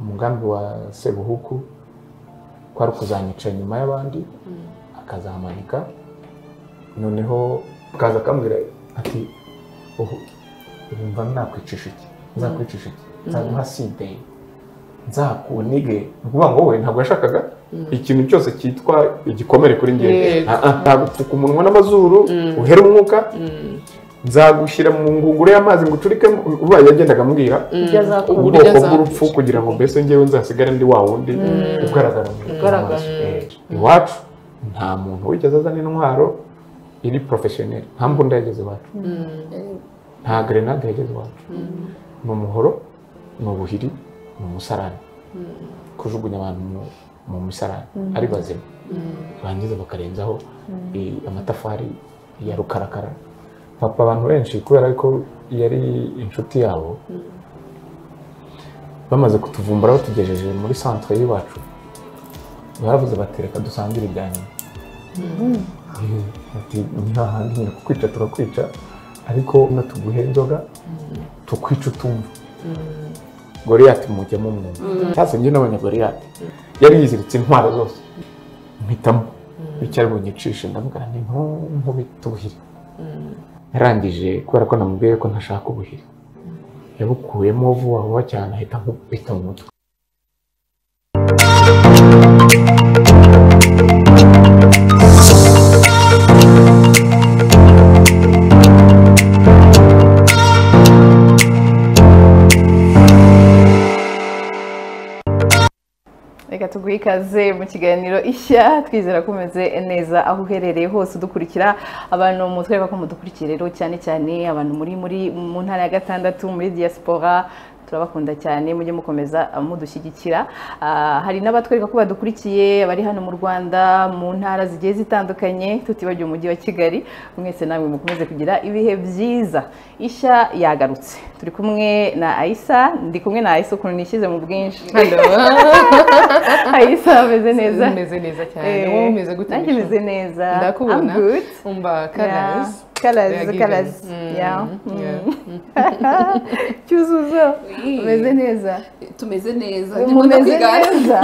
umugambi wa Sebuhuku kwari kuzanyica nyuma y'abandi akazamanika noneho akaza akambwira ati urumva nakwicisha iki nzakwicisha iki nzaguha side nzakunige ukuvuga ngo wowe ntabwo yashakaga ikintu cyose cyitwa igikomere kuri njye ntabupfuka umunwa n'amazuru uhera umwuka nzagushyira mu ngunguru y'amazi ngo ucurike uba yagendaga ambwira ubwoko bw'urupfu kugira ngo mbese njyewe nzasigare ndi wa wundi ugaragara mu maso iwacu nta muntu wigeze azana intwaro iri professionnel nta mbunda yageze iwacu nta grenade yageze iwacu ni umuhoro ni ubuhiri ni umusarani kujugunya abantu mu misarani ari bazima bangiza bakarenzaho amatafari ya rukarakara papa abantu benshi kubera ko yari inshuti yabo bamaze kutuvumbura batugejeje muri centre y'iwacu baravuze batereka dusangire ibya nyuma ati nta handi nyine kukwica turakwica ariko natuguhe inzoga tukwica utumva Goliath mujyamo mwumva cyase njye n'abanyagoliath yari yiziritse intwaro zose mpitamo icyari bunyicishe ndavuga nti nkubituhire yarangije kubera ko namubwiye ko ntashaka ubuhiri yabukuyemo vuba cyane ahita nkubita mu mutwe reka tuguhe ikaze mu kiganiro ishya twizera ko umeze neza aho uherereye hose udukurikira abantu mutwereka ko mudukurikira rero cyane cyane abantu muri mu ntara ya gatandatu muri diaspora turabakunda cyane mujye mukomeza mudushyigikira hari n'abatwereka ko badukurikiye bari hano mu Rwanda mu ntara zigiye zitandukanye tutibagiye umujyi wa Kigali mwese namwe mukomeze kugira ibihe byiza ishya yagarutse turi kumwe na Aisa ndi kumwe na Aisa ukuntu nishyize mu bwinshi Aisa ameze neza cyane wowe umeze gute nanjye meze neza ndakubona umba colors yeah cyuzuzo umeze neza tumeze neza umeze neza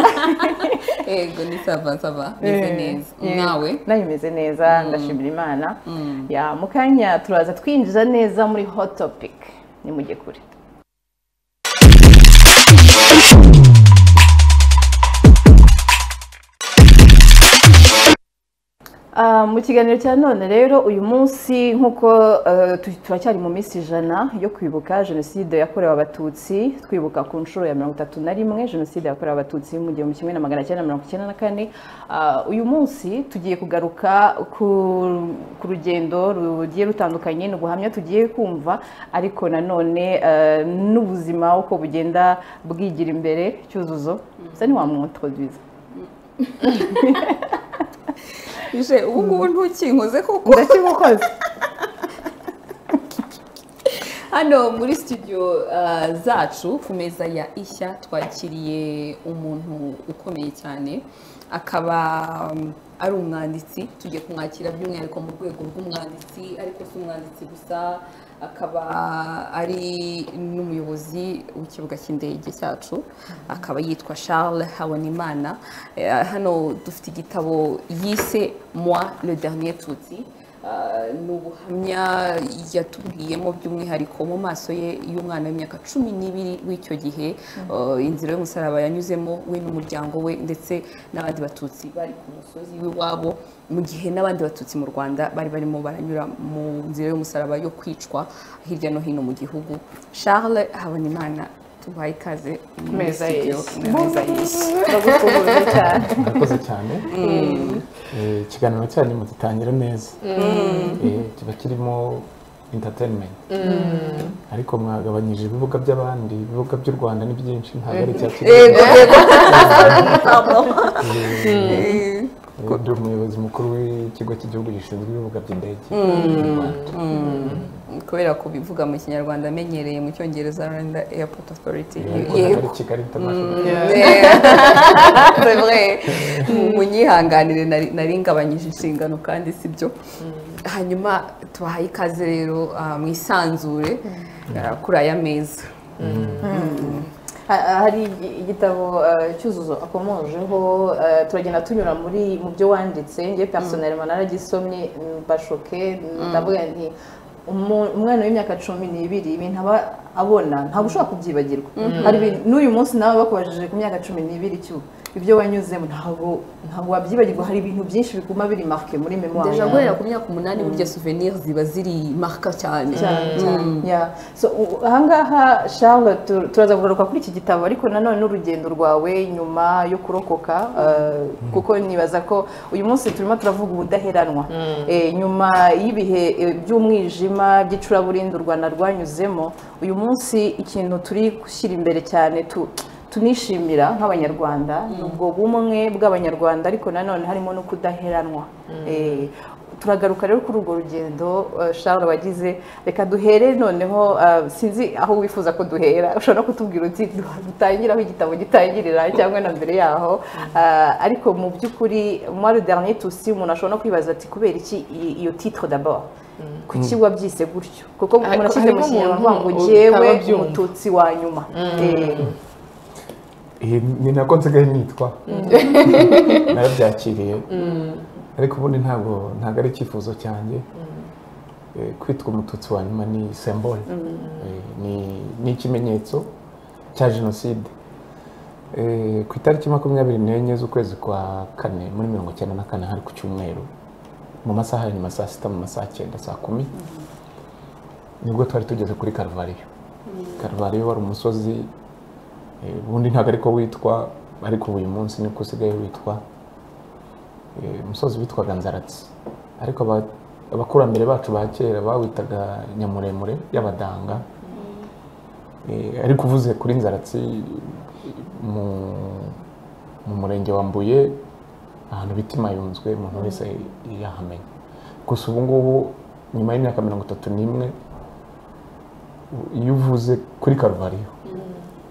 ego ni sava meze neza nawe nayo meze neza ndashimira Imana ya mukanya turaza twinjiza neza muri hot topic ni mujye kure mu kiganiro cya none rero uyu munsi nkuko turacyari mu minsi 100 yo kwibuka jenoside yakorewe abatutsi twibuka ku nshuro ya 31 jenoside yakorewe abatutsi mu 1994 uyu munsi tugiye kugaruka ku rugendo rugiye rutandukanye no guhamya tugiye kumva ariko nanone n'ubuzima uko bugenda bwigira imbere cyuzuzo sani wa mwintroduise ije ubu ntukinkoze koko ndakimukoze hano muri studio zacu ku meza ya ishya twakiriye umuntu ukomeye cyane akaba ari umwanditsi tugiye kumwakira by'umwihariko mu rwego rw'umwanditsi ariko si umwanditsi gusa akaba ari n'umuyobozi w'ikibuga cy'indege cyacu akaba yitwa Charles Habonimana hano dufite igitabo yise Moi le dernier Tutsi n'ubuhamya yatubwiyemo by'umwihariko mu maso ye y'umwana w'imyaka 12 w'icyo gihe inzira y'umusaraba yanyuzemo we n'umuryango we ndetse n'abandi batutsi bari ku musozi w'iwabo mu gihe n'abandi batutsi mu Rwanda bari barimo baranyura mu nzira y'umusaraba yo kwicwa hirya no hino mu gihugu Charles Habonimana tubaye ikaze ku meza y'isi ndakoze cyane ikiganiro cyanyu mugitangira neza kiba kirimo entertainment ariko mwagabanyije ibibuga by'abandi ibibuga by'u Rwanda ni byinshi ntabwo ari ndi umuyobozi mukuru w'ikigo cy'igihugu gishinzwe ibibuga by'indege kubera ko bivuga mu kinyarwanda amenyereye mu cyongereza Rwanda Airport Authority yego Kigali International c'est vrai munyihanganire nari ngabanyije inshingano kandi sibyo hanyuma tubahaye ikaze rero mwisanzure kuri aya meza hari igitabo cyuzuzo akomojeho turagenda tunyura mu byo wanditse ngiye personnellement naragisomye bashoke ndavuga nti umwana w'imyaka 12 ibintu aba abona ntabwo ushobora kubyibagirwa hari n'uyu munsi nawe bakubajije ku myaka 12 ibyo wanyuzemo ntabwo wabyibagirwa hari ibintu byinshi biguma biri marqué muri memoire deja guhera ku myaka 8 burya souvenirs ziba ziri marka cyane so ahangaha Charles turaza kugaruka kuri iki gitabo ariko nanone n'urugendo rwawe nyuma yo kurokoka kuko nibaza ko uyu munsi turimo turavuga ubudaheranwa nyuma y'ibihe by'umwijima by'icuraburindi u Rwanda rwanyuzemo uyu munsi ikintu turi gushyira imbere cyane tunishimira nk'abanyarwanda nubwo bumwe bw'abanyarwanda ariko nanone harimo no kudaheranwa turagaruka rero kuri urwo rugendo Charles wagize reka duhere noneho sinzi aho wifuza ko duhera ushobora no kutubwira uti dutangira aho igitabo gitangirira cyangwa na mbere yaho ariko mu by'ukuri moi le dernier touci umuntu ashobora no kwibaza ati kubera iki iyo titre d'abord kuki wabyise gutyo kuko umuntu ashyize mu kinyarwanda ngo jewe umututsi wa nyuma ni nako nsigaye nitwa narabyakiriye ariko ubundi ntabwo ari icyifuzo cyanjye kwitwa umututsi wa nyuma ni symbole ni ikimenyetso cya jenoside ku itariki 24 z'ukwezi kwa 4 muri 1994 hari ku cyumweru mu masaha ya nyuma saa 6 mu masaha 9 saa 10 nibwo twari tugeze kuri Kalvariyo. Kalvariyo wari umusozi ubundi ntabwo ariko witwa ariko uyu munsi niko usigaye witwa umusozi witwaga Nzaratsi ariko abakurambere bacu ba kera bawitaga Nyamuremure y'Abadanga ariko uvuze kuri Nzaratsi mu murenge wa Mbuye ahantu bitima yunzwe umuntu wese yahamenya gusa ubu ngubu nyuma y'imyaka 31 iyo uvuze kuri Kalvariyo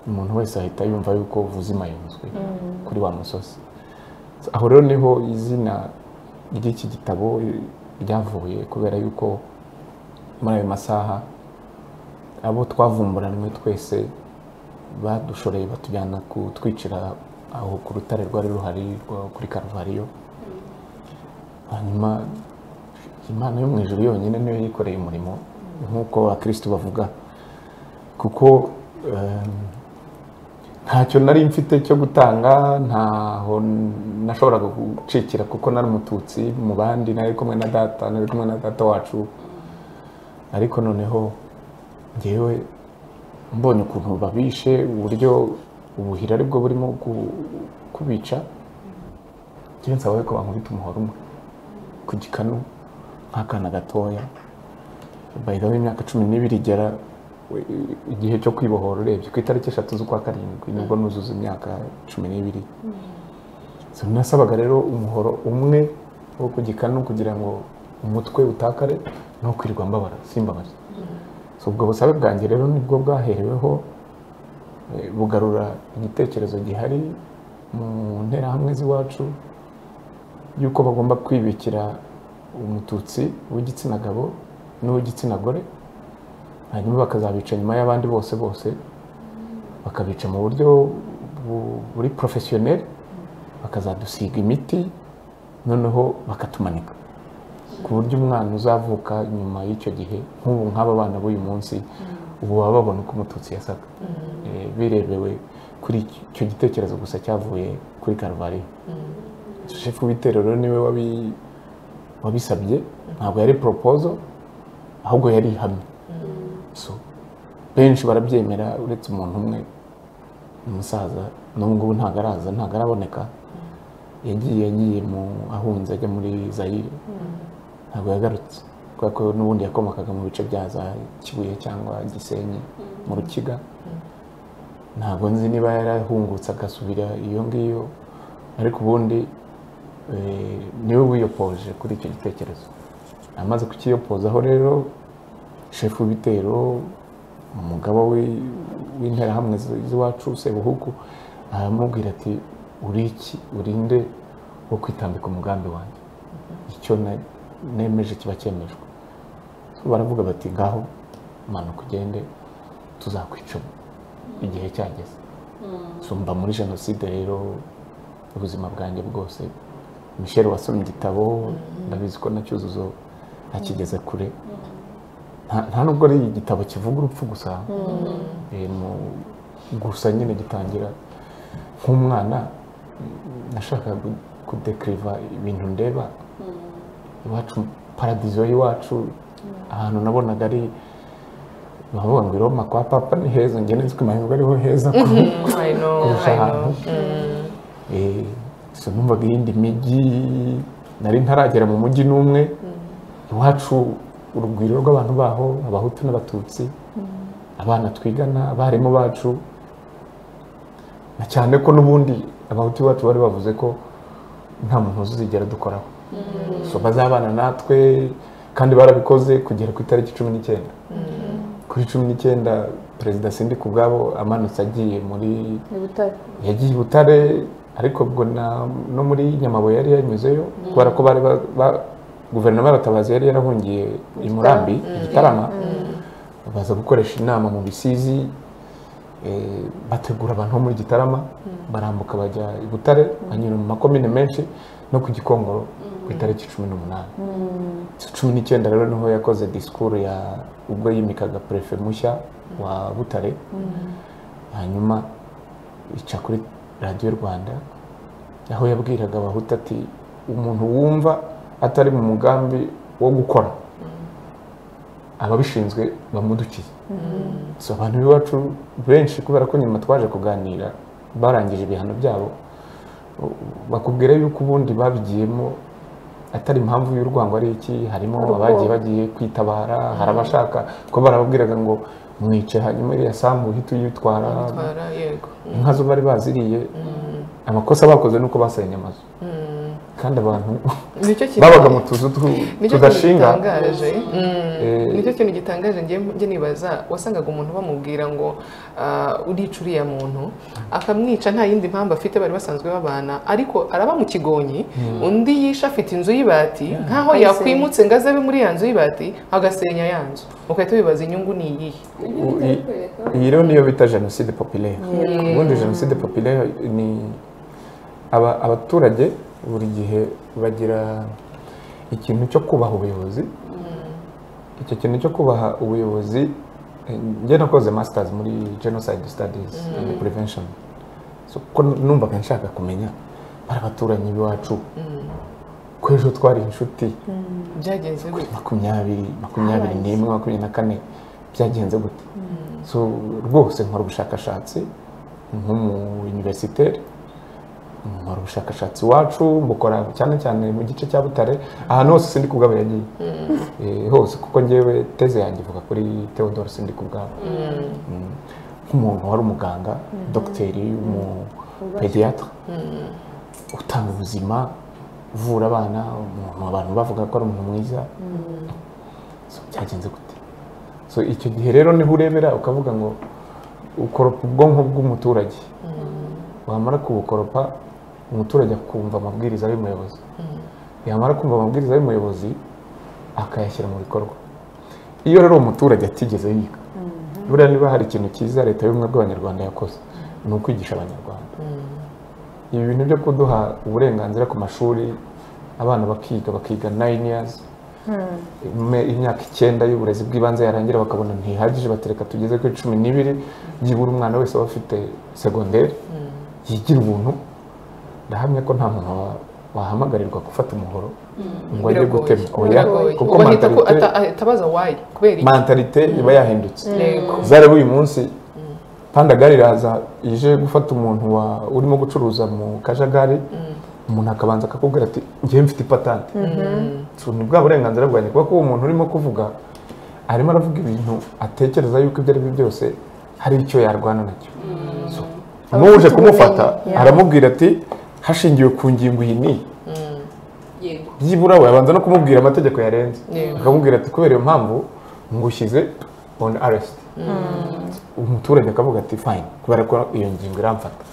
umuntu wese ahita yumva yuko uvuze Mayunzwe kuri wa musozi aho rero niho izina ry'iki gitabo ryavuye kubera yuko muri ayo masaha abo twavumburanwe twese badushoreye batujyana kutwicira aho ku rutare rwari ruhari kuri Kalvariyo hanyuma Imana yo mu ijuru yonyine niyo yikoreye umurimo nk'uko abakristo bavuga kuko ntacyo nari mfite cyo gutanga ntaho nashoboraga gucikira kuko nari umututsi mu bandi nari kumwe na data wacu ariko noneho ngewe mbonye ukuntu babishe uburyo ubuhira aribwo burimo kubica ngewe nsaba ko bankubita umuhoro umwe ku gikanu nk'akana gatoya bayida w'imyaka 12 igera igihe cyo kwibohora urebye ku itariki 3 z'ukwa 7 nibwo nuzuza imyaka 12 so nasabaga rero umuhoro umwe wo ku gikanu kugira ngo umutwe utakare no kwirirwa mbabara simbabaza so ubwo busabe bwanjye rero nibwo bwahereweho bugarura igitekerezo gihari mu ntera hamwe z'iwacu yuko bagomba kwibikira umututsi w'igitsina gabo n'uw'igitsina gore hanyuma bakazabica nyuma y'abandi bose bakabica mu buryo buri professionnel bakazadusiga imiti noneho bakatumanika ku buryo umwana uzavuka nyuma y'icyo gihe nk'ubu nk'aba bana b'uyu munsi ubu baba babona uko umututsi yasaga birebewe kuri icyo gitekerezo gusa cyavuye kuri Kalvariyo shefu w'iterero niwe wabisabye ntabwo yari proposal ahubwo yari hamwe so benshi barabyemera uretse umuntu umwe umusaza n'ubwo ntabwo araboneka yagiye mu ahunze ajya muri Zaire ntabwo yagarutse kuko n'ubundi yakomokaga mu bice bya za Kibuye cyangwa Gisenyi mu Rukiga ntabwo nzi niba yarahungutse agasubira iyo ngiyo ariko ubundi niwe wiyopoje kuri icyo gitekerezo amaze kukiyopozaho rero shefu w'ibitero umugabo w'interahamwe z'iwacu Sebuhuku aramubwira ati urinde wo kwitambika umugambi wanjye icyo nemeje kiba cyemejwe baravuga bati ngaho manuka ugende tuzakwica igihe cyageze so mba muri jenoside rero ubuzima bwanjye bwose. Michel wasomye igitabo ndabizi ko nacyuzuzo akigeze kure, nta nubwo ari igitabo kivuga urupfu gusa, gusa nyine gitangira nk'umwana nashakaga kudekriva ibintu ndeba iwacu, paradizo y'iwacu, ahantu nabonaga ari bavuga ngo Roma kwa papa ni heza, njye nzi ko mahirwe ariho heza kurusha ahantu. So numvaga iyindi mijyi nari ntaragera mu mujyi n'umwe, iwacu urugwiro rw'abantu baho, abahutu n'abatutsi, abana twigana, abarimu bacu, na cyane ko n'ubundi abahutu bacu bari bavuze ko nta muntu uzigera dukoraho, so bazabana natwe, kandi barabikoze kugera ku itariki 19. Kuri 19 Perezida Sindikubwabo amanutse agiye muri yagiye Butare, ariko ubwo no muri Nyamabuye yari yanyuzeyo kubera ko bari guverinoma y'abatabazi yari yarahungiye i Murambi Gitarama, baza gukoresha inama mu Bisizi, bategura abantu muri Gitarama, barambuka bajya i Butare, banyura mu makomine menshi no ku Gikongoro ku itariki 18. 19 rero niho yakoze disikuru ya ubwo yimikaga prefe mushya wa Butare, hanyuma ica kuri Radio Rwanda aho yabwiraga abahutu ati umuntu wumva atari mu mugambi wo gukora ababishinzwe bamudukiye. So abantu b'iwacu benshi kubera ko nyuma twaje kuganira barangije ibihano byabo, bakubwira yuko ubundi babigiyemo atari impamvu y'urwango ari iki, harimo bagiye kwitabara, hari abashaka ko barababwiraga ngo mwice hanyuma iriya sambu uhita uyitwara, inka zo bari baziriye. Amakosa bakoze nuko basenye amazu, kandi abantu babaga mu tuzu tudashinga. Nicyo kintu gitangaje njye nibaza, wasangaga umuntu bamubwira ngo urica uriya muntu akamwica nta yindi mpamvu afite, bari basanzwe babana, ariko araba mu Kigonyi, undi yisha afite inzu y'ibati, nkaho yakwimutse ngo azabe muri ya nzu y'ibati agasenya ya nzu, ukahita wibaza inyungu ni iyihe. Iyi rero niyo bita jenoside populaire. Ubundi jenoside populaire ni abaturage buri gihe bagira ikintu cyo kubaha ubuyobozi. Icyo kintu cyo kubaha ubuyobozi, njye nakoze masters muri genocide studies and prevention, so ko numvaga nshaka kumenya bari abaturanyi b'iwacu ko ejo twari inshuti, byagenze gute 2021-2024 byagenze gute. So rwose nkora ubushakashatsi nk'umu universitaire, nkora ubushakashatsi wacu mbukora cyane cyane mu gice cya Butare, ahantu hose Sindikubwabo yagiye hose, kuko ngewe teze yanjye ivuga kuri Theodore Sindikubwabo, nk'umuntu wari umuganga, dogiteri, pediatre, utanga ubuzima, uvura abana, abantu bavuga ko ari umuntu mwiza. So byagenze gute? So icyo gihe rero niho urebera ukavuga ngo ukoropa ubwonko bw'umuturage, wamara kubukoropa umuturage akumva amabwiriza y'umuyobozi, yamara kumva amabwiriza y'umuyobozi akayashyira mu bikorwa. Iyo rero umuturage atigeze yiga, buriya niba hari ikintu cyiza leta y'ubumwe bw'abanyarwanda yakoze, ni ukwigisha abanyarwanda. Ibi bintu byo kuduha uburenganzira ku mashuri, abana bakiga 9 years, imyaka 9 y'uburezi bw'ibanze yarangira bakabona ntihagije, batereka tugeze kuri 12, byibura umwana wese aba afite secondaire yigira ubuntu. Ndahamya ko nta muntu wahamagarirwa gufata umuhoro ngo ajye gutema, kuko atabaza why, kubera mentalite iba yahindutse. Zareba uyu munsi Pandagari iraza ije gufata umuntu urimo gucuruza mu kajagari, umuntu akabanza akakubwira ati ngiye mfite ipatante. Ni bwa burenganzira bwanjye, kuko uwo muntu urimo kuvuga arimo aravuga ibintu atekereza yuko ibyo ari byo byose hari icyo yarwana nacyo. N'uje kumufata aramubwira ati hashingiwe ku ngingo iyi ni byibura, we abanza no kumubwira amategeko yarenze, akamubwira ati kubera iyo mpamvu ngushyize on arrest. Umuturage akavuga ati fine, kubera ko iyo ngingo iramfata.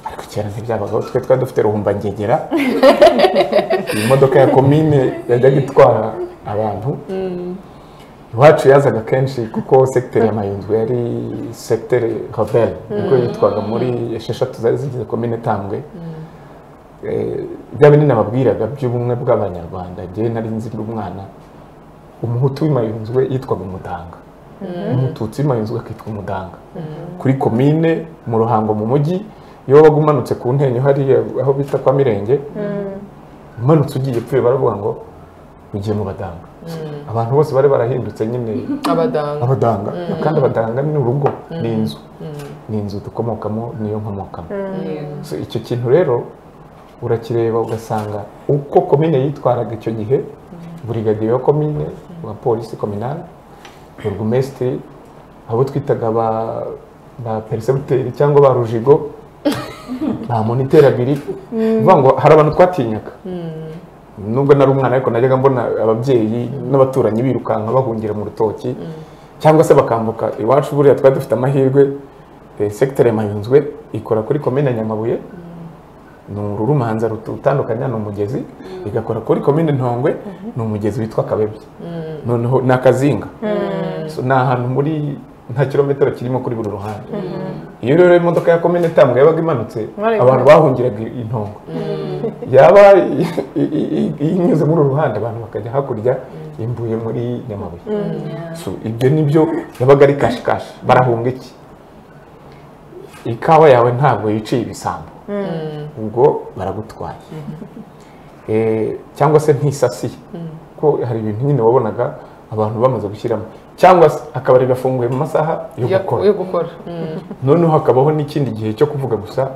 Ariko kera ntibyabagaho, twe twari dufite ruhumba ngegera, imodoka ya komine yajyaga itwara abantu, iwacu yazaga kenshi kuko secteur ya Mayunzwe yari secteur rebelle niko yitwaga muri esheshatu zari zigize komine Tambwe. Bya binini nababwiraga by'ubumwe bw'abanyarwanda ngiye nari nzi umwana umuhutu w'Imayunzwe yitwaga Umudanga, umututsi w'Imayunzwe akitwa Umudanga. Kuri komine mu Ruhango mu mujyi iyo wagumanutse ku ntenyo hari aho bita kwa Mirenge, umanutse ugiye pfuye baravuga ngo ugiye mu Badanga. Abantu bose bari barahindutse nyine abadanga kandi abadanga ni urugo, ni inzu dukomokamo, niyo nkomokamo. So icyo kintu rero urakireba ugasanga uko komine yitwaraga icyo gihe, brigadier wa komine wa polisi kominale, burugumesitiri, abo twitaga ba percepteur cyangwa ba rujigo, ba moniteur abiri, uvuga ngo hari abantu twatinyaga. Nubwo nari umwana ariko najyaga mbona ababyeyi n'abaturanyi birukanka bahungira mu rutoki cyangwa se bakambuka iwacu. Buriya twari dufite amahirwe, secteur ya Mayunzwe ikora kuri komine Nyamabuye, ni ururumanza rutandukanya, ni umugezi, igakora kuri komine Ntongwe, ni umugezi witwa Kabebye, noneho ni akazinga. So ni ahantu muri nta kilometero kirimo kuri buri ruhande. Iyo rero imodoka ya komine Tambwe yabaga imanutse, abantu bahungiraga Intongo, yaba inyuze muri uruhande abantu bakajya hakurya imbuye muri Nyamabuye. So ibyo nibyo yabaga ari kashikashi. Barahunga iki? Ikawa yawe ntabwo yiciye ibisambo, ubwo baragutwaye. Cyangwa se ntisasiye, ko hari ibintu nyine wabonaga abantu bamaze gushyiramo, cyangwa se akabari gafunguye mu masaha yo gukora. Noneho hakabaho n'ikindi gihe cyo kuvuga gusa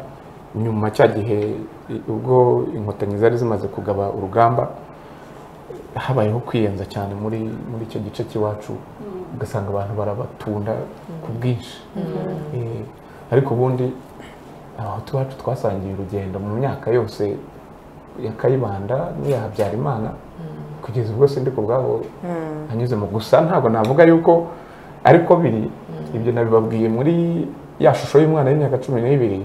nyuma cya gihe ubwo inkotanyi zari zimaze kugaba urugamba, habayeho kwiyenza cyane muri icyo gice cy'iwacu, ugasanga abantu barabatunda ku bwinshi. Ariko ubundi aho tuwacu twasangiye urugendo mu myaka yose ya Kayibanda n'iya Habyarimana, kugeza ubwo sindi ku bwabo anyuze mu gusa. Ntabwo navuga yuko ariko biri ibyo nabibabwiye muri ya shusho y'umwana w'imyaka 12.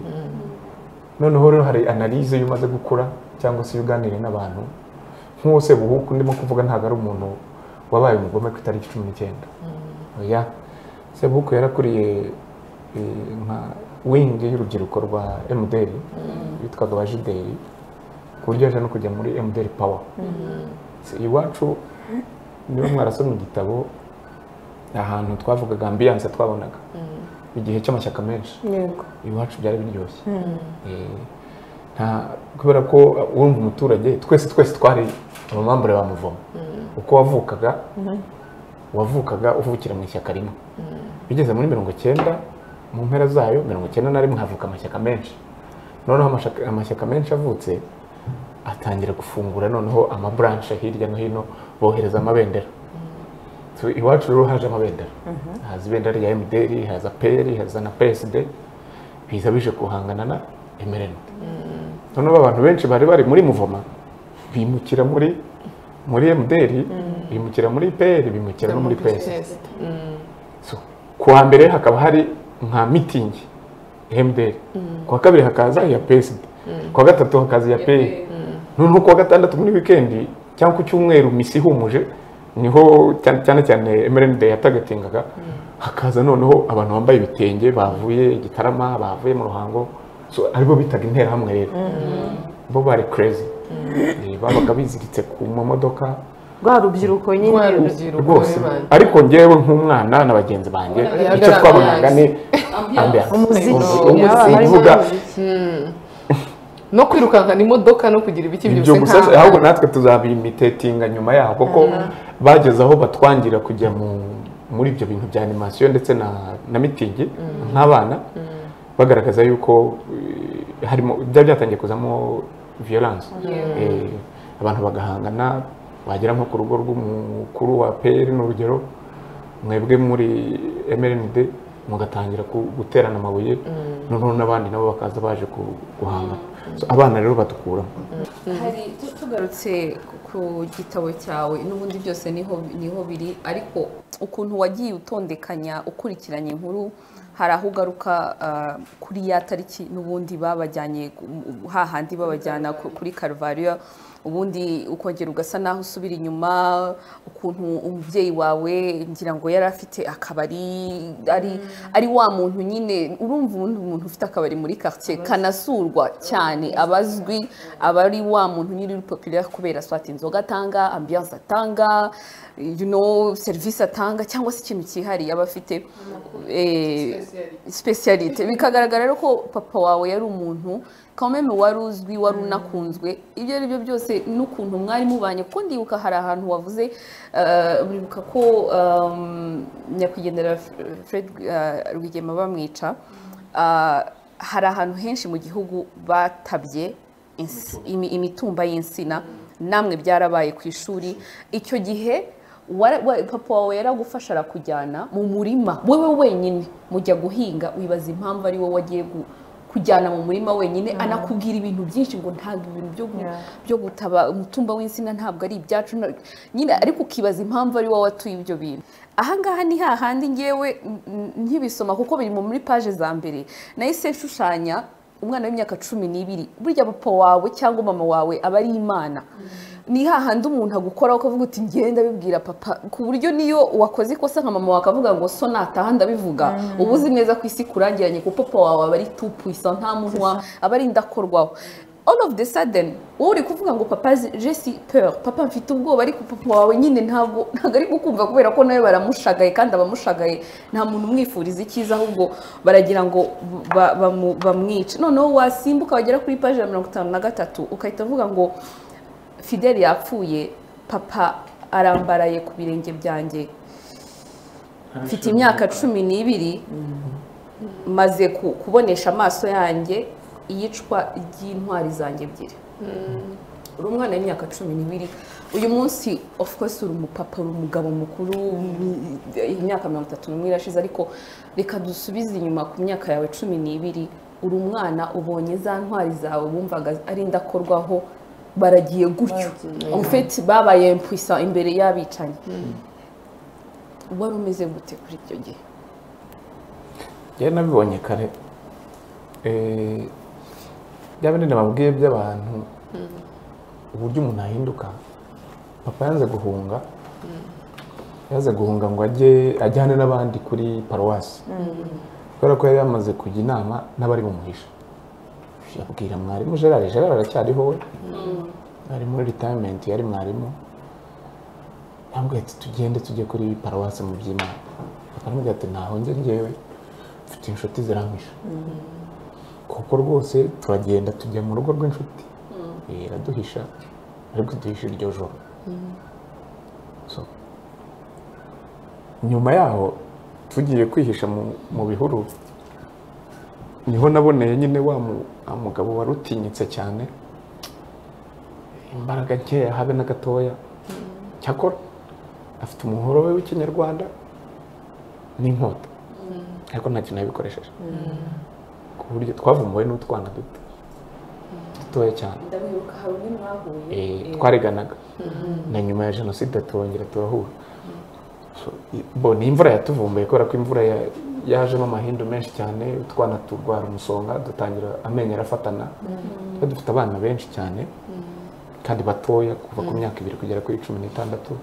Noneho rero hari analyse yumaze gukura cyangwa se uganire n'abantu nk'uwo Sebuhuku ndimo kuvuga, ntabwo ari umuntu wabaye umugome ku itariki 19. Oya, Sebuhuku yarakuriye nka wing y'urubyiruko rwa MDR bitwaga abajideri, ku buryo yaje no kujya muri MDR Power. Iwacu niba mwarasomye igitabo, ahantu twavugaga ambiance twabonaga igihe cy'amashyaka menshi, iwacu byari biryoshye. Kubera ko wumva umuturage, twese twari abamambure ba Muvomo. Uko wavukaga uvukira mu ishyaka rimwe, bigeze muri 90 mu mpera zayo 91 havuka amashyaka menshi. Noneho amashyaka menshi avutse atangira gufungura noneho amabranche hirya no hino, bohereza amabendera. So iwacu rero haje amabendera, haza ibendera ya MDR, haza PL, haza na PSD, biza bije kuhangana na MRN. Noneho abantu benshi bari muri Muvoma bimukira muri MDR, bimukira muri PL, bimukira no muri PSD. So kuwa mbere hakaba hari nka meeting MDR, kuwa kabiri hakaza ya PSD, kuwa gatatu hakaza ya PL, noneho kuwa gatandatu muri weekend cyangwa ku cyumweru misi humuje niho cyane MRND yatagatingaga, hakaza noneho abantu bambaye ibitenge bavuye Gitarama, bavuye mu Ruhango. So aribo bitaga intera hamwe rero, bo bari crazy, babaga biziritse ku modoka, rwa rubyiruko nyine rwose. Ariko ngewe nk'umwana n'abagenzi banjye icyo twabonaga ni ambiance, uvuga no kwirukankana imodoka no kugira ibiki byose, ahubwo natwe tuzabimitatinga nyuma yaho, kuko bageze aho batwangira kujya muri ibyo bintu bya animation ndetse na meeting nk'abana, bagaragaza yuko harimo byatangiye kuzamo violence. Abantu bagahangana, bagera nko ku rugo rw'umukuru wa PL n'urugero, mwebwe muri MRND mugatangira guterana amabuye, noneho n'abandi nabo bakaza baje guhangana. Abana rero badukuramo. Hari tugarutse ku gitabo cyawe, n'ubundi byose niho biri, ariko ukuntu wagiye utondekanya ukurikiranye inkuru, hari aho ugaruka kuri ya tariki n'ubundi babajyanye hahandi babajyana kuri Karuvariyo, ubundi ukongera ugasa naho usubira inyuma, ukuntu umubyeyi wawe ngira ngo yari afite akabari, ari wa muntu nyine, urumva umuntu ufite akabari muri quartier kanasurwa cyane, abazwi, abari wa muntu nyine uri populaire kubera swati inzoga atanga, ambiance atanga, service atanga, cyangwa se ikintu cyihariye aba afite specialite. Bikagaragara rero ko papa wawe yari umuntu quand même wari uzwi, wari unakunzwe. Ibyo ari byo byose n'ukuntu mwari mubanye, kuko ndibuka hari ahantu wavuze uribuka ko nyakwigendera Fred Rwigema bamwica, hari ahantu henshi mu gihugu batabye imitumba y'insina, namwe byarabaye ku ishuri icyo gihe. Papa wawe yaragufasha arakujyana mu murima wewe wenyine mujya guhinga, wibaza impamvu ari wowe wagiye kujyana mu murima wenyine, anakubwira ibintu byinshi ngo ntabwo ibintu byo gutaba umutumba w'insina ntabwo ari ibyacu nyine, ariko ukibaza impamvu ari wowe watuye ibyo bintu. Ahangaha ni hahandi ngewe nkibisoma, kuko biri muri page za mbere, nahise nshushanya umwana w'imyaka 12, burya papa wawe cyangwa mama wawe aba ari Imana. Ni hahandi umuntu agukora ukavuga uti ngenda bibwira papa, ku buryo niyo wakoze ikosa nka mama wawe akavuga ngo so nataha ndabivuga, uba uzi neza ku isi kurangiranye, kuko papa wawe aba ari tout puissant, nta muntu aba ari ndakorwaho. All of the sudden wowe uri kuvuga ngo papa je suis peur, papa mfite ubwoba, ariko papa wawe nyine ntabwo ari gukumva, kubera ko nawe baramushagaye, kandi abamushagaye nta muntu umwifuriza icyiza, ahubwo baragira ngo bamwice. Noneho wasimbuka wagera kuri page ya 53 ukahita uvuga ngo Fidel yapfuye, papa arambaraye ku birenge byanjye, mfite imyaka 12, maze kubonesha amaso yanjye iyicwa ry'intwari zanjye ebyiri. Uri umwana w'imyaka 12, uyu munsi of course uri umupapa, uri umugabo mukuru, imyaka 31 irashize, ariko reka dusubize inyuma ku myaka yawe 12, uri umwana ubonye za ntwari zawe bumvaga ari ndakorwaho, baragiye gutyo en fait babaye impuissant imbere y'abicanyi. Wari umeze gute kuri icyo gihe? Yari nabibonye kare, byaba nene babwiye by'abantu uburyo umuntu ahinduka. Papa yanze guhunga ngo ajyane n'abandi kuri paruwasi, kubera ko yari yamaze kujya inama n'abari bumuhisha. Yabwira mwarimu Gerard aracyariho we, ari muri retirement, yari mwarimu, yambwiye ati tugende tujye kuri paruwasi mu by'Imana. Akamubwira ati ntaho ngewe mfite inshuti zirampisha, kuko rwose turagenda tujya mu rugo rw'inshuti, iraduhisha, ariko duhisha iryo joro. So nyuma yaho tugiye kwihisha mu bihuru, niho naboneye nyine wa mugabo wari utinyitse cyane, imbaraga nkeya habe na gatoya, cyakora afite umuhoro we w'ikinyarwanda n'inkota, ariko nta kintu yabikoresheje, ku buryo twavumbuwe n'utwana dutoya cyane. Ndabibuka hari undi mwahuye twareganaga, na nyuma ya jenoside turongera turahura. Ni imvura yatuvumbuye, kubera ko imvura yajemo amahindu menshi cyane, utwana turwara umusonga, dutangira amenyo arafatana. Dufite abana benshi cyane kandi batoya, kuva ku myaka 2 kugera kuri 16,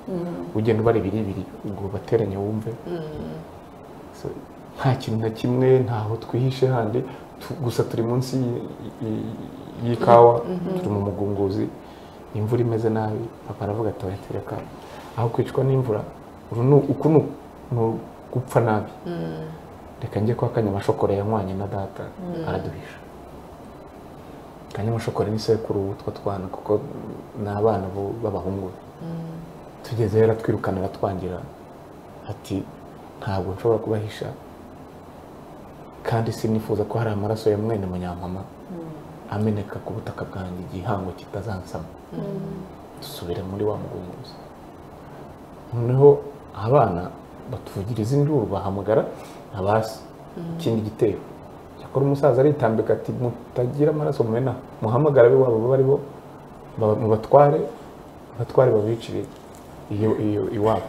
ugenda ubara 2 ubwo bateranye wumve. Nta kintu na kimwe, ntaho twihishe handi, gusa turi munsi y'ikawa, turi mu mugunguzi, imvura imeze nabi. Papa aravuga ati watereka aho kwicwa n'imvura, uku ni gupfa nabi, reka njye kwa Kanyamashokora yanywanye na data araduhisha. Kanyamashokora ni sekuru utwo twana, kuko ni abana b'abahungu. Tugeze rero twirukana aratwangira ati ntabwo nshobora kubahisha, kandi sinifuza ko hari amaraso ya mwene Munyampama ameneka ku butaka bwanjye, igihango kitazansama. Dusubire muri wa mugunguzi. Noneho abana batuvugiriza induru, bahamagara abasi ikindi gitero. Cyakora umusaza aritambika ati mutagira amaraso mumena, muhamagara be wabo bari bo mu batware babicire iyo iwabo.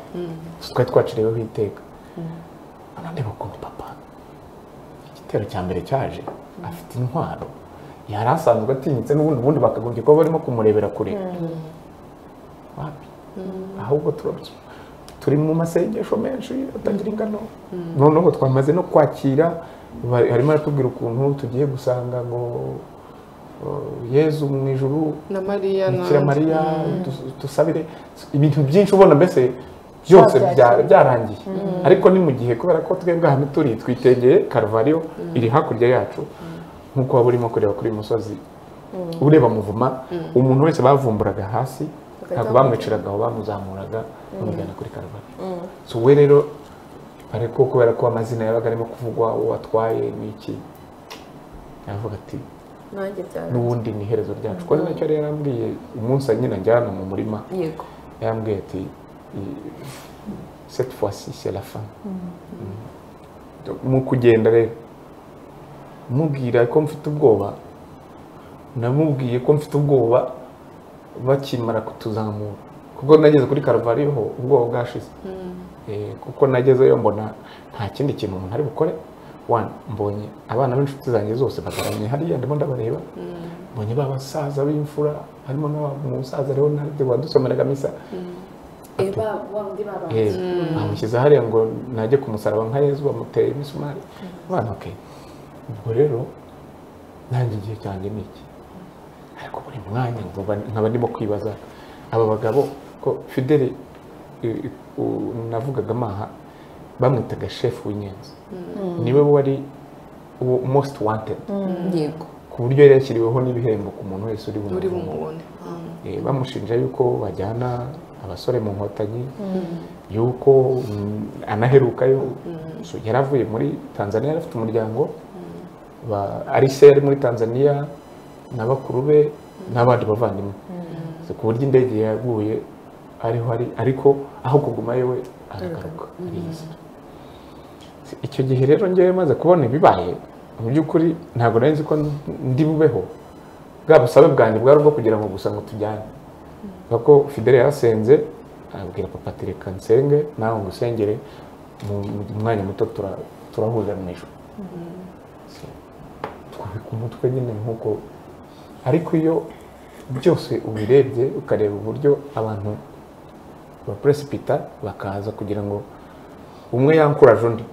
Twari twaciriweho iteka. None ukuntu papa igitero cya mbere cyaje afite intwaro yari asanzwe atinyitse n'ubundi bakagombye kuba barimo kumurebera kure wapi ahubwo turi mu masengesho menshi atagira ingano noneho twamaze no kwakira harimo aratubwira ukuntu tugiye gusanga ngo Yezu mu ijuru na Mariya Bikira Mariya dusabire ibintu byinshi ubona mbese byose byarangiye ariko ni mu gihe kubera ko twebwe hano turi twitegeye Karuvariyo iri hakurya yacu nk'uko waba urimo kureba kuri uyu musozi ureba muvuma umuntu wese bavumburaga hasi ntabwo bamwiciraga aho bamuzamuraga bamujyana kuri Karuvariyo so we rero ariko kubera ko amazina yabaga arimo kuvugwa uwo atwaye n'iki yavuga ati n'ubundi ni iherezo ryacu kuko nacyo rero yarambwiye umunsi nyine njyana mu murima yarambwiye ati cette fois-ci c'est la fin mu kugenda rero mubwira ko mfite ubwoba namubwiye ko mfite ubwoba bakimara kutuzamura kuko nageze kuri Karuvariyo ho ubwoba bwashize kuko nagezeyo mbona nta kindi kintu umuntu ari bukore mbonye abana b'inshuti zanjye zose bagaramye hariya ndimo ndabareba mbonye babasaza b'imfura harimo n'umusaza Leonard wadusomeraga misa bamushyize hariya ngo najye ku musaraba nka Yezu bamuteye imisumari abana ubwo rero nanjye igihe cyanjye ni iki ariko buri mwanya nkaba ndimo kwibaza aba bagabo ko Fidele navugaga amaha bamwitaga chef w'inyenzi niwe wari most wanted yego ku buryo yari yashyiriweho n'ibihembo ku muntu wese uri bumubone bamushinja yuko bajyana abasore mu nkotanyi yuko anaherukayo yari avuye muri Tanzania yari afite umuryango ari se yari muri Tanzania na bakuru be n'abandi bavandimwe ku buryo indege yaguye ariho ariko aho kugumayo we aragaruka icyo gihe rero ngewe maze kubona ibibaye mu by'ukuri ntabwo nari nzi ko ndi bubeho bwa busabe bwanjye bwari ubwo kugira ngo gusa ngo tujyane kuko Fidele yarasenze arabwira papa ati reka nsenge nawe ngo usengere mu mwanya muto turahurira mu ijuru twubika umutwe nyine nk'uko ariko iyo byose ubirebye ukareba uburyo abantu bapresipita bakaza kugira ngo umwe yankuraje undi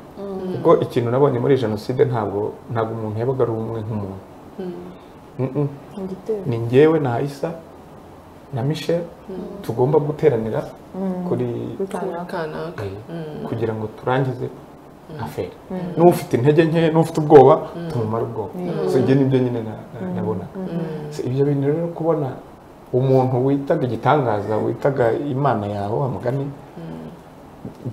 kuko ikintu nabonye muri jenoside ntabwo umuntu yabaga ari umwe nk'umuntu ni njyewe na Aisa na Michel tugomba guteranira kuri kanaka kugira ngo turangize affaire n'ufite intege nke n'ufite ubwoba tumumara ubwoba so ibyo nibyo nyine nabona ibyo bintu rero kubona umuntu witaga igitangaza witaga imana yawe amugani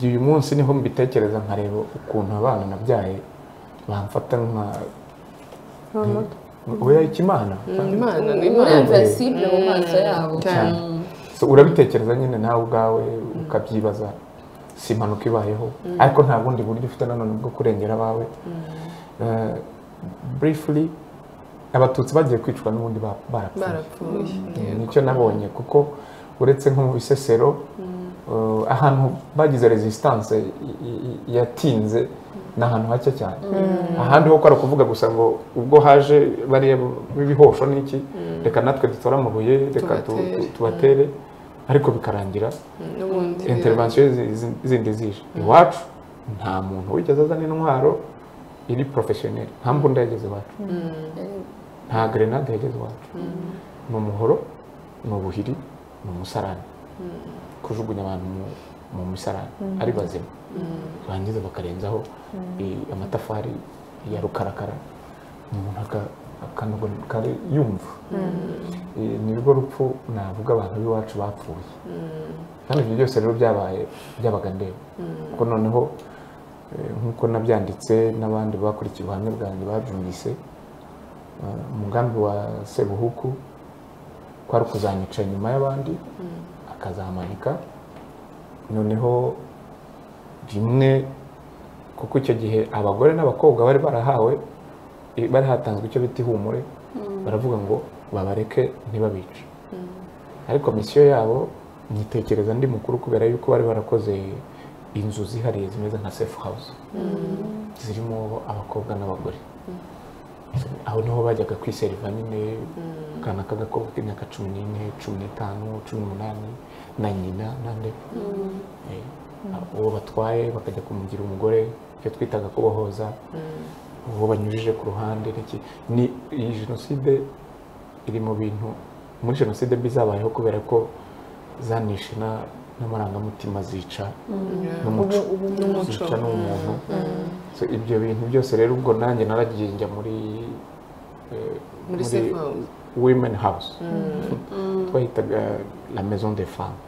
uyu munsi niho mbitekereza nkareba ukuntu abana nabyaye bamfata nka oya ikimana ni invincible mu maso yabo so urabitekereza nyine nawe ubwawe ukabyibaza si impanuka ibayeho ariko nta bundi buryo ufite nanone bwo kurengera abawe briefly abatutsi bagiye kwicwa n'ubundi barapfuye nicyo nabonye kuko uretse nko mu Bisesero ahantu bagize resistance yatinze n'ahantu hake cyane ahandi ho kwara kuvuga gusa ngo ubwo haje bariya b'ibihosho n'iki reka natwe dutora amabuye reka tubatere ariko bikarangira intervention zindi zije iwacu nta muntu wigeze azana intwaro iri professionnel nta mbunda yageze iwacu nta grenade yageze iwacu ni umuhoro ni ubuhiri ni umusarani kujugunya abantu mu misarani ari bazima bangiza bakarenzaho amatafari ya rukarakara umuntu akanogoneka yumva ni rwo rupfu navuga abantu b'iwacu bapfuye kandi ibyo byose rero byabaga ndeba kuko noneho nk'uko nabyanditse n'abandi bakurikiye ubuhamya bwanjye babyumvise umugambi wa Sebuhuku kwari ukuzanyica nyuma y'abandi akazamanika noneho rimwe kuko icyo gihe abagore n'abakobwa bari barahawe bari hatanzwe icyo bita ihumure baravuga ngo babareke ntibabice ariko misiyo yabo nyitekereza ndi mukuru kubera yuko bari barakoze inzu zihariye zimeze nka safe house zirimo abakobwa n'abagore aho niho bajyaga kwiseriva nyine akana k'agakobwa k'imyaka 14 15 18 na nyina nande uwo batwaye bakajya kumugira umugore icyo twitaga kubohoza uwo banyujije ku ruhande ni iyi jenoside iri mu bintu muri jenoside mbi zabayeho kubera ko zanishe n'amarangamutima zica n'umuco zica n'umuntu. So ibyo bintu byose rero ubwo nanjye naragiye njya muri women house twahitaga la maison des femmes.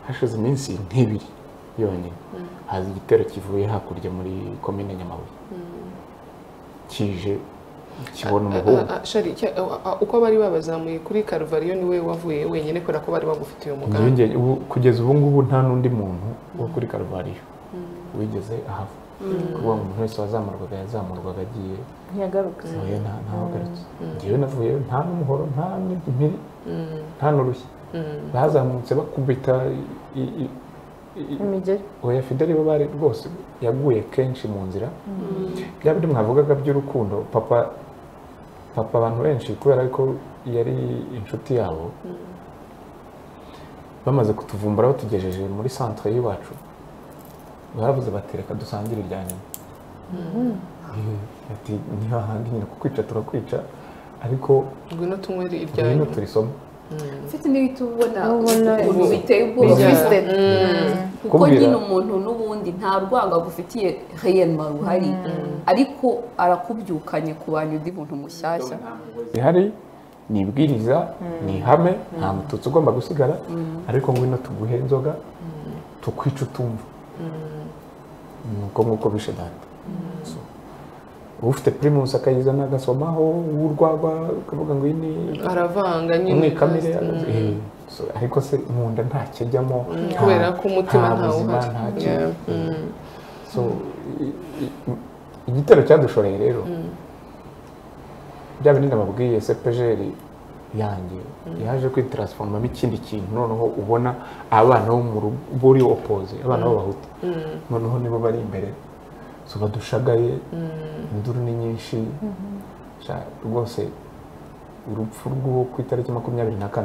Hashize iminsi nk'ibiri yonyine haza igitero kivuye hakurya muri komine Nyamabuye kije kibona umuhungu. Uko bari babazamuye kuri Karuvariyo niwe wavuye wenyine kubera ko bari bagufitiye umugambi. Kugeza ubu ngubu nta n'undi muntu wo kuri Karuvariyo wigeze ahava. Kuba umuntu wese wazamurwaga yazamurwaga agiye ntiyagarutse. ntawagarutse. Ngewe navuyeyo nta n'umuhoro nta n'impiri nta n'urushyi. Bazamutse bakubita imigeri. Oya Fideli bo bari rwose yaguye kenshi mu nzira. Bya bindi mwavugaga by'urukundo papa abantu benshi kubera ko yari inshuti yabo bamaze kutuvumbura batugejeje muri centre y'iwacu baravuze batereka dusangire irya nyuma. Ati ni hahandi nyine kukwica turakwica ariko ngwino tunywere irya nyuma nyuma turisoma. mfite n'ibiti ubona ukuntu biteye ubwoba kuko nyine umuntu n'ubundi nta rwanga gufitiye réellement ruhari ariko arakubyukanye ku bantu undi muntu mushyashya ihari ni ibwiriza ni ihame nta mututsi ugomba gusigara ariko ngwino tuguhe inzoga tukwica utumva nuko nk'uko bishe data. Ufite primus akayizana agasomaho urwagwa ukavuga ngo ini aravanga nyine umwikamire ariko se munda nta kijyamo kubera ko umutima ntawo uhari. So igitero cyadushoreye rero bya bindi nababwiye CPGR yanjye yaje kwitransformamo ikindi kintu noneho ubona abana bo mu rugo buri opposé abana b'abahutu noneho nibo bari imbere so badushagaye induru ni nyinshi rwose urupfu rwo ku itariki 24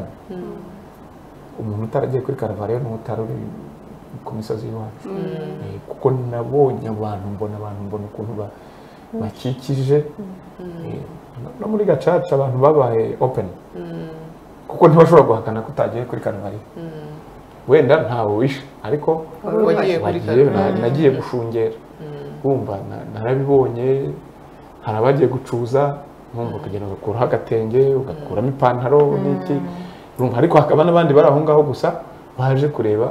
umuntu utaragiye kuri Karuvariyo n'utari uri ku misozi y'iwacu kuko nabonye abantu mbona ukuntu bakikije no muri Gacaca abantu babaye open kuko ntibashobora guhakana ko utagiye kuri Karuvariyo wenda ntawe wishe ariko nagiye gushungera wumva narabibonye hari abagiye gucuza nkumva ukagenda ugakuraho agatenge ugakuramo ipantaro n'iki ariko hakaba n'abandi bari aho ngaho gusa baje kureba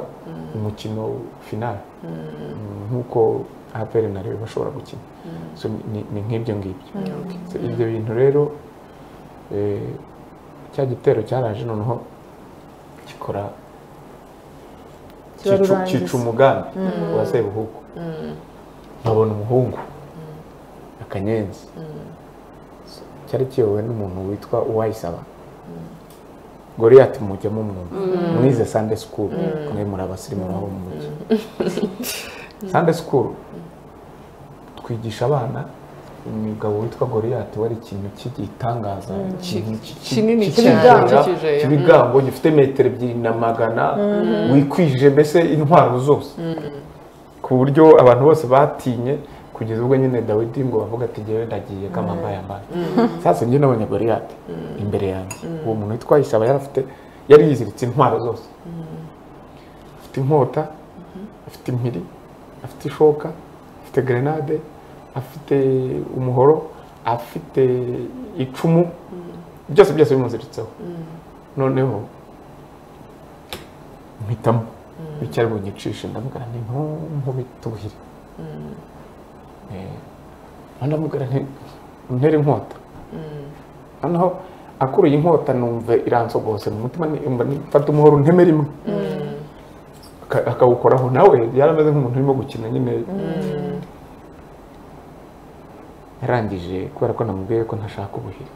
umukino final nk'uko APR na Rayon bashobora gukina. So ni nk'ibyo ngibyo. Ibyo bintu rero cya gitero cyaraje noneho gikora cyica umugambi wa Sebuhugu. Babona umuhungu akanyenzi cyari kiyobowe n'umuntu witwa Uwayisaba. Goliath mujyamo mwize Sunday school kumwe muri abasirimu aho mu mujyi. Sunday school twigisha abana umugabo witwa Goliath wari ikintu cy'igitangaza kinini cyane kibigambo gifite metero 200 wikwije mbese intwaro zose ku buryo abantu bose batinye kugeza ubwo nyine Dawidi ngo bavuga ati ngewe ndagiye kamamba yambaye. Sasa njye nabonye Goliath imbere yanjye uwo muntu witwa Isaba yari yiziritse intwaro zose afite inkota afite impiri afite ishoka afite grenade afite umuhoro afite icumu byose bimuziritseho noneho mpitamo bicyari bunyicishe ndavuga nti nkubituhire ndamubwira nti ntera inkota noneho akuruye inkota numva iransogose mu mutima mfata umuhoro ntemera imwe akawukoraho nawe yarameze nk'umuntu urimo gukina nyine. Yarangije kubera ko namubwiye ko ntashaka ubuhiri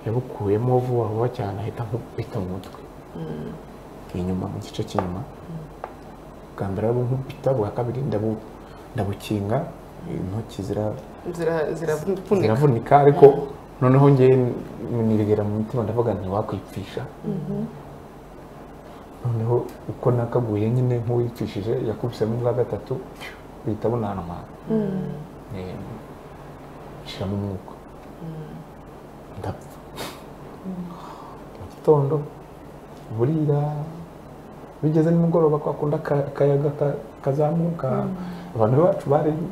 yabukuyemo vuba cyane ahita nkubita mu mutwe inyuma mu gice cy'inyuma bwa mbere nkubita bwa kabiri ndabukinga intoki ziravunika ziravunika ariko noneho ngewe nirigera mu mutima ndavuga nti wakwipfisha noneho uko nakaguye nyine nk'uwipfishije yakubisemo ubwa gatatu bihita bunanwa nshiramo umwuka ndapfa mu gitondo burira bigeze nimugoroba kwakunda akayaga kazamuka abantu bacu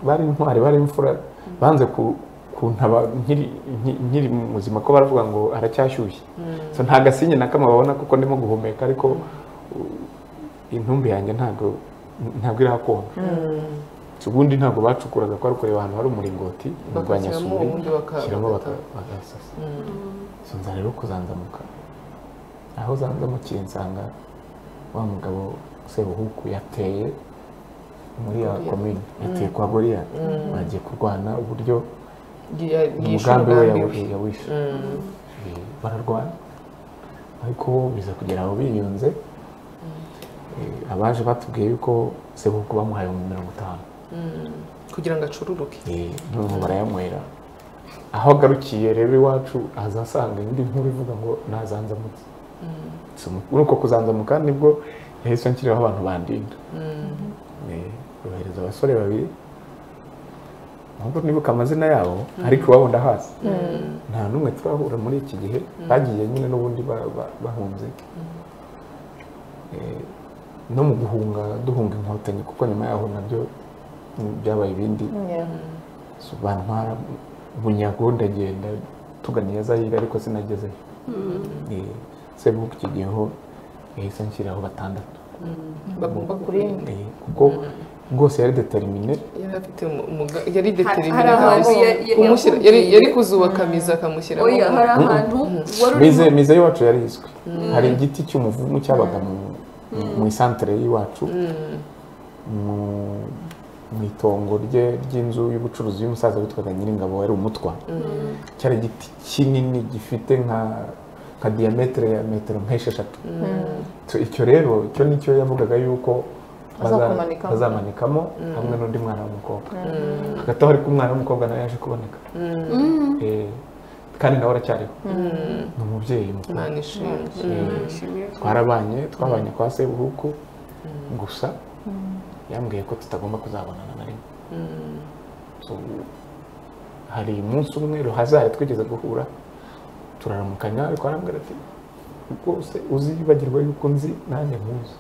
bari intwari bari imfura banze kuntaba nkiri muzima ko baravuga ngo aracyashyushye so nta gasinye na kamwe babona kuko ndimo guhumeka ariko intumbi yanjye ntabwo irakonda ubundi ntabwo bacukuraga ko ari kureba ahantu hari umuringoti umurwanyasuri shyiramo bagasasa so nza rero kuzanzamuka aho zanzamukiye nsanga wa mugabo Sebuhuku yateye muri ya komine yateye kwa Goliath bagiye kurwana uburyo umugambi we yawishe bararwana ariko biza kugera aho biyunze abaje batubwiye yuko Sebuhuku bamuhaye 50 kugira ngo acururuke noneho barayanywera aho agarukiye rero iwacu azasanga indi nkuru ivuga ngo nazanzamutse uko kuzanzamuka nibwo yahise nshyiriraho abantu bandinda yohereza abasore babiri nubwo nibuka amazina yabo ariko iwabo ndahazi nta n'umwe turahura muri iki gihe bagiye nyine n'ubundi bahunze no mu duhunga inkotanyi kuko nyuma yaho nabyo byabaye ibindi bantwara bunyago ndagenda tuganiye Zaire ariko sinagezeyo Sebuhuku kigiyeho yahise anshyiraho 6 bagomba kurinda kuko rwose yari determine yari kuzubakamiza akamushyiramo hari ahantu mize y'iwacu yari izwi hari igiti cy'umuvumu cyabaga mu isantere y'iwacu mu itongo ry'inzu y'ubucuruzi y'umusaza witwaga Nyiringabo wari umutwa cyari igiti kinini gifite nka diametre ya metero nk'esheshatu icyo rero icyo nicyo yavugaga yuko bazamanikamo hamwe n'undi mwana w'umukobwa hagati aho ariko umwana w'umukobwa nawe yaje kuboneka kandi nawe aracyariho ni umubyeyi mukuru twabanye kwa Sebuhuku gusa yambwiye ko tutagomba kuzabonana na rimwe hari umunsi umwe ruhazaya twigeze guhura turaramukanya ariko arambwira ati rwose uzibagirwa yuko nzi nanjye nkuzi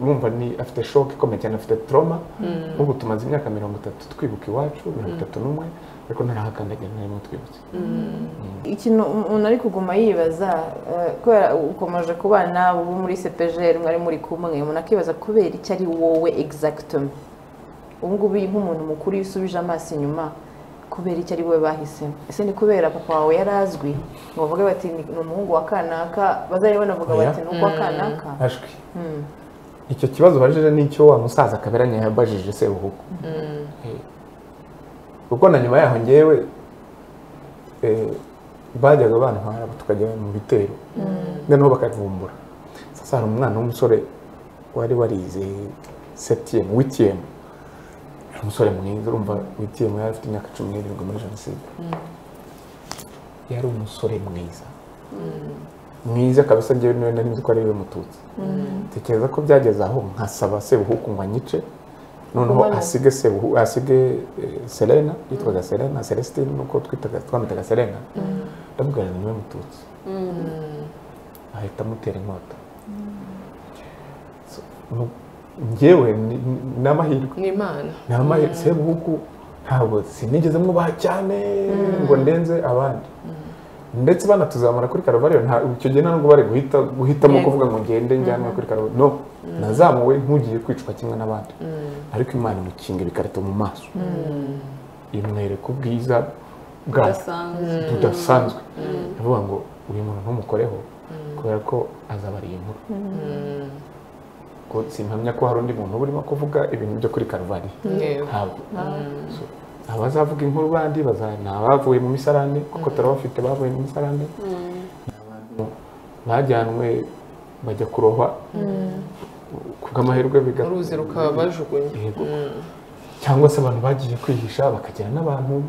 urumva ni afite shock ikomeye cyane afite trauma nk'ubu tumaze imyaka 30 twibuka iwacu 31 ariko ntarahakandagira narimo twibutse ikintu umuntu ari kuguma yibaza kubera ukomeje kubana ubu muri CPGR mwari muri kumwe umuntu akibaza kubera icyo ari wowe exactement ubu ngubu nk'umuntu mukuru yisubije amaso inyuma kubera icyo ari wowe bahisemo ese ni kubera papa wawe yarazwi ngo bavuge bati ni umuhungu wa kanaka bazari banavuga bati ni uko kanaka ashwi icyo kibazo bajije nicyo wa musaza kaberanya yabajije Sebuhuku kuko na nyuma yaho ngewe bajyaga bantwara tukajya mu bitero noneho bakavumbura sasa hari umwana w'umusore wari warize 7e 8e umusore mwiza urumva witiyemo yari afite imyaka 17 muri jenoside yari umusore mwiza kabisa ngewe niwe nari nzi ko ari we mututsi tekereza ko byageze aho nkasaba Sebuhuku ngo anyice noneho asige Selena yitwaga Selena Celestine nuko twamitaga Selena ndamubwira niwe mututsi ahita amutera inkota ngewe n'amahirwe n'imana Sebuhuku ntabwo sinigeze mwubaha cyane ngo ndenze abandi ndetse banatuzamara kuri Karuvariyo icyo gihe ntabwo bari guhitamo kuvuga ngo ngende njyanwe kuri Karuvariyo no nazamuwe nk'ugiye kwicwa kimwe n'abandi ariko Imana imukinga ibikarito mu maso imwereka ubwiza budasanzwe avuga ngo uyu muntu ntumukoreho kubera ko azabariye inkuru simpamya ko hari undi muntu urimo kuvuga ibintu byo kuri Karuvariyo ntabwo abazavuga inkuru bandi bavuye mu misarane kuko turabafite bavuye mu misarane bajyanwe bajya kurohwa kubw'amahirwe uruzi rukaba bajugunye cyangwa se abantu bagiye kwihisha bakagira n'abantu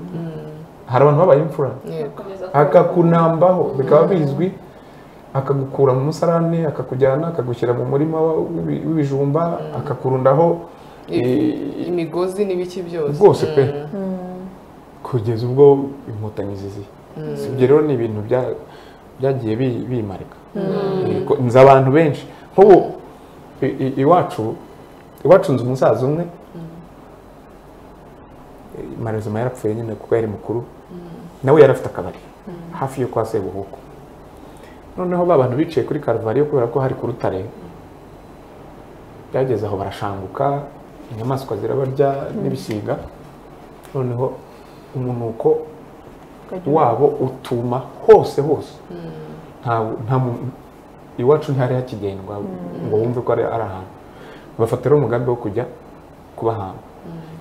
hari abantu babaye imfura yego akakunambaho bikaba bizwi akagukura mu musarane akakujyana akagushyira mu murima w'ibijumba akakurundaho imigozi n'ibiki byose rwose pe kugeza ubwo inkotanyi ziziye si ibyo rero ni ibintu byagiye bimarika nzi abantu benshi nk'ubu iwacu nzi umusaza umwe Marezima yarapfuye nyine kuko yari mukuru nawe yari afite akabari hafi yo kwa Sebuhuku noneho ba bantu bicaye kuri Karuvariyo kubera ko hari ku rutare byageze aho barashanguka inyamaswa zirabarya n'ibisiga noneho umunuko wabo utuma hose iwacu ntihari hakigendwa ngo wumve ko ari ahantu bafata rero umugambi wo kujya kubahamba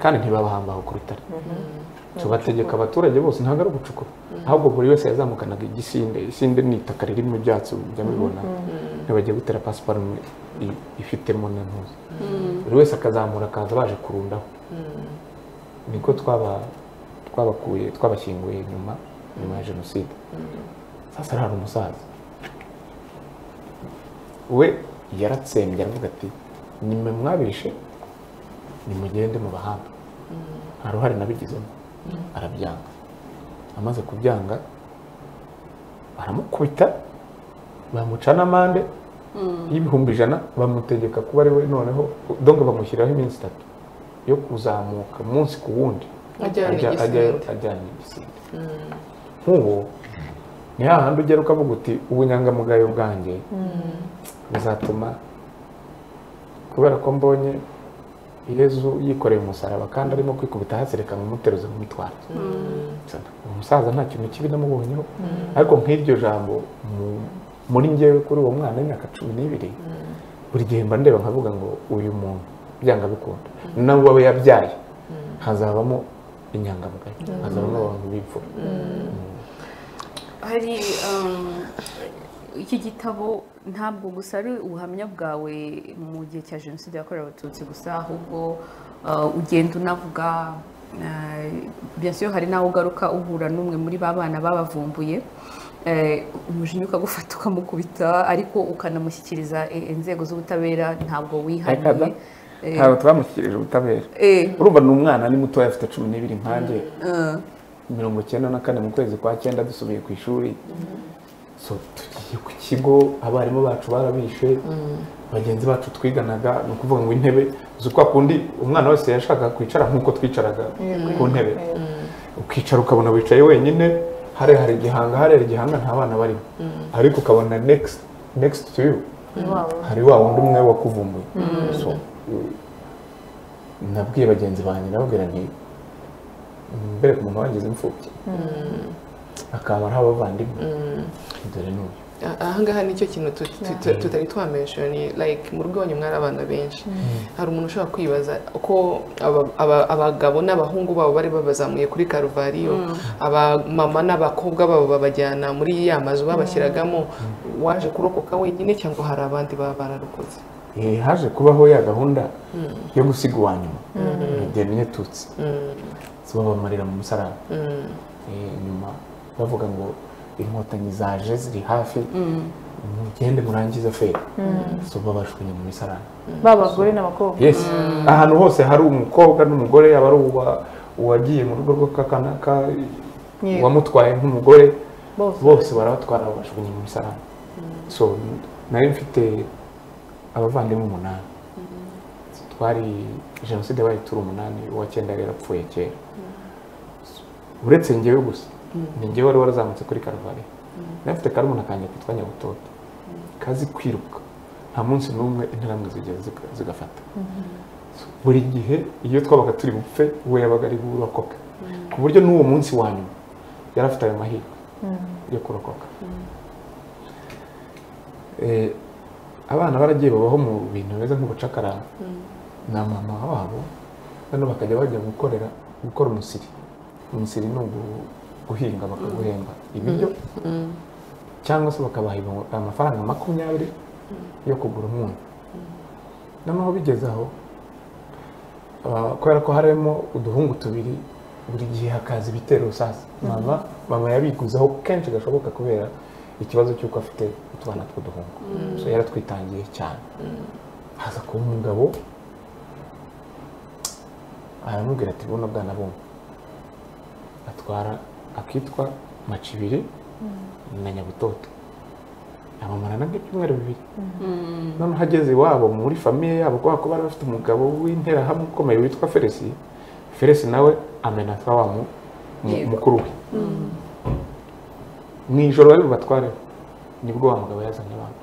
kandi ntibabahamba aho ku rutare tubategeka abaturage bose ntabwo ari ugucukura ahubwo buri wese yazamukanaga isinde ni itaka ririmo ibyatsi mujya mubibona ntibagiye gutera pasiparume ifitemo n'intuzi buri wese akazamura akaza baje kurundaho niko twabashyinguye nyuma ya jenoside sasa hari umusaza we yaratsembye aravuga ati nimwe mwabishe nimugende mu bahanga nta ruhare nabigizemo arabyanga amaze kubyanga baramukubita bamuca n'amande y'ibihumbi 100 bamutegeka kuba ari we noneho dongo bamushyiraho iminsi 3 yo kuzamuka umunsi ku wundi ajyanye igisinde nk'ubu ni hahandi ugera ukavuga uti ubunyangamugayo bwanjye bizatuma kubera ko mbonye Yezu yikoreye umusaraba kandi arimo kwikubita hasi reka mumuteruze mumutwara umusaza nta kintu kibi namubonyeho ariko nk'iryo jambo muri njyewe kuri uwo mwana w'imyaka 12 buri gihe mba ndeba nkavuga ngo uyu muntu byanga bikunda nabo babe yabyaye hazabamo inyangamugayo hazabamo abantu bipfura hari iki gitabo ntabwo gusa ari ubuhamya bwawe mu gihe cya jenoside yakorewe abatutsi gusa ahubwo ugenda unavuga byose hari naho ugaruka uhura n'umwe muri ba bana babavumbuye umujinya ukagufata ukamukubita ariko ukanamushyikiriza inzego z'ubutabera ntabwo wihariye ntabwo twamushyikirije ubutabera urumva ni umwana ni mutoya afite 12 nkanjye 94 mu kwezi kwa 9 dusubiye ku ishuri so tugiye ku kigo abarimu bacu barabishe bagenzi bacu twiganaga no kuvuga ngo intebe z'ukwa kundi umwana wese yashaka kwicara nkuko twicaraga ku ntebe ukicara ukabona wicaye wenyine hari igihanga nta bana barimo ariko ukabona next to you hari wa wundi umwe wakuvumbuye so nabwiye bagenzi banjye nababwira nti mbere ku muntu wagize imfubyi akamara abavandimwe dore n'uyu ahangaha nicyo kintu tutari twamenshoni like mu rugo wanyu mwari abana benshi hari umuntu ushobora kwibaza uko abagabo n'abahungu babo bari babazamuye kuri Karuvariyo abamama n'abakobwa babo babajyana muri ya mazu babashyiragamo waje kurokoka wenyine cyangwa hari abandi baba bararokoze haje kubaho ya gahunda yo gusiga uwanyuma Demine Tutsi babamarira mu musarani nyuma bavuga ngo inkotanyi zaje ziri hafi mugende murangiza feri so babashunye mu misarani babagore n'abakobwa yes ahantu hose hari umukobwa n'umugore aba ari uwagiye mu rugo rw'akakanaka wamutwaye nk'umugore bose barabatwara babashunye mu misarani so nari mfite abavandimwe 8 twari jenoside bayi turi 8 uwa 9 rero apfuye kera uretse njyewe gusa ni njyewe wari warazamutse kuri Karuvariyo nafite karumuna kanjye kitwa Nyabutoto kazi kwiruka nta munsi n'umwe interamwe zigafata buri gihe iyo twabaga turi bupfe we yabaga ari burokoka ku buryo n'uwo munsi wa nyuma yarafite ayo mahirwe yo kurokoka abana baragiye babaho mu bintu bimeze nk'ubucakara na mama wabo hano bakajya bajya gukora umusiri ni guhinga bakaguhemba ibiryo cyangwa se bakabaha amafaranga 20 yo kugura umunyu noneho bigeze aho kubera ko harimo uduhungu tubiri buri gihe hakaza ibitero sasa mama yabiguzaho kenshi gashoboka kubera ikibazo cy'uko afite utwana tw'uduhungu so yaratwitangiye cyane haza kuba umugabo aramubwira ati buno bwana bumwe atwara akitwa Macibiri na Nyabutoto abamarana nk'ibyumweru bibiri none hageze iwabo muri famiye yabo kubera ko bari bafite umugabo w'interahamwe ukomeye witwa Felesi nawe amenasa wa mukuru we mu ijoro bari bubatware nibwo wa mugabo yazanye abantu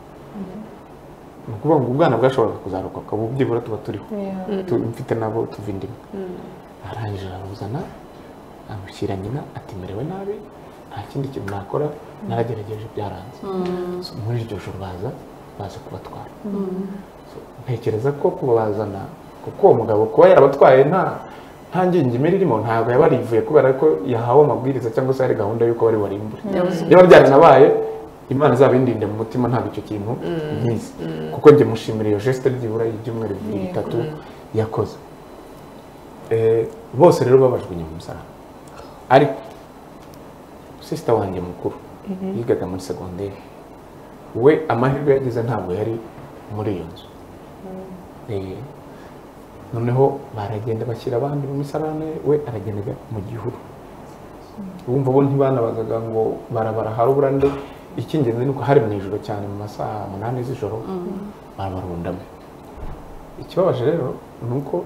ni ukuvuga ngo ubwana bwashoboraga kuzarokoka ubu byibura tuba turiho mfite nabo tuva indimi arangije arabuzana amushyira nyina ati merewe nabi nta kindi kintu nakora naragerageje byaranze muri iryo joro baza kubatwara ntekereza ko kubazana kuko uwo mugabo kuba yarabatwaye nta ngingimira irimo ntabwo yaba arivuye kubera ko yahawe amabwiriza cyangwa se hari gahunda y'uko bari warimbure niba byaranabaye Imana izabindinde mu mutima ntabwo icyo kintu nkizi kuko njye mushimira iyo geste ryibura y'ibyumweru 2-3 yakoze bose rero babajwe mu musaraba ariko sister wanjye mukuru yigaga muri secondaire we amahirwe yagize ntabwo yari muri iyo nzu noneho baragenda bashyira abandi mu misarane we aragenda mu gihuru wumva bo ntibanabazaga ngo barabara harubura nde icy'ingenzi ni uko hari mu ijoro cyane mu masaha 8 z'ijoro barabarundamo ikibabaje rero ni uko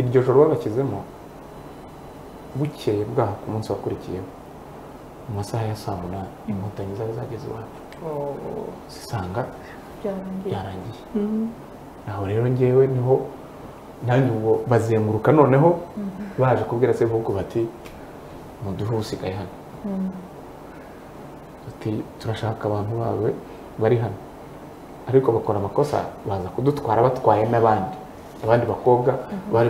iryo joro babashyizemo bukeye bwaho ku munsi wakurikiyeho mu masaha ya saa 8 inkotanyi zari zageze iwacu zisanga byarangiye aho rero ngewe niho nanjye ubwo bazenguruka noneho baje kubwira Sebuhuku bati muduhe usigaye hano ati turashaka abantu bawe bari hano ariko bakora amakosa baza kudutwara batwaye abandi bakobwa bari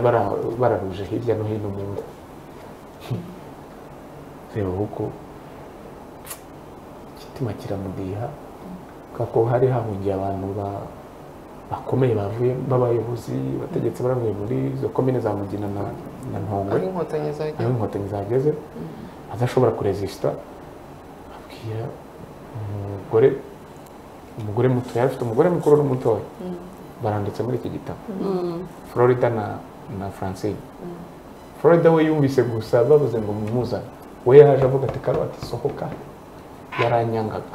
bararuje hirya no hino mu ngo Sebuhuku ikitima kiramudiha kako hari hahungiye abantu bakomeye bavuye b'abayobozi bategetse baravuye muri izo komine za Mugina na Ntongwe inkotanyi zageze azashobora kuresista abwira umugore muto yari afite umugore mukuru n'umutoya baranditse muri iki gitabo Florida na Francine Florida we yumvise gusa bavuze ngo mumuzane we yaje avuga ati Karoti sohoka yaranyangaga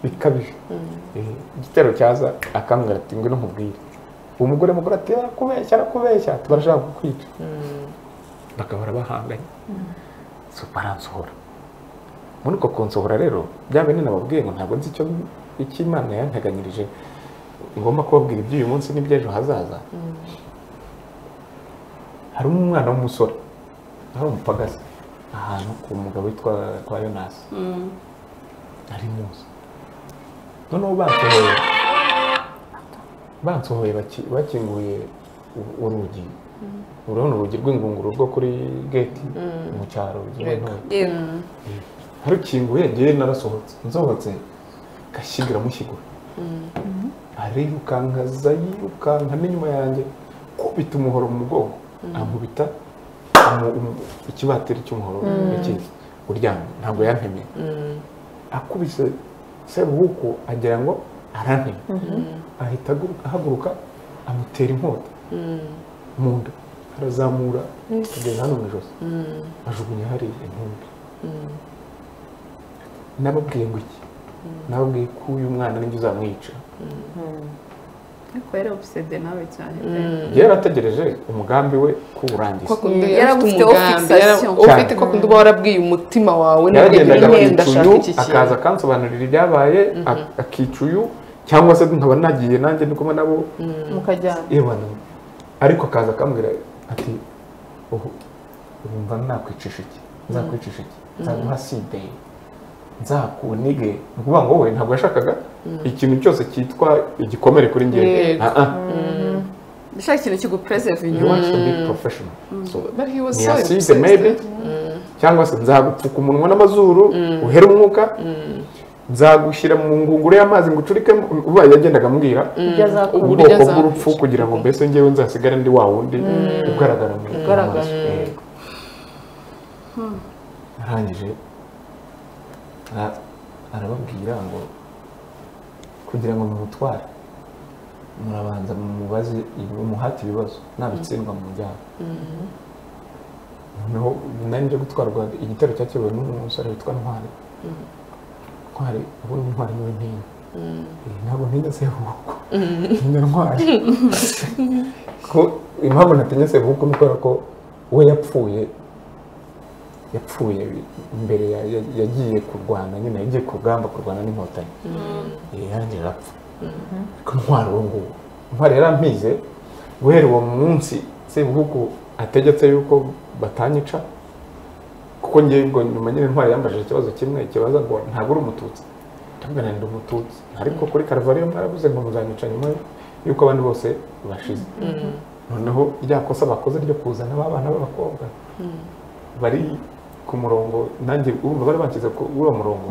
bikabije igitero cyaza akambwira ati ngwino nkubwire umugore mukuru ati arakubeshya tubarashaka kukwica bakabara bahanganye so baransohora muri ko konsohora rero byabe nababwiye ngo ntabwo nzi icyo Imana yanteganyirije ngomba kubabwira iby'uyu munsi n'iby'ejo hazaza hari umwana w'umusore hari umupagazi ahantu ku mugabo witwa kwa Yonasi ari muzi noneho bansohoye bakinguye urugi urabona urugi rw'ingunguru rwo kuri gate mu cyaro harukinguye ngiye narasohotse nsohotse gashigira mushyigura arirukanka yirukanka n'inyuma yanjye kubita umuhoro mu mugongo ankubita ikibateri cy'umuhoro yakize uryamye ntabwo yantemye akubise Sebuhuku agira ngo aranteme ahita ahaguruka amutera inkota mu nda arazamura kugeza hano mu ijosi ajugunya hari intumbi nababwiye ngo iki nababwiye ko uyu mwana ninjye uzamwica ariko yari obsede nawe cyane yarategereje umugambi we kuwurangiza yarafite fixation ufite ko kundi uba warabwiye umutima wawe yagendaga ndashaka iki kintu akaza akansobanurira ibyabaye akicuyu cyangwa se nkaba nagiye nanjye ndi kumwe nabo mukajyana ariko akaza akambwira ati urumva nakwicisha iki nzakwicisha iki nzaguha side nzakunige ni ukuvuga ngo wowe ntabwo yashakaga ikintu cyose cyitwa igikomere kuri njye ndashaka ikintu kigupreserve you want to be professional so but he was so maybe cyangwa se nzagupfuka umunwa n'amazuru uhere umwuka nzagushyira mu ngunguru y'amazi ngo ucurike ubaye yagendaga ambwira ibyo azakora ubwoko bw'urupfu kugira ngo mbese njyewe nzasigare ndi wa wundi ugaragara mu maso. arangije arababwira ngo kugira ngo mumutware murabanza mubaze umuhate ibibazo nabitsindwa mu muryango. noneho nari nje gutwarwa igitero cyakewe n'umusore witwa Ntwari. Ntwari ubundi Ntwari niwe ntinya ntabwo ntinya Sebuhuku ntinya Ntwari. ko impamvu natinya Sebuhuku ni kubera ko we yapfuye imbere yagiye kurwana nyine yagiye ku rugamba kurwana n'inkotanyi yarangiye arapfa. ariko Ntwari uwo nguwo Ntwari yarampize guhera uwo munsi Sebuhuku ategetse yuko batanyica kuko ngiye ubwo nyuma nyine Ntwari yambajije ikibazo kimwe ikibazo ngo ntabwo uri umututsi ndabwira ndi umututsi ariko kuri Karuvariyo mwaravuze ngo muzanyica nyuma yuko abandi bose bashize. noneho rya kosa bakoze ryo kuzana abana b'abakobwa bari ku murongo nanjye urumva bari bakize ku uwo murongo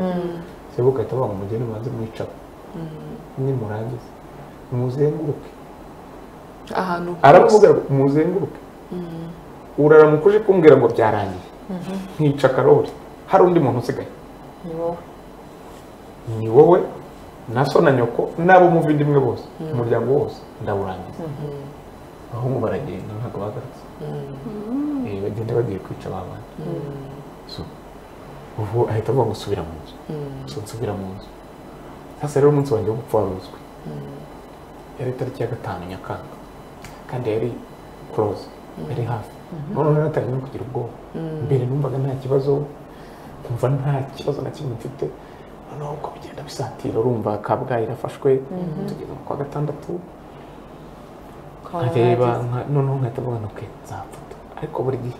Sebuhuku ahita avuga ngo mugende mubanze mwicara nimurangize muzenguruke ahantu aravuga muzenguruke uraramuka uje kumbwira ngo byarangiye nkica Karoli hari undi muntu usigaye ni wowe na so na nyoko n'abo muvindimwe bose umuryango wose ndawurangiza. abahungu baragenda ntabwo bagarutse bagenda bagiye kwica babana. ubu ahita avuga ngo subira mu nzu. nsubira mu nzu sasa rero umunsi wanjye wo gupfa waruzwe yari itariki ya 5 Nyakanga kandi yari close yari hafi. noneho natangiye kugira ubwoba mbere numvaga nta kibazo kumva nta kibazo na kimwe mfite. noneho uko bigenda bisatira urumva Kabgayi irafashwe tugeze mu kwa 6 nkareba noneho nkahita mvuga ngo nzapfuta ariko buri gihe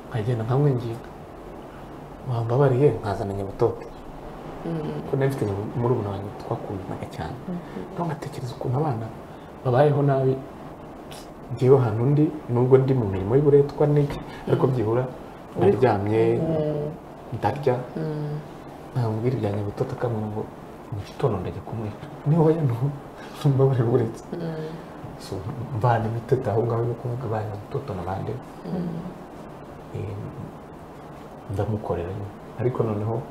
nkagenda nkamwinginga wambabariye nkazana Nyabutote ko nafite muri ubu wanjye twakundanaga cyane. noneho ngatekereza ukuntu abana babayeho nabi ngiye ahantu ndi nubwo ndi mu mirimo y'uburetwa n'iki ariko byibura ndaryamye ndarya nambwira ibya Nyabutote akamwe ngo mu gitondo ndajya kumwica niho mbabarira uretse mbana imitete aho ngaho yo kuvuga ba Nyabutote n'abandi ndamukorera ariko noneho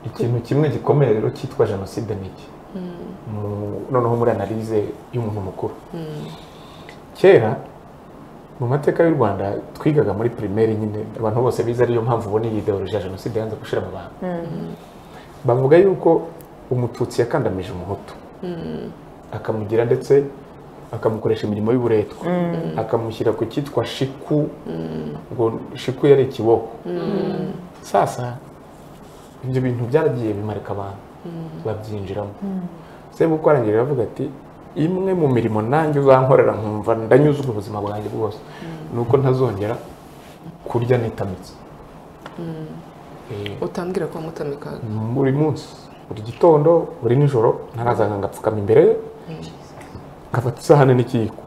ikintu kimwe gikomeye rero cyitwa jenoside n'iki noneho muri analyse y'umuntu mukuru. kera mu mateka y'u Rwanda twigaga muri primaire nyine abantu bose bize ariyo mpamvu ubona iyi ideologie ya jenoside yanze gushira mu bantu. bavuga yuko umututsi yakandamije umuhutu akamugira ndetse akamukoresha imirimo y'uburetwa akamushyira ku cyitwa shiku ngo shiku yari ikiboko. sasa ibyo bintu byaragiye bimarika abantu babyinjiramo. Sebuhuku arangije aravuga ati imwe mu mirimo nanjye uzankorera nkumva ndanyuzwe ubuzima bwanjye bwose nuko ntazongera kurya nitamitse. utambwira ko mutamika buri munsi buri gitondo buri nijoro ntarazanga ngapfukama imbere ngafata isahani n'ikiyiko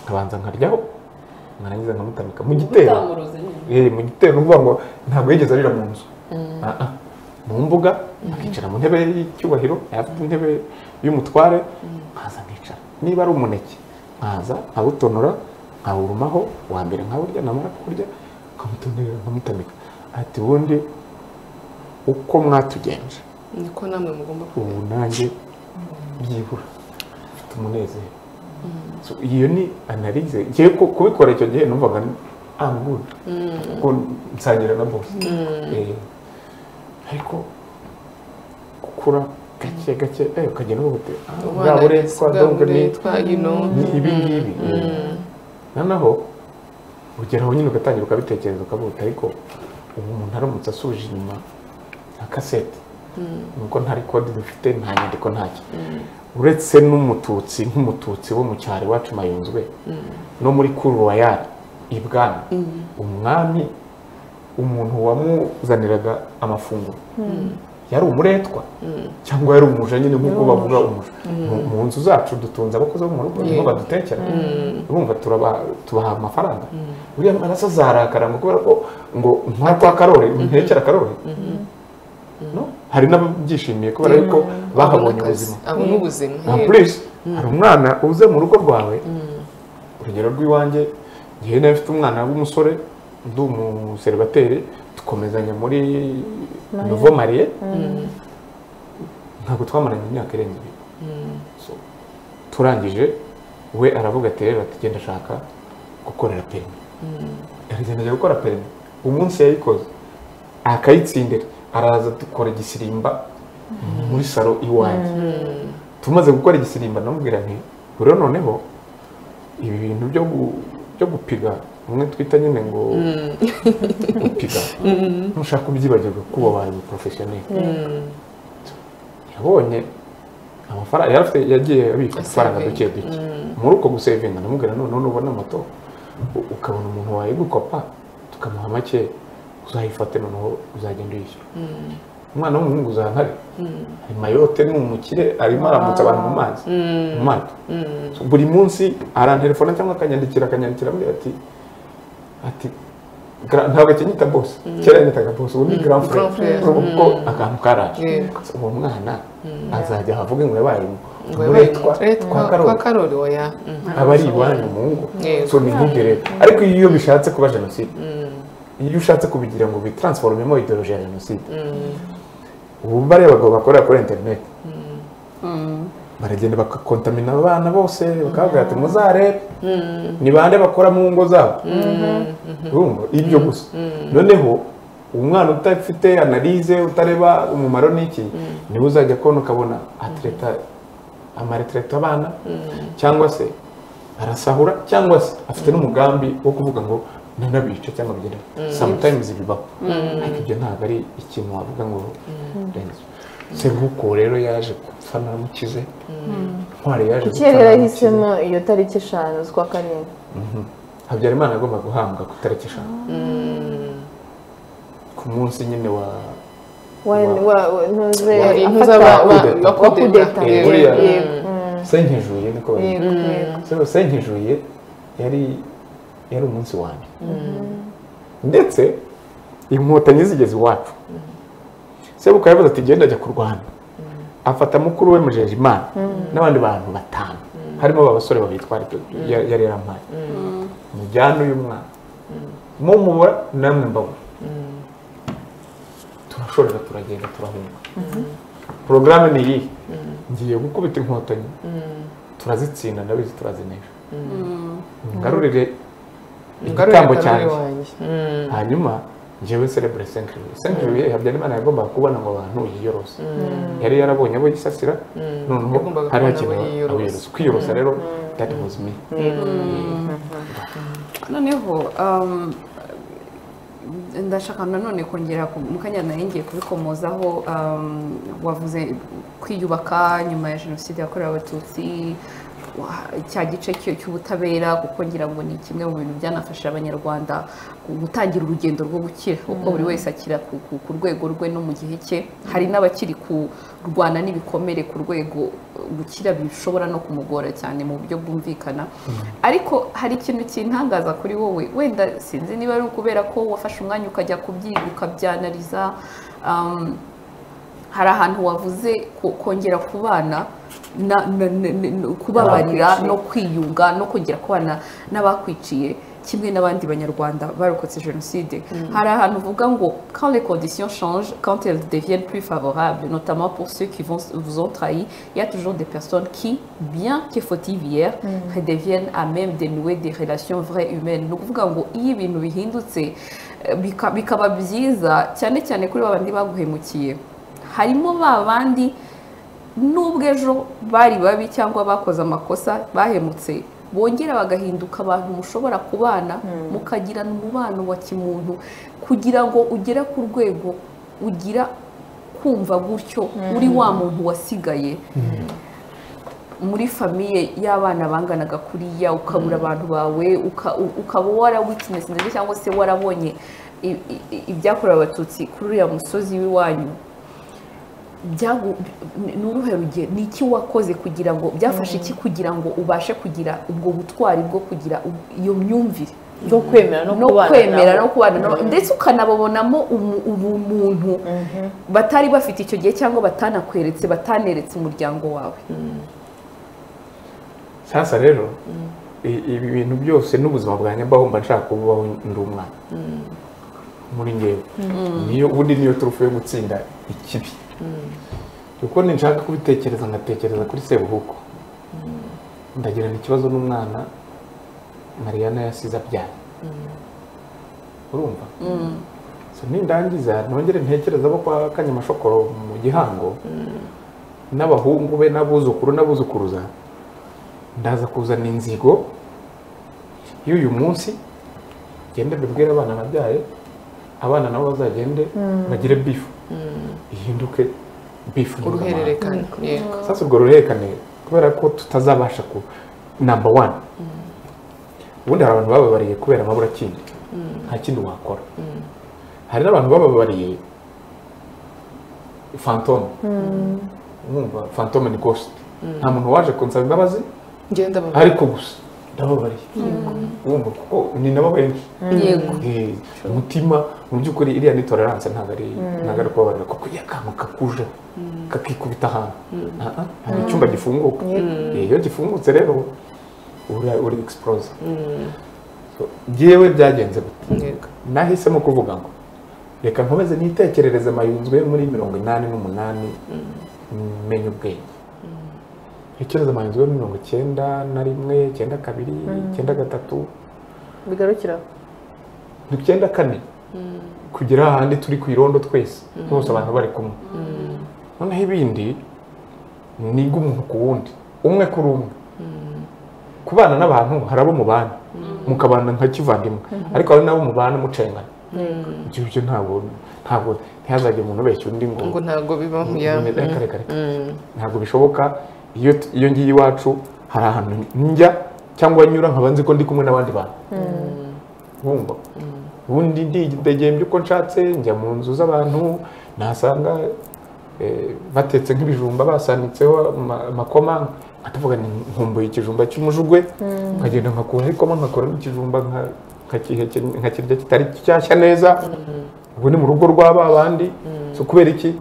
nkabanza nkaryaho narangiza nkamutamika mu gitero. mu gitero nuvuga ngo ntabwo yigeze arira mu nzu mu mbuga akicara mu ntebe y'icyubahiro afite intebe y'umutware nkaza nkicara niba ari umuneke nkaza nkawutonora nkawurumaho wa mbere nkawurya namara kurya nkamutonera nkamutamika ati ubundi uko mwatugenje niko namwe mugomba ubu nanjye byibura mfite umunezero. iyo ni analyse ngiye kubikora icyo gihe numvaga good kuko nsangira na boss ariko gukura gake gake ukagenda ubute bwabure twa ibi ngibi noneho ugeraho nyine ugatangira ukabitekereza ukabuta ariko ubu umuntu aramutse asuje inyuma nka kasete nuko ntari kode dufite nta nyandiko ntacyo uretse n'umututsi nk'umututsi wo mu cyaro iwacu Mayunzwe no muri Cour Royale ibwami umwami umuntu wamuzaniraga amafunguro yari umuretwa cyangwa yari umuja nyine nk'uko bavuga umuja. mu nzu zacu dutunze abakozi bo mu rugo nibo badutekera urumva tubaha amafaranga buriya maraso zarakara ngo kubera ko ngo nta kwa Karoli ntekera Karoli no hari n'ababyishimiye kubera yuko bahabonye ubuzima abona ubuzima en plus hari umwana uze mu rugo rwawe urugero rw'iwanjye ngiye nawe mfite umwana w'umusore ndi umuseribateri dukomezanya muri nouveau marié ntabwo twamaranye imyaka irenze 2 turangije we aravuga ati rero ati genda ashaka gukorera perimi aragenda ajya gukora perimi umunsi yayikoze akayitsindira araza dukora igisirimba muri salo iwanjye tumaze gukora igisirimba namubwira nti rero noneho ibi bintu byo gupiga umwe twita nyine ngo gupiga ntushaka kubyibagirwa kuba wabaye professionnel yabonye amafaranga yarafite yagiye abika amafaranga duke muri uko gusevinga namubwira none ubona moto ukabona umuntu wawe gukopa tukamuha make uzayifate noneho uzagenda uyishyura umwana w'umuhungu uzantare ari mayote ni umukire arimo aramutsa abantu mu mazi buri munsi arantelefona cyangwa akanyandikira ambwira ati ntabwo akinyita boss kera yanyitaga boss ubu ni grand frère kuko akantu karaje uwo mwana azajya ahavuge ngo yabaye kwa Karoli oya aba ari iwanyu mu ngo so ni nk'ubwire ariko iyo bishatse kuba jenoside iyo ushatse kubigira ngo bitransformemo ideologie ya jenoside ubu bari abagabo bakorera kuri internet baragenda bakakontamina abana bose bakavuga ati muzarebe ni bande bakora mu ngo zabo urumva ibyo gusa noneho umwana utafite analyse utareba umumaro n'iki niwe uzajya kubona ukabona amaretreta abana cyangwa se arasahura cyangwa se afite n'umugambi wo kuvuga ngo nanabice cyangwa bigenda sometimes bibaho ariko ibyo ntabwo ari ikintu wavuga ngo Seruko rero yaje gupfa naramukize ntwari yaje gupfa kera yahisemo iyo tariki 5 z'ukwa karindwi Habyarimana agomba guhambwa ku tariki 5 ku munsi nyine wa kudeta senkejuye niko bari senkejuye yari umunsi wanjye ndetse inkotanyi zigeze iwacu Sebuka yavuze ati genda ajya kurwana afata mukuru we mujeje Imana n'abandi bantu 5 harimo abasore babitwara yari yarampaye mujyana uyu mwana mumubura namwe mbaho turashorera turagenda turahunga programme ni iyi ngiye gukubita inkotanyi turazitsinda ndabizi turazinesha ngarurire igitambo cyane hanyuma njyewe celebrate Saint-Louis Habyarimana yagomba kubona ngo abantu yiyorose yari yarabonye abo yisasira noneho hari hakenewe abiyorose kwiyorosa rero that was me noneho ndashaka nanone kongera mu kanya ngiye kubikomozaho wavuze kwiyubaka nyuma ya jenoside yakorewe abatutsi cya gice cy'ubutabera kuko ngira ngo ni kimwe mu bintu byanafashije abanyarwanda gutangira urugendo rwo gukira kuko buri wese akira ku rwego rwe no mu gihe cye hari n'abakiri kurwana n'ibikomere ku rwego gukira bishobora no kumugora cyane mu buryo bwumvikana ariko hari ikintu kintangaza kuri wowe wenda sinzi niba ari ukubera ko wafashe umwanya ukajya kubyiga ukabyanariza hari ahantu wavuze kongera kubana kubabarira no kwiyunga no kongera kubana n'abakwiciye kimwe n'abandi banyarwanda barokotse jenoside hari ahantu uvuga ngo quand les conditions changent quand elles deviennent plus favorables notamment pour ceux qui vous ont trahi il y a toujours des personnes qui bien que fautive hier redeviennent à même de nouer des relations vraies humaines no kuvuga ngo iyo ibintu bihindutse bikaba byiza cyane cyane kuri babandi baguhemukiye harimo babandi nubwo ejo bari babi cyangwa bakoze amakosa bahemutse bongera bagahinduka abantu mushobora kubana mukagirana umubano wa kimuntu kugira ngo ugere ku rwego ugira kumva gutyo uri wa muntu wasigaye muri famiye y'abana banganaga kuriya ukabura abantu bawe ukaba wara witness ndetse cyangwa se warabonye ibyakorewe abatutsi kuri uriya musozi w'iwanyu n'uruhe rugero ni iki wakoze kugira ngo byafashe iki kugira ngo ubashe kugira ubwo butwari bwo kugira iyo myumvire no kwemera no kubana nabo ndetse ukanababonamo ubumuntu batari bafite icyo gihe cyangwa bataneretse umuryango wawe. Sasa rero ibi bintu byose n'ubuzima bwanjye mbaho mba nshaka kubaho ndi umwana muri ngewe niyo ubundi niyo turufu yo gutsinda ikibi kuko nshaka kubitekereza ngatekereza kuri Sebuhuku ndagirana ikibazo n'umwana Mariana yasize abyara urumva so nindangiza nongere ntekereza abo kwa Kanyamashokoro mu Gihango n'abahungu be n'abuzukuruza ndaza kuzana inzigo y'uyu munsi gende bibwira abana nabyaye abana nabo bazagende bagire beef ihinduke beef uruhererekane. Sasa urwo ruhererekane kubera ko tutazabasha ku number 1 ubundi hari abantu bababariye kubera amabura kindi nta kindi wakora hari n'abantu bababariye phantom mwumva phantom ni ghost nta muntu waje kunsaba imbabazi ngenda ariko gusa ndababariye wumva kuko ni nabo benshi yego umutima mu by'ukuri iriya ni tolerance ntabwo ari kubabarira kuko yakantu kakuje kakikubita ahantu hari icyumba gifunguka iyo gifungutse rero uri explose yewe byagenze gute nahisemo kuvuga ngo reka nkomeze nitekerereze mayunzwe muri 88 menye ubwenge Ikibazo amayunzwe muri 91 92 93 bigarukira 94 kugira ahandi turi ku irondo twese bose abantu bari kumwe noneho ibindi niga umuntu ku wundi umwe kuri umwe kubana n'abantu harabo mubana mukabana nka kivandimwe ariko hari nabo mubana mucengana ibyo ntabwo ntihazajye umuntu beshyura undi ngo ntabwo bibaho ntabwo bishoboka iyo ngiye iwacu hari ahantu njya cyangwa nyura nkaba nzi ko ndi kumwe n'abandi bantu wumva ubundi ndegembye uko nshatse njya mu nzu z'abantu nasanga batetse nk'ibijumba basanitseho amakoma atavuga ni nkumbuye ikijumba cy'umujugwe nkagenda nkakura ikoma nkakora n'ikijumba nkakirya kitari cyashya neza ubu ni mu rugo rw'aba bandi so kubera iki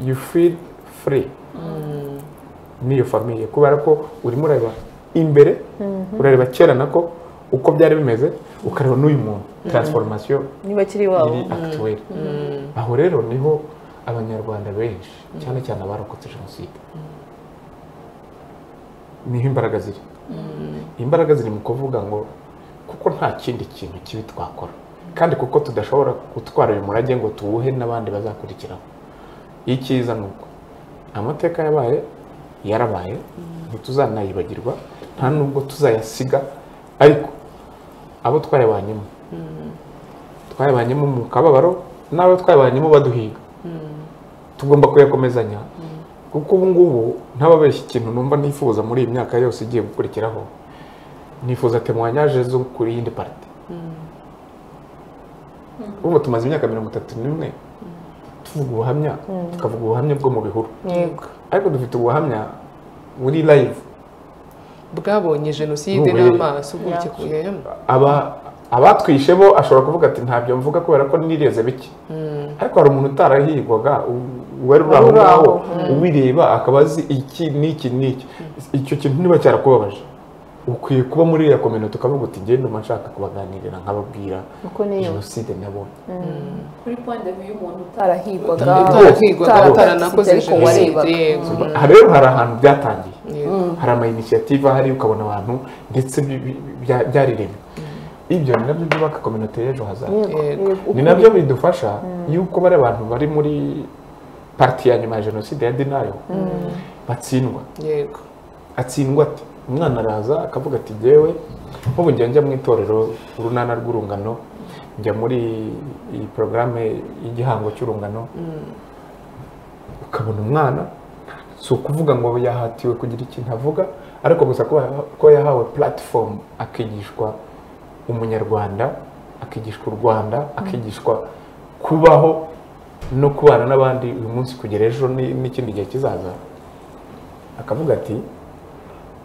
you feel free niyo famille kubera ko urimo ureba imbere urareba kera nako uko byari bimeze ukareba n'uyu muntu transformation niba kiri wabo actuel aho rero niho abanyarwanda benshi cyane cyane abarokotse jenoside niho imbaraga ziri mu kuvuga ngo kuko nta kindi kintu kibi twakora kandi kuko tudashobora gutwara uyu murage ngo tuwuhe n'abandi bazakurikiraho icyiza ni uko amateka yarabaye ntituzanayibagirwa nta nubwo tuzayasiga ariko abo twayabanyemo mu kababaro n'abo twayabanyemo baduhiga tugomba kuyakomezanya kuko ubu ngubu ntababeshya ikintu numva nifuza muri iyi myaka yose igiye gukurikiraho nifuza témoignage zo kuri yindi parti ubu tumaze imyaka 31 tuvuga ubuhamya tukavuga ubuhamya bwo mu bihuru ariko dufite ubuhamya muri live bwabonye jenoside n'amaso gutya kuyemo abatwishe bo ashobora kuvuga ati ntabyo mvuga kubera ko nireze biki ariko hari umuntu utarahigwaga wari uraho ngaho ubireba akaba azi iki n'iki icyo kintu niba cyarakubabaje ukwiye kuba muri ya community ukavuga uti ngende nshaka kubaganirira nkababwira jenoside nabonye kuri point de vue y'umuntu utarahigwaga ataranakoze jenoside rero hari ahantu byatangiye hari ama initiative ahari ukabona abantu ndetse byariremye ibyo ni nabyo byubaka community y'ejo hazaza ni nabyo bidufasha yuko bari abantu bari muri parti ya nyuma ya jenoside ya denial batsindwa atsindwa ati umwana araza akavuga ati jewe nk'ubu njya mu itorero urunana rw'urungano njya muri iyi programme y'igihango cy'urungano ukabona umwana si ukuvuga ngo yahatiwe kugira ikintu avuga ariko gusa ko yahawe platform akigishwa umunyarwanda akigishwa u Rwanda akigishwa kubaho no kubana n'abandi uyu munsi kugera ejo n'ikindi gihe kizaza akavuga ati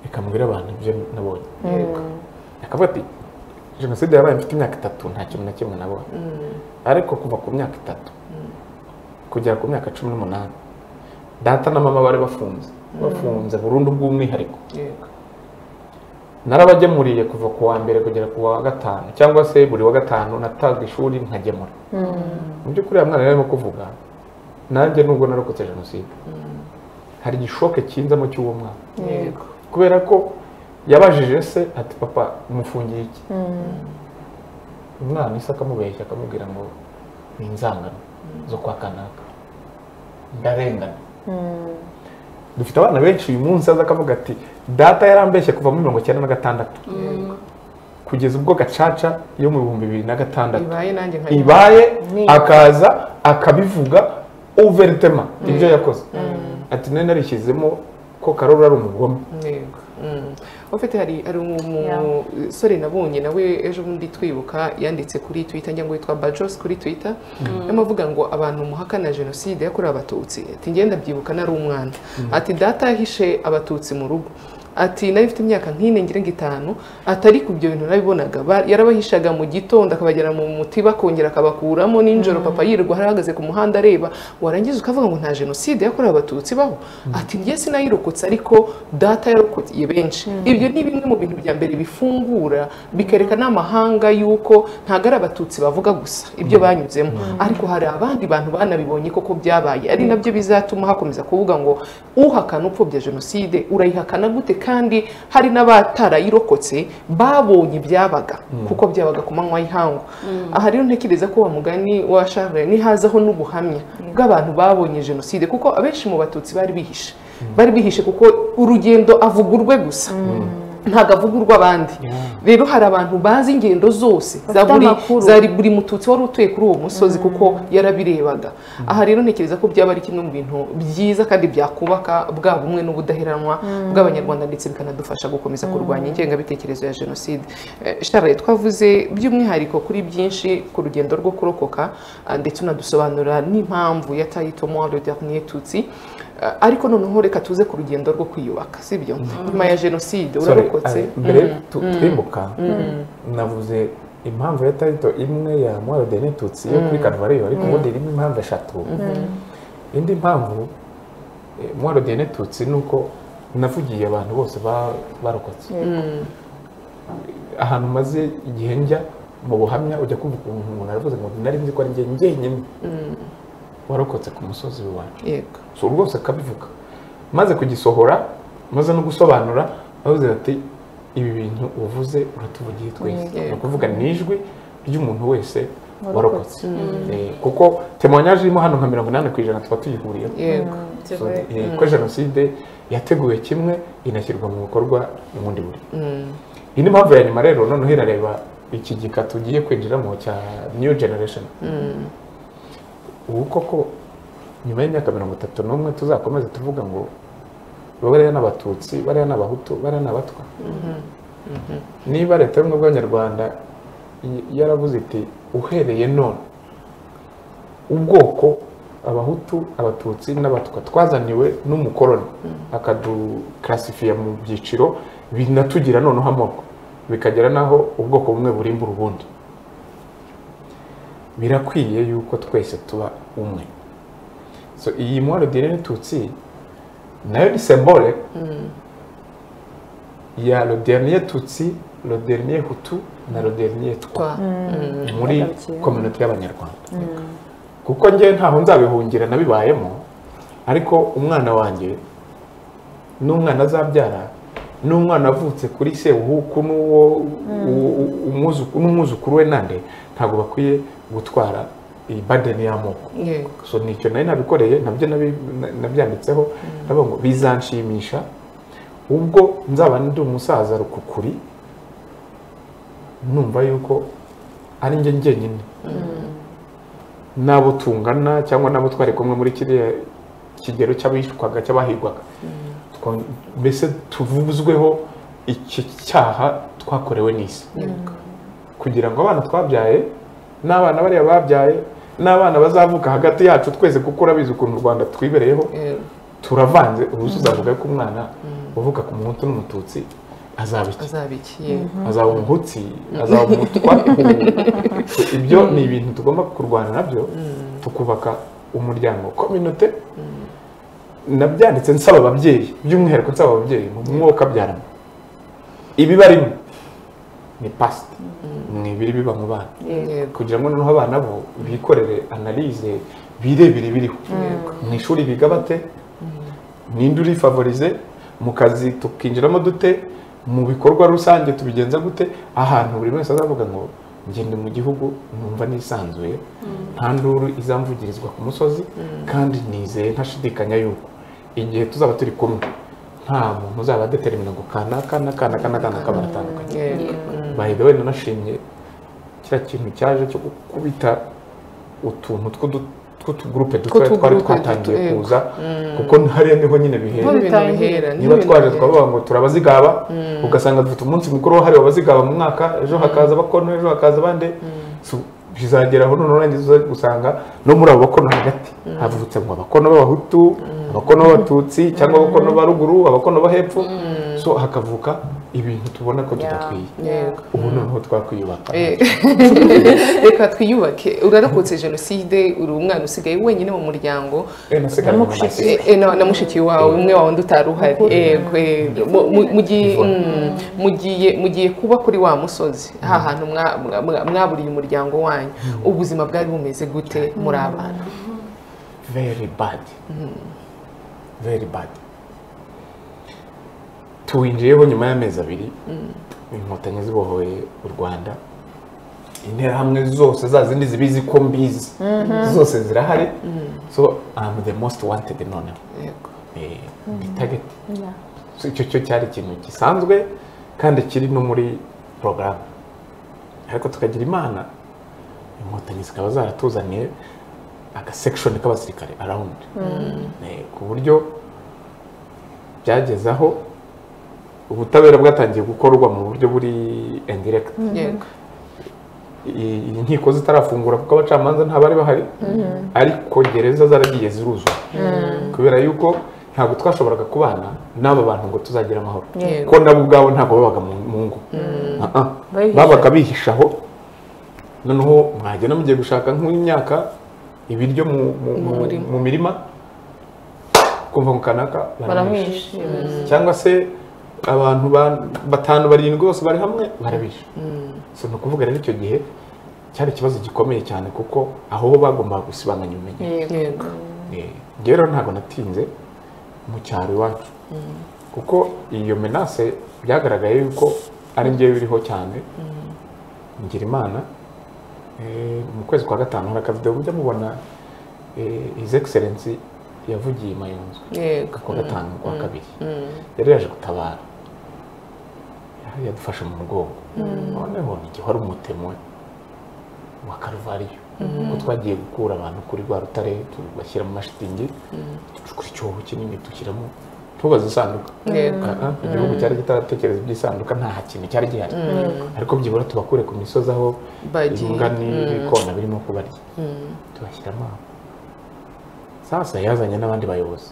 reka mbwira abantu ibyo nabonye akavuga ati jenoside yabaye mfite imyaka 3 nta kintu na kimwe nabonye ariko kuva ku myaka 3 kugera ku myaka 18 data na mama bari bafunze burundu bw'umwihariko narabagemuriye kuva ku wa mbere kugera ku wa gatanu cyangwa se buri wa gatanu nataga ishuri nkagemura mu by'ukuri ya mwana yarimo kuvuga nanjye nubwo narokotse jenoside hari igishoke kinzamo cy'uwo mwana kubera ko yabajije se ati papa umufungiye iki umwana isa akamubeshya akamubwira ngo ni inzangano zo kwa kanaka ndarengana dufite abana benshi uyu munsi aza akavuga ati data yarambeshye kuva muri 1996 kugeza ubwo gacaca yo mu 2006 ibaye akaza akabivuga ouvertement ibyo yakoze ati nene narishyizemo ko Karoli ari umugome ufite hari umusore nabonye nawe ejo bundi twibuka yanditse kuri Twitter njya ngo yitwa Bajos kuri Twitter yamavuga ngo abantu muhakana jenoside yakorewe abatutsi ati ngenda byibuka nari umwana ati data yahishe abatutsi mu rugo ati nari mfite imyaka nk'ine ngira 5 atari ku byo bintu nabibonaga yarabahishaga mu gitondo akabagera mu mutiba kongera akabakuramo ninjoro papa yirirwa harahagaze ku muhanda areba warangiza ukavuga ngo nta jenoside yakorewe abatutsi baho ati njye sinayirokotse ariko data yarokotse benshi ibyo ni bimwe mu bintu bya mbere bifungura bikereka n'amahanga yuko ntago ari abatutsi bavuga gusa ibyo banyuzemo ariko hari abandi bantu banabibonye koko byabaye ari nabyo bizatuma hakomeza kuvuga ngo uhakana upfobya jenoside urayihakana gute kandi hari n'abatarayirokotse babonye byabaga kuko byabaga ku manywa y'ihangu aha rero ntekereza ko wa mugani wa Charles ni hazaho n'ubuhamya bw'abantu babonye jenoside kuko abenshi mu batutsi bari bihishe kuko urugendo avugurwe gusa ntago avugurwa abandi rero hari abantu bazi ingendo zose za buri mututsi wari utuye kuri uwo musozi kuko yarabirebaga aha rero ntekereza ko byaba ari kimwe mu bintu byiza kandi byakubaka bwa bumwe n'ubudaheranwa bw'abanyarwanda ndetse bikanadufasha gukomeza kurwanya ingengabitekerezo ya jenoside Charles twavuze by'umwihariko kuri byinshi ku rugendo rwo kurokoka ndetse unadusobanura n'impamvu ya title moi le dernier tutsi ariko noneho reka tuze ku rugendo rwo kwiyubaka sibyo nyuma ya jenoside urarokotse mbere twimbuka navuze impamvu ya title imwe ya moi le dernier tutsi yo kuri Carvalho ariko ubundi irimo impamvu eshatu indi mpamvu moi le dernier tutsi nuko navugiye abantu bose barokotse ahantu maze igihe njya mu buhamya ujya kumva umuntu aravuze ngo nari nzi ko ari njye nyine warokotse ku musozi wacu so rwose akabivuga maze kugisohora maze no gusobanura bavuze ati ibi bintu uvuze uratuvugiye twese no kuvuga nijwi ry'umuntu wese warokotse kuko témoignage irimo hano nka 80% tuba tuyihuriye ko jenoside yateguwe kimwe inashyirwa mu bikorwa n'ubundi buri indi mpamvu ya nyuma rero noneho irareba iki gika tugiye kwinjiramo cya new generation ubu koko nyuma y'imyaka 31 tuzakomeza tuvuga ngo bariya n'abatutsi bariya n'abahutu bariya n'abatwa niba leta y'ubumwe bw'abanyarwanda yaravuze iti uhereye none ubwoko abahutu abatutsi n'abatwa twazaniwe n'umukoroni akaduklasifiya mu byiciro binatugira noneho amoko bikagera naho ubwoko bumwe burimbura ubundi birakwiye yuko twese tuba umwe so iyi moi le dernier tutsi nayo ni symbole ya le dernier tutsi le dernier hutu na le dernier twa muri communauté y'abanyarwanda kuko nge ntaho nzabihungira nabibayemo ariko umwana wanjye n'umwana azabyara n'umwana avutse kuri se uhuku n'uwo umwuzukuru we nande ntago bakwiye gutwara iyi burden y'amoko so nicyo nayo nabikoreye nabyo nabyanditseho nabo ngo bizanshimisha ubwo nzaba ndi umusaza rukukuri numva yuko ari nge njyenyine nabo tungana cyangwa nabo twari kumwe muri kiriya kigero cy'abishwaga cy'abahigwaga mbese tuvuzweho iki cyaha twakorewe n'isi kugira ngo abana twabyaye n'abana bariya babyaye n'abana bazavuka hagati yacu twese kuko urabizi ukuntu u Rwanda twibereyeho turavanze ubuze uzavuga ko umwana uvuka ku muhutu n'umututsi azaba iki azabikiye azaba umutsi azaba umutwa ibyo ni ibintu tugomba kurwana nabyo tukubaka umuryango community nabyanditse nsaba ababyeyi by'umwihariko nsaba ababyeyi mu mwuka byaramo ibi barimo ni past ni ibiri biba mu bana kugira ngo noneho abana bo bikorere analyse birebire biriho mu ishuri biga bate ninde uri favorize mu kazi tukinjiramo dute mu bikorwa rusange tubigenza gute ahantu buri wese azavuga ngo ngende mu gihugu numva nisanzuye nta nduru izamvugirizwa ku musozi kandi nizeye ntashidikanya yuko igihe tuzaba turi kumwe nta muntu uzaba determina ngo kanaka baratandukanye by the way nanashimye kiriya kintu cyaje cyo gukubita utuntu tw'utugurupe dutoya twari twatangiye kuza kuko hariya niho nyine bihera niba twaje twavuga ngo turabazigaba ugasanga dufite umunsi mukuru wahariwe abazigaba mu mwaka ejo hakaza abakono ejo hakaza abandi bizageraho none urangiza gusanga no muri abo bakono hagati havutse ngo abakono b'abahutu abakono b'abatutsi cyangwa abakono ba ruguru abakono bo hepfo so hakavuka ibintu tubona ko tudakwiye ubu noneho twakwiyubaka reka twiyubake urarokotse jenoside uri umwana usigaye wenyine mu muryango na mushiki wawe umwe wawe undi utari uhari mugiye kuba kuri wa musozi ha hantu mwaburiye umuryango wanyu ubuzima bwari bumeze gute muri abana very bad tuwinjiyeho nyuma y'amezi abiri inkotanyi zibohoye u Rwanda interahamwe zose za zindi zibizi ko mbizi zose zirahari so I'm the most wanted noneho target so icyo cyari ikintu gisanzwe kandi kiri no muri program ariko tukagira imana inkotanyi zikaba zaratuzaniye aka section k'abasirikare around ku buryo byagezaho ubutabera bwatangiye gukorwa mu buryo buri indirect inkiko zitarafungura kuko abacamanza ntabari bahari ariko gereza zaragiye ziruzwa kubera yuko ntabwo twashoboraga kubana n'aba bantu ngo tuzagira amahoro ko nabo ubwabo ntabwo babaga mu ngo babaga bihishaho noneho mwagenda mugiye gushaka nk'imyaka ibiryo mu mirima kumva mu kanaka baramwishe cyangwa se abantu batanu barindwi bose bari hamwe barabisha so no kuvuga rero icyo gihe cyari ikibazo gikomeye cyane kuko aho bagombaga gusibanganya ubumenyi rero ntabwo natinze mu cyaro iwacu kuko iyo menace byagaragaye yuko ari njyewe biriho cyane ngira imana mu kwezi kwa gatanu hari akavideo mujya mubona his excellency yavugiye Mayunzwe kwa gatanu kwa kabiri yari yaje gutabara yadufashe mu mugongo noneho igihe wari umutemwe wa Karuvariyo ko twagiye gukura abantu kuri rwa rutare tubashyira mu mashitingi ducukura icyobo kinini dushyiramo tubaza isanduka igihugu cyari kitaratekereza iby'isanduka nta kintu cyari gihari ariko byibura tubakure ku misozi aho imbwa n'ibikona birimo kubarya tubashyiramo sasa yazanye n'abandi bayobozi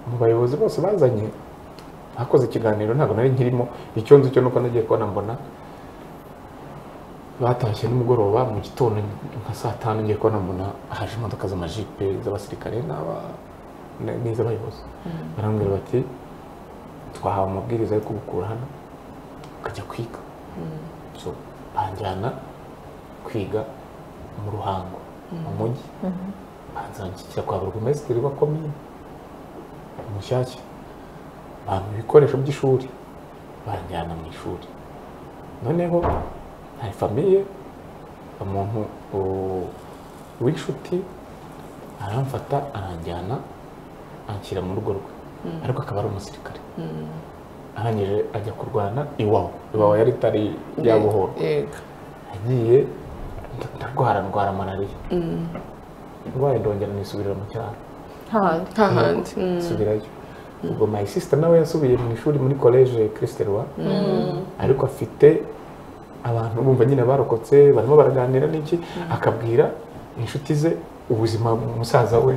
mu bayobozi bose bazanye hakoze ikiganiro ntabwo nari nkirimo icyo nzi cyo nuko nagiye kubona mbona batashye nimugoroba mu gitondo nka saa 5 ngiye kubona mbona haje imodoka z'amajipe z'abasirikare n'iz'abayobozi barambwira bati twahawe amabwiriza yo kubukura hano ukajya kwiga so banjyana kwiga mu Ruhango mu mujyi banzanjikira kwa burugumesitiri wa komine Mushyashya ibikoresho by'ishuri banjyana mu ishuri noneho hari famiye umuntu w'inshuti aramfata aranjyana anshyira mu rugo rwe ariko akaba ari umusirikare arangije ajya kurwana iwawa yari itari yabohorwa agiye ndwara malariya ndwaye ndongera nisubirira mu cyaro hahandi nsubirayo ubwo my sister nawe yasubiye mu ishuri muri college Christelwa ariko afite abantu bumva nyine barokotse barimo baraganira n'iki akabwira inshuti ze ubuzima musaza we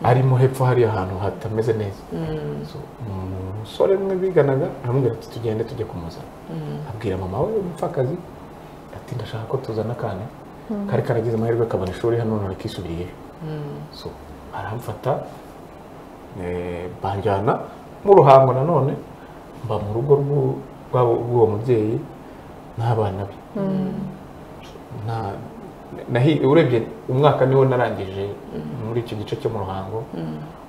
arimo hepfo hari ahantu hatameze neza. So, umusore umwe biganaga aramubwira ati tugende tujye kumuzana. Abwira mama we umupfakazi ati ndashaka ko tuzana akana kari karagize amahirwe kabona ishuri hano none kisubiriye. So aramfata banjyana mu Ruhango nanone mba mu rugo rw'uwo mubyeyi n'abana be. Urebye umwaka niwo narangije muri icyo gice cyo mu Ruhango.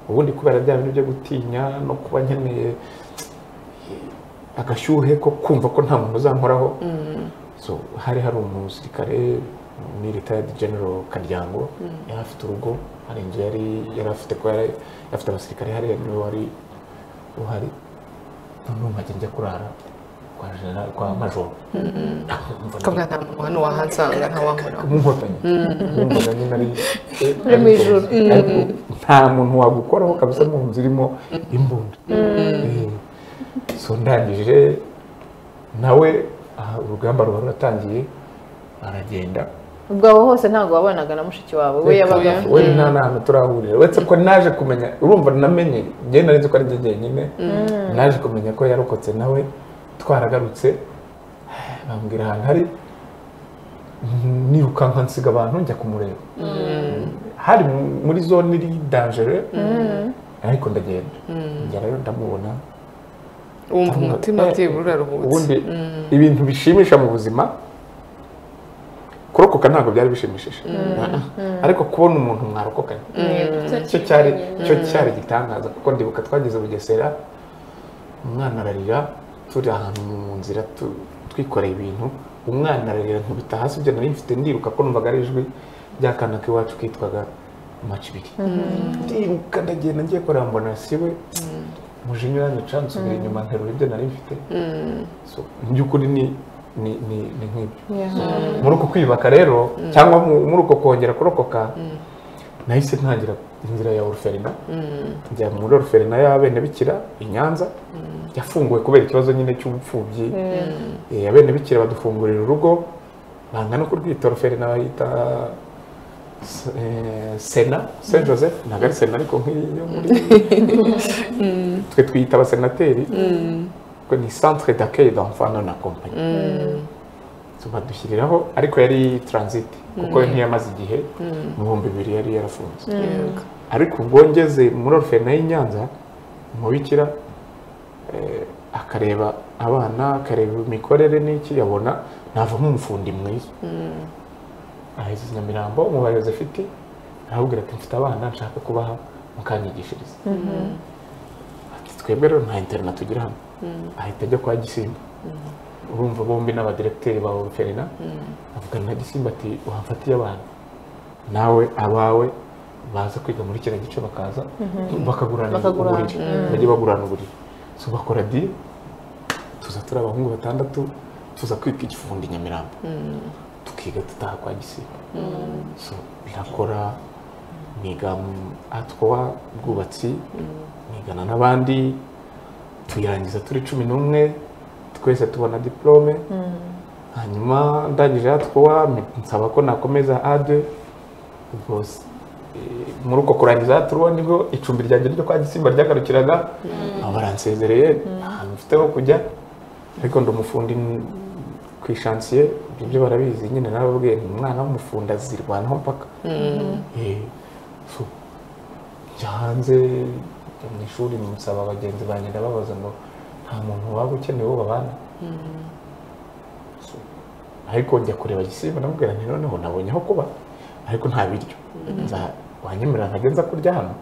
Ubundi kubera bya bintu byo gutinya no kuba nkeneye agashyuhe ko kumva ko nta muntu uzankoraho. So hari umusirikare military general Karyango yari afite urugo, hari inzu yari afite ko yari afite abasirikare hari niwe wari uhari. Noneho nkajya njya kurara kwa general kwa major. Kabwa nta muntu hano wahansanga nta wankora. Umuhotanyi. Umuganga nyine ari mu ijuru. Nta muntu wagukoraho kabisa mu nzu irimo imbunda. So ndangije nawe urugamba ruba ruratangiye aragenda. Ubwo aho hose ntabwo wabonaga na mushiki wawe we yabaga we nta turahurira uretse ko naje kumenya urumva namenye njye nari nzi ko ari njye jyenyine naje kumenya ko yarokotse nawe twaragarutse bambwira ahantu hari nirukanka nsiga abantu njya kumureba. Hari muri zone iri danger ariko ndagenda njya rero ndamubona wumva umutima utibura uraruhutse. Ubundi ibintu bishimisha mu buzima kurokoka ntabwo byari bishimishije ariko kubona umuntu mwarokokanye cyo cyari gitangaza kuko ndibuka twageze Bugesera umwana ararira turi ahantu mu nzira twikoreye ibintu umwana ararira nkubita hasi ibyo nari mfite ndiruka ko numvaga ari ijwi ry'akana k'iwacu kitwaga Macibiri. Ndiruka ndagenda ngiye kureba mbona siwe mujinya yanyica nsubira inyuma nterura ibyo nari mfite. So by'ukuri ni nk'ibyo. Muri uko kwibaka rero cyangwa muri uko kongera kurokoka nahise ntangira inzira ya orphelinat. Njya muri orphelinat y'abene bikira i Nyanza yafunguwe kubera ikibazo nyine cy'ubupfubyi. Abene bikira badufungurira urugo banga no kurwita orphelinat bayita Sena Saint Joseph ntabwo ari Sena ariko nk'iyo muri twe twita abasenateri ko ni centre d'accueil d'enfants non accompagnés. So badushyiriraho ariko yari transit kuko ntiyamaze igihe mu 2000 yari yarafunze. Ariko ubwo ngeze muri orphelinat y'i Nyanza umubikira akareba abana akareba imikorere n'iki yabona navamo umufundi mwiza. Aheze Nyamirambo umubayobozi afite arahubwira ati mfite abana nshaka kubaha mukanyigishiriza. Ati twebwe rero nta internet tugira hano. Ahita ajya kwa Gisimba. Urumva bombi n'abadirecteur ba orphelinat avugana na Gisimba ati uhamfatiye abana nawe abawe baza kwiga muri kino gice bakaza bakagurana uburiri bajye bagurana uburiri. So bakora deal tuza turi abahungu 6 tuza kwika igifundi Nyamirambo tukiga tutaha kwa Gisimba. So birakora niga atwa bwubatsi nigana n'abandi tuyirangiza turi 11 twese tubona diplome. Hanyuma ndangije atwa nsaba ko nakomeza A2 ubwo muri uko kurangiza turubona nibwo icumbi ryanjye ryo kwa Gisimba ryagarukiraga abaransezereye ahantu mfite ho kujya ariko ndumufundi ku chantier ibyo barabizi nyine nababwiye umwana w'umufunda zirwanaho mpaka. So hanze mu ishuri musaba abagenzi banjye ndababaza ngo nta muntu waba ukeneye uwo babana. Ariko njya kureba Gisimba ndamubwira nti noneho nabonye aho kuba ariko nta biryo wanyemerera nkagenza kurya hano.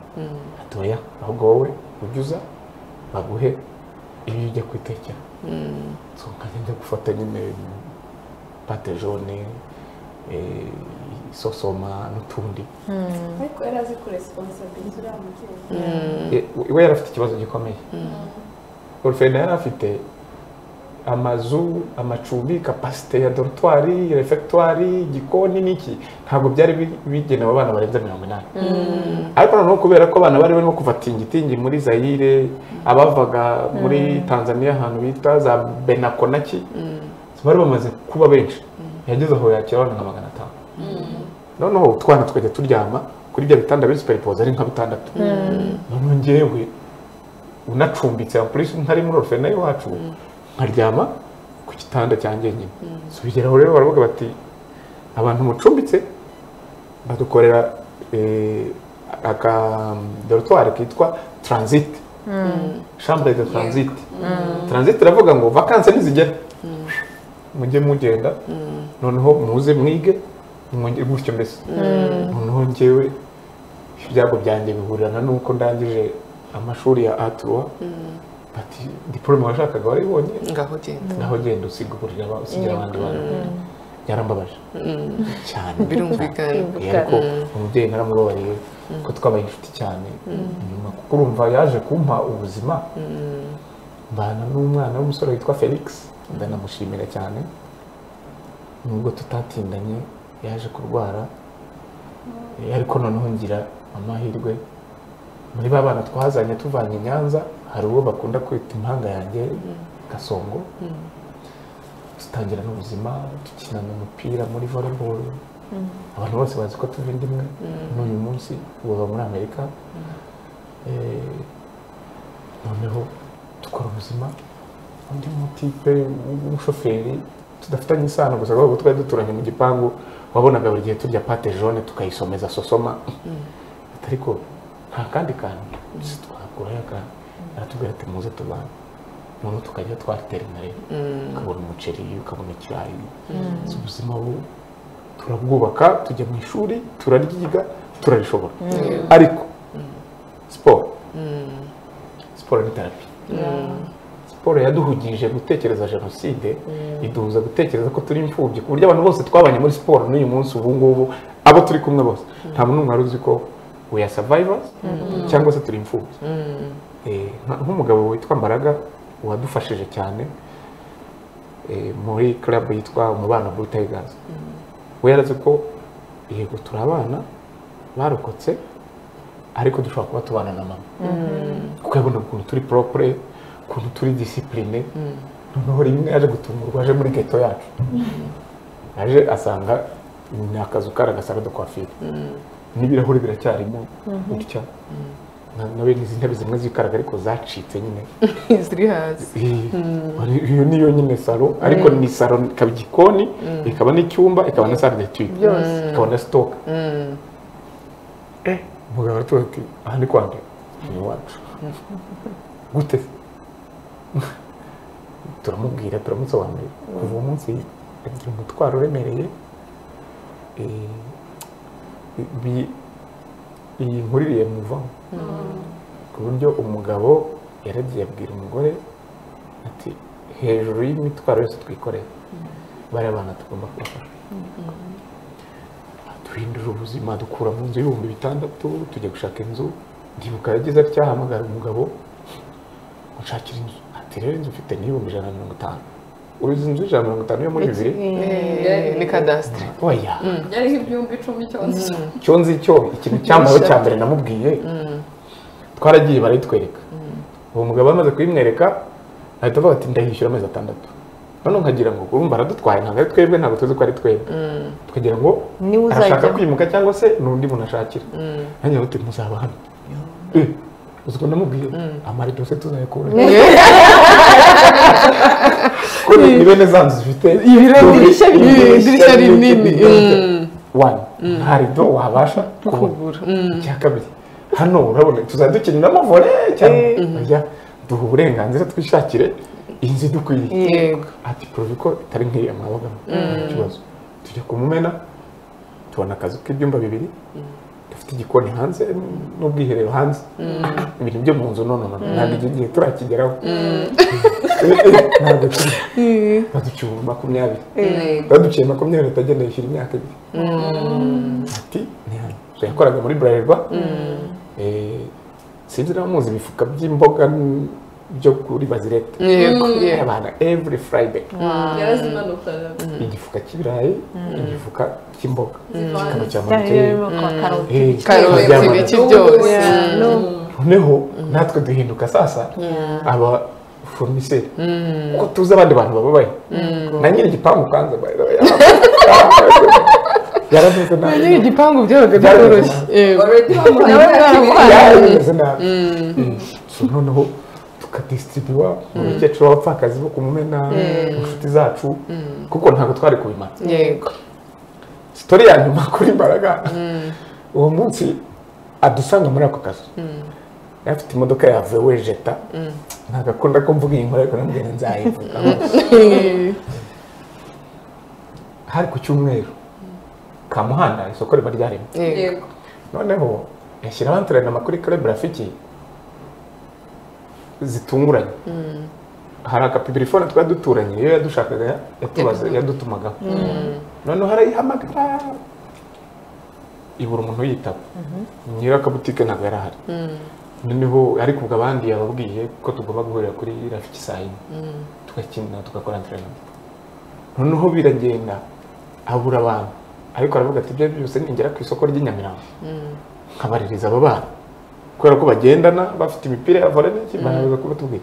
Atoya ahubwo wowe ubyuza baguhe iyo ujya kwitekera. So nkajya gufata nyine pate jaune sosoma n'utundi. Ariko yari azi ko responsibility uriya mubyeyi we yari afite ikibazo gikomeye. Orphelinat yari afite amazu amacumbi capacité ya dortoir refectoire igikoni n'iki ntabwo byari bigenewe abana barenze 80. Ariko noneho kubera ko abana bari barimo kuva tingitingi muri Zaire abavaga muri Tanzania ahantu bita za Benakonaki bari bamaze kuba benshi yageze aho yakira abana nka 500. Noneho utwana twajya turyama kuri bya bitanda biri superpose ari nka bitandatu none ngewe unacumbitse kuri ntari muri orphelinat iwacu nkaryama ku gitanda cyanjye nyine so bigeraho rero baravuga bati abantu mucumbitse badukorera aka dortoir kitwa transit chambre de transit transit iravuga ngo vacances nizigera mujye mugenda noneho muze mwige mwongere gutyo mbese noneho njyewe ibyago byanjye bihurirana nuko ndangije amashuri ya A3 bati diplome washakaga waribonye ngaho genda usigira abandi bantu yarambabaje cyane birumvikana ariko umubyeyi naramubabariye ko twabaye inshuti cyane nyuma kuko urumva yaje kumpa ubuzima mbana n'umwana w'umusore witwa Felix ndanamushimira cyane nubwo tutatindanye yaje kurwara ariko noneho ngira amahirwe muri ba bana twazanye tuvanye Nyanza hari uwo bakunda kwita impanga yanjye Gasongo tutangira n'ubuzima dukinana umupira muri volleyball abantu bose bazi ko tuva indimwe n'uyu munsi uba muri Amerika noneho dukora ubuzima undi mutipe w'umushoferi tudafitanye isano gusa ahubwo twari duturanye mu gipangu wabonaga buri gihe turya pate jaune tukayisomeza sosoma ariko nta kandi kantu twakurayo aratubwira ati muze tubane noneho tukajya twaterana rero ukabona umuceri ukabona ikirayi ubuzima turabwubaka tujya mu ishuri turaryiga turarishobora ariko siporo ni terapi siporo yaduhugije gutekereza jenoside iduhuza gutekereza ko turi imfubyi ku buryo abantu bose twabanye muri siporo n'uyu munsi ubu ngubu abo turi kumwe bose nta muntu n'umwe wari uzi ko we are survivors cyangwa se turi imfubyi nk'umugabo witwa Mbaraga wadufashije cyane muri club yitwa Umubano Blue Tigers we yarazi ko yego turi abana barokotse ariko dushobora kuba tubana na mama kuko yabona ukuntu turi propre ukuntu turi discipline noneho rimwe yaje gutungurwa aje muri ghetto yacu aje asanga ni akazu karagasaba de coiffure n'ibirahuri biracyarimo gutya nawe n'izi ntebe zimwe zikaraga ariko zacitse nyine ziri hasi iyo niyo nyine salo ariko ni salo ikaba igikoni ikaba n'icyumba ikaba na salle d'étude ikaba na stock mugabo ati aha ni kwande ni wacu gute turamubwira turamusobanurira kuva uwo munsi agira umutwaro uremereye iyi nkuririye muvaho ku buryo umugabo yaragiye abwira umugore ati hejuru y'imitwaro yose twikoreye bari abana tugomba kubafasha duhindura ubuzima dukura mu nzu y'ibihumbi 600 tujya gushaka inzu ndibuka yagize atyahamagara umugabo ushakira inzu ati rero inzu ufite n'ibihumbi 150 uruzi inzu 150 yo muri bibiri ni cadastre oya yari ibyumbi 10 cyonzi cyo ikintu cyambaho cya mbere namubwiye twaragiye barayitwereka uwo mugabo amaze kuyimwereka ahita avuga ati ndahishyura amezi 6 none nkagira ngo urumva aradutwaye ntabwo ari twebwe ntabwo tuzi ko ari twebwe tukagira ngo arashaka kwimuka cyangwa se n'undi muntu ashakira nanjye uti muzaba hano uzi ko ndamubwiye amarido se tuzayakura kuri ni bene zanzu zifite idirishya rinini nta rido wabasha kubura icya kabiri hano urabona tuzadukiniramo vole cyangwa duha uburenganzira twishakire inzu dukwiriye yego ati proviko itari nk'iya mwabagamo ikibazo tujya kumumena tubona akazu k'ibyumba 2 dufite igikoni hanze n'ubwiherero hanze ibintu byo mu nzu none ntabwo igihe turakigeraho ntabwo baduciye 20 baduciye 20 atagenda yishyura imyaka 2 ati yakoraga muri Bralirwa sinzi nawe muzi ibifuka by'imboga byo kuri Bazilete abana every Friday yarazimanukaga igifuka cy'ibirayi igifuka cy'imboga kikaba karoti biki byose noneho natwe duhinduka sasa aba fournisseur ko tuzi abandi bantu bababaye na nyiri igipangu kanza yaravuze nabi nyine igipangu byabaga byoroshye yego already yarameze nabi so noneho tukadistribuwa mu bakecuru b'abapfakazi bo kumumena mu nshuti zacu kuko ntabwo twari kubimara yego sitori ya nyuma kuri Mbaraga uwo munsi adusanga muri ako kazi yari afite imodoka ya VW Jetta ntabwo akunda ko mvuga iyi nkuru ariko nambwira nzayivuga hari ku cyumweru Kamuhanda isoko riba ryarimo yego noneho yashyiraho antrenema kuri Club Rafiki zitunguranye hari akapibirifone twari duturanye iyo yadushakaga yatubaza yadutumagaho noneho harayihamagara ibura umuntu yitaba nyira akabutike ntabwo yari ahari noneho ariko ubwo abandi yababwiye ko tugomba guhurira kuri Rafiki saa yine tugakina tugakora antrenema noneho biragenda abura abantu ariko aravuga ati ibyo byose ningera ku isoko ry'Inyamirambo nkabaririza abo bana kubera ko bagendana bafite imipira ya volley n'iki banaza kuba tubwira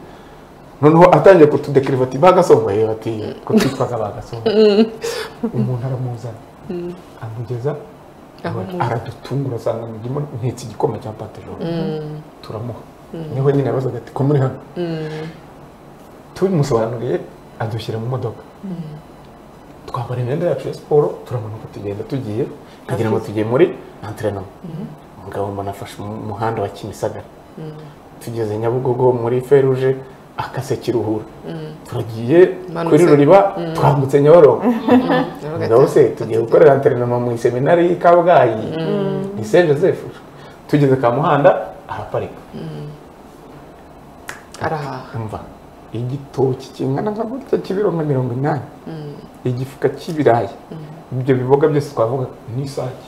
noneho atangiye kutudekiriva ati bagasongoye bati ko twitwaga bagasongo umuntu aramuzana amugeza aradutungura asanga mugimo ntetse igikoma cya patejoro turamuha niho nyine yabazaga ati ko muri hano tubimusobanuriye adushyira mu modoka twambara imyenda yacu ya siporo turamanuka tugenda tugiye kugira ngo tugiye muri antrenema umugabo mbona afashe umuhanda wa Kimisagara tugeze Nyabugogo muri Feruje akase Kiruhura turagiye kuri Ruriba twambutse Nyabarongo ngabo se tugiye gukorera antrenema mu seminari y'Ikabgayi ni Saint Joseph tugeze Kamuhanda araparika umva igitoki kingana nka gutya kibiro nka 80 igifuka cy'ibirayi ibyo biboga byose twavuga ni isaki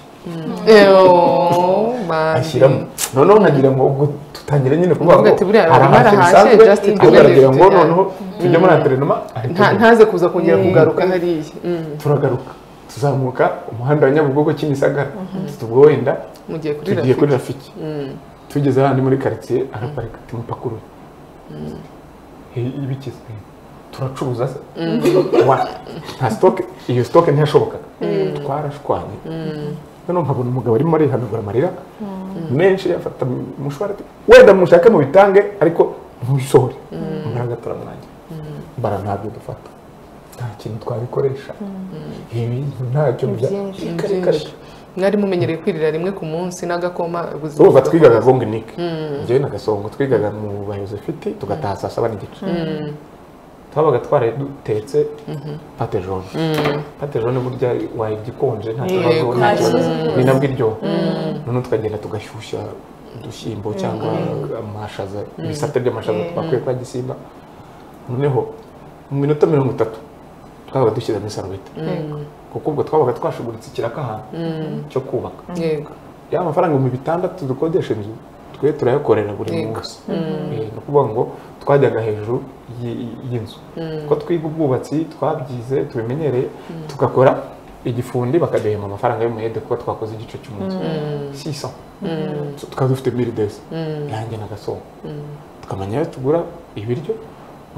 ashyiramo noneho nkagira ngo ubwo tutangire nyine kuvuga ngo arahashye just tugira ngo noneho tujye muri antrenema ntaze kuza kongera kugaruka hariya turagaruka tuzamuka umuhanda wa Nyabugogo Kimisagara tubwo wenda tugiye kuri Rafiki tugeze handi muri quartier araparika timupakuru ibikize turacuruza nta stock iyo stock ntiyashobokaga twarashwanye none nkabona umugabo arimo arihanagura amarira menshi yafata mushwara wenda mushaka mu bitange ariko ntusohore Mbaraga turamwangira bara ntabyo dufata nta kintu twabikoresha ibi ntacyo byinshi mwari mumenyereye kwirira rimwe ku munsi n'agakoma ubuzima twigaga Gonginike njyewe na Gasongo twigaga mu Bayozefiti tugataha saa 7 n'igice twabaga twaraye dutetse pate jaune pate jaune burya wayigikonje nta kibazo ni nabwo iryo none tukagenda tugashyushya udushyimbo cyangwa amashaza ibisate by'amashaza twakuye kwa Gisimba noneho mu minota 30 twabaga dushyize muri sarubete kuko ubwo twabaga twashuguritse ikiraka ahantu cyo kubaka yego ya amafaranga mu 6 dukodesha inzu twe turayakorera buri munsi no kuvuga ngo twajyaga hejuru y'inzu ko twiga ubwubatsi twabyize tubimenyereye tugakora igifundi bakaduhema amafaranga y'umuhede kuko twakoze igice cy'umunsi 600 tukaba dufite 1000 yanjye na Gasongo tukamenya ayo tugura ibiryo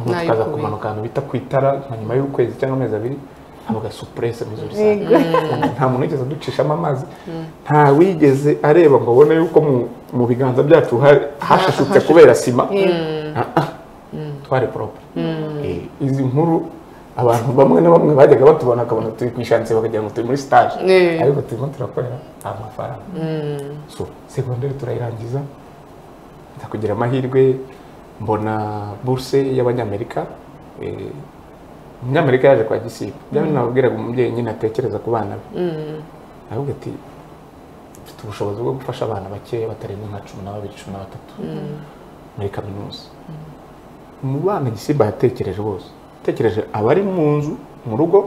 tukaza kumanuka ahantu bita ku itara nka nyuma y'ukwezi cyangwa amezi abiri habaga surprise muzuri sana nta muntu wigeze ducishamo amazi nta wigeze areba ngo abone yuko mu biganza byacu hashashutse kubera sima twari propre izi nkuru abantu bamwe na bamwe bajyaga batubona akabona turi kwishanse bakagira ngo turi muri stage ariko turimo turakorera amafaranga so secondaire turayirangiza ndakugira amahirwe mbona bourse y'abanyamerika umunyamerika yaje kwa Gisimba byari nababwiraga umubyeyi nyine atekereza ku bana be ahubwo ati mfite ubushobozi bwo gufasha abana bakeya batarenze nka 12-13 muri kaminuza mu bana Gisimba yatekereje bose yatekereje abari mu nzu mu rugo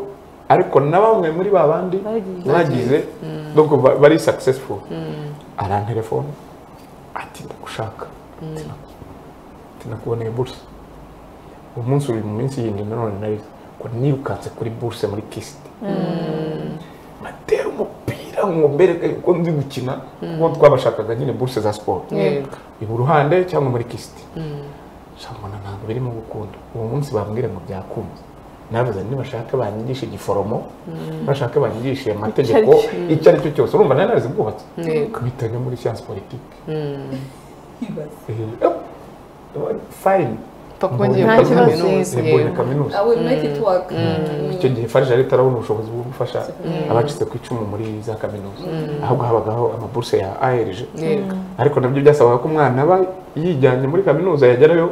ariko na bamwe muri babandi bagize donc bari successful arantelefone ati ndagushaka tinakuboneye bourse umunsi uri mu minsi yindi none nari ko nirukatse kuri bourse muri Kist matera umupira ngo mbereke ko ndi gukina ngo twabashakaga nyine bourse za sport ibu ruhande cyangwa muri Kist shamana ntabwo birimo gukunda uwo munsi bambwire ngo byakunze navuze nibashaka banyigisha igiforomo bashaka banyigisha amategeko icyo ari cyo cyose urumva nari nazi bwubatse kubitanya muri science politique fine nta kaminuza icyo gihe farije leta arabona ubushobozi bwo gufasha abacitse ku icumu muri za kaminuza ahubwo habagaho amaburse ya ARG ariko nabyo byasabaga ko umwana aba yijyanye muri kaminuza yagerayo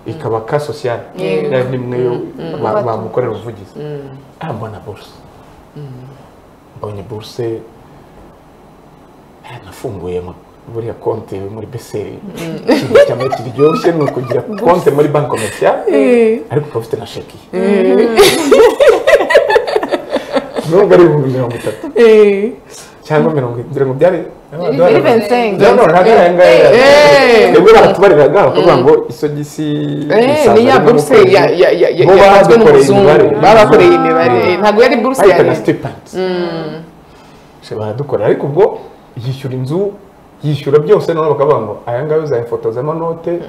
ikaba ka social yari nimwe yo bamukorera ubuvugizi mbona burse mbonye burse nafunguye buriya konti muri BCR cyangwa kiryoshye ni ukugira konti muri banki commercial ariko ukaba ufite na sheki nubwo ari 30 cyangwa 70 byari nibwo baratubariraga bakavuga ngo isogisi ni ya burse yakozwe n'umuzungu babakoreye imibare ntabwo yari burse ya stipends baradukorera ariko ubwo yishyura inzu yishyura byose none bakavuga ngo aya ngaya uzayifotozamo note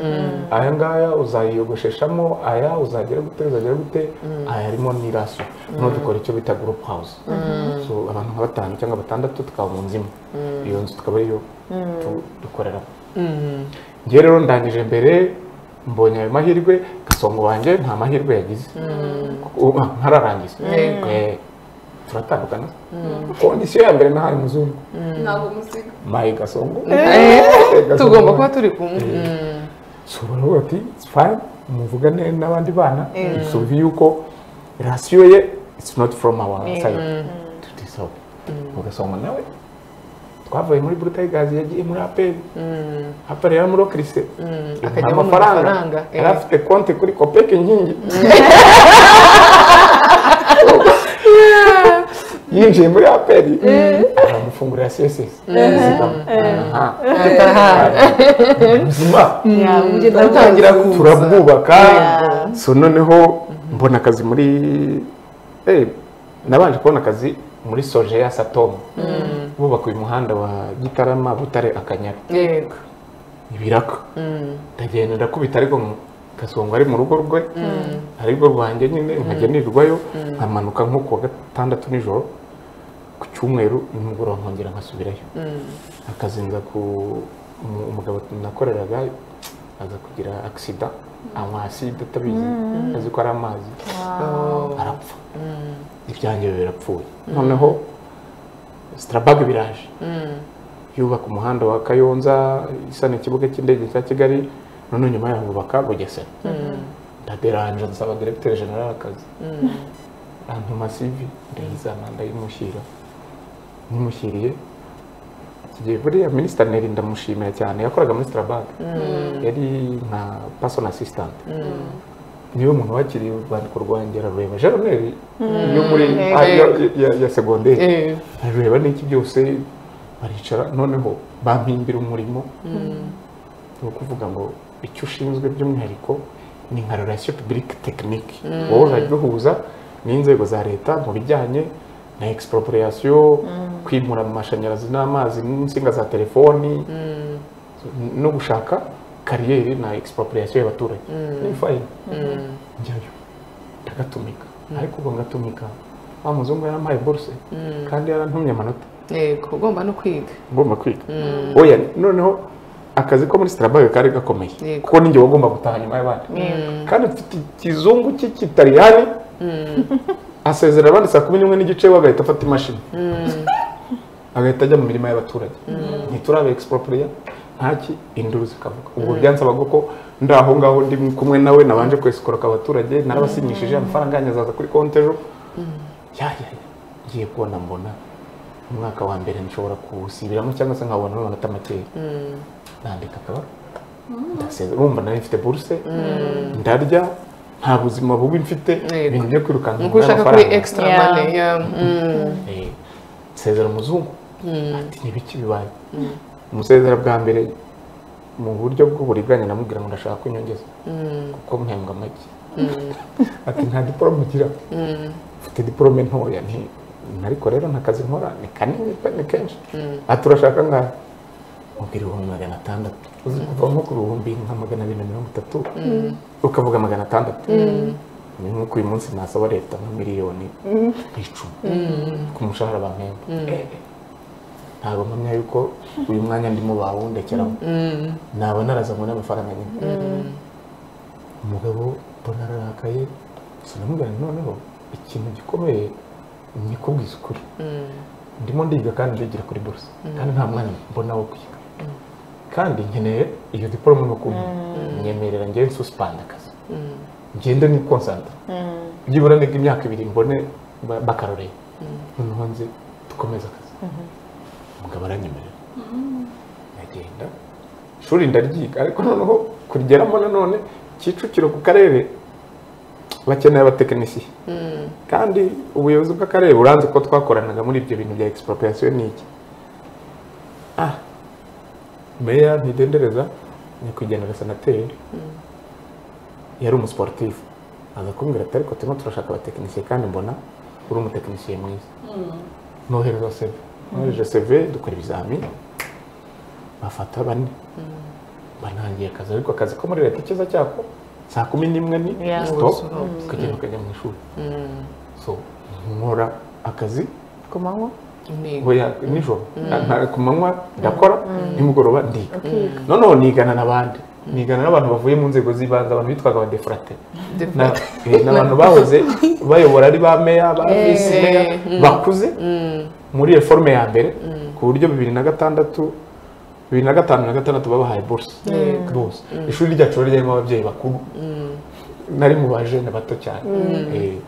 aya ngaya uzayiyogosheshamo aya uzagera gute aya harimo n'iraso none dukora icyo bita group house so abantu nka 5 cyangwa 6 tukaba mu nzima iyo nzu tukaba ariyo dukorera ngiye rero ndangije mbere mbonye ayo mahirwe Gasongo wanjye nta mahirwe yagize nkararangiza turatandukana kondisiyo ya mbere nahaye muzungu ntabwo musiga mayi Gasongo tugomba kuba turi kumwe so baravuga ati it's fine muvugane n'abandi bana so yuko ratio ye it's not from our side so Gasongo nawe twavuye muri Brutal Gas yagiye muri APR APR yari muri Okrise akajya amafaranga yari afite konti kuri Copec Nkingi yinjiye muri APR aramufungurira CSS utangira turabwubaka so noneho mbona akazi muri nabanje kubona akazi muri Soje ya Satom bubaka uyu muhanda wa Gitarama Butare Akanyaru ibiraka ndagenda ndakubita ariko Gasongo ari mu rugo rwe ariko rwanjye nyine nkagenirwayo nkamanuka nko ku gatandatu nijoro ku cyumweru nimugoroba nkongera nkasubirayo akazinza ku umugabo nakoreraga aza kugira accident anywa acide atabizi azi ko ari amazi arapfa ibyanjye birapfuye noneho Strabag biraje yubaka umuhanda wa Kayonza isa n'ikibuga cy'indege cya Kigali none nyuma yaho bubaka Bugesera ndaderanje nsaba directeur general akazi antuma CV ndizana ndayimushyira nimushyiriye kigiye buriya minister Neri ndamushimira cyane yakoraga muri Strabag yari nka personal assistant niwe umuntu wakiriye urwandiko rwangera rureba Jeroneri yo muri ya secondaire areba n'iki byose baricara noneho bampimbira umurimo wo kuvuga ngo icyo ushinzwe by'umwihariko ni nka relation publique technique wowe uzajya uhuza n'inzego za leta mu bijyanye na expropriation kwimura amashanyarazi n'amazi n'insinga za telefoni no gushaka kariyeri na expropriation y'abaturage ni fine njyayo ndagatumika ariko ubwo ngatumika wa muzungu yarampaye bourse kandi yarantumye amanota yego ugomba no kwiga oya noneho akazi ko muri Strabag kari gakomeye kuko ninjye wagomba gutaha nyuma y'abandi kandi mfite ikizungu cy'ikitaliyani asezera abandi 11 n'igice bagahita afata imashini agahita ajya mu mirima y'abaturage ntiturabe expropriate ntaki induru zikavuga ubwo byansabaga ko ndaho ngaho ndi kumwe nawe nabanje kwesikoroka abaturage narabasinyishije amafaranga yanyazaza kuri konti ejo ngiye kubona mbona umwaka wa mbere nshobora kuwusibiramo cyangwa se nkabona amanota makeya nandika akaba ndaseze urumva nari mfite bourse ndarya nta buzima bubi mfite ibintu byo kwirukanka nuko ushaka kuri extra money sezera umuzungu ati nibiki bibaye umusezera bwa mbere mu buryo bw'uburiganya namubwira ngo ndashaka kunyongeza kuko mpembwa make ati nta diplome ugira ufite diplome ntoya ariko rero nta kazi nkora ni kanini ni kenshi ati urashaka ngaha mubwira 600 uzi kuva nko ku 230 ukavuga 600 ni nk'uko uyu munsi nasaba leta nka miliyoni 10 ku mushahara bampemba. Ntabwo mpamya yuko uyu mwanya ndimo bawundekeraho naba narazanywe n'amafaranga nyine. Umugabo mbona ararakaye, sinamubwira noneho ikintu gikomeye nikubwiza ukuri. Ndimo ndiga kandi ndigira kuri buruse kandi nta mwanya mbona wo kwiga, kandi nkeneye iyo diplome no kunyemerera ngiye suspend akazi ngende ni concentre byibura niga imyaka 2 mbone bakaroreye noneho nzi tukomeza akazi. Umugabo aranyemerera agenda ishuri ndaryiga, ariko noneho kurigeramo nanone Kicukiro ku karere bakeneye abatekinisiye kandi ubuyobozi bw'akarere buranze ko twakoranaga muri ibyo bintu bya expropriation n'iki. Meya ntidendereza nyakwigendera senateri yari umusportif, aza kumbwira ati ariko turimo turashaka abatekinisiye kandi mbona uri umutekinisiye mwiza. Nohereza CV, nohereje CV dukora ibizami bafata bane banangiye akazi, ariko akazi ko muri leta ikiza cyako saa 11 ni stop ukajya mu ishuri. So nkora akazi ku manywa oya nijoro ku manywa ndakora nimugoroba ndiga. Noneho nigana n'abandi, nigana n'abantu bavuye mu nzego z'ibanze, abantu bitwaga abadefrate n'abantu bahoze bayobora ari ba meya ba vice meya bakuze muri reforme ya mbere ku buryo 2005 babahaye bourse rwose. Ishuri ryacu ryarimo ababyeyi bakuru, nari mu bajene bato cyane.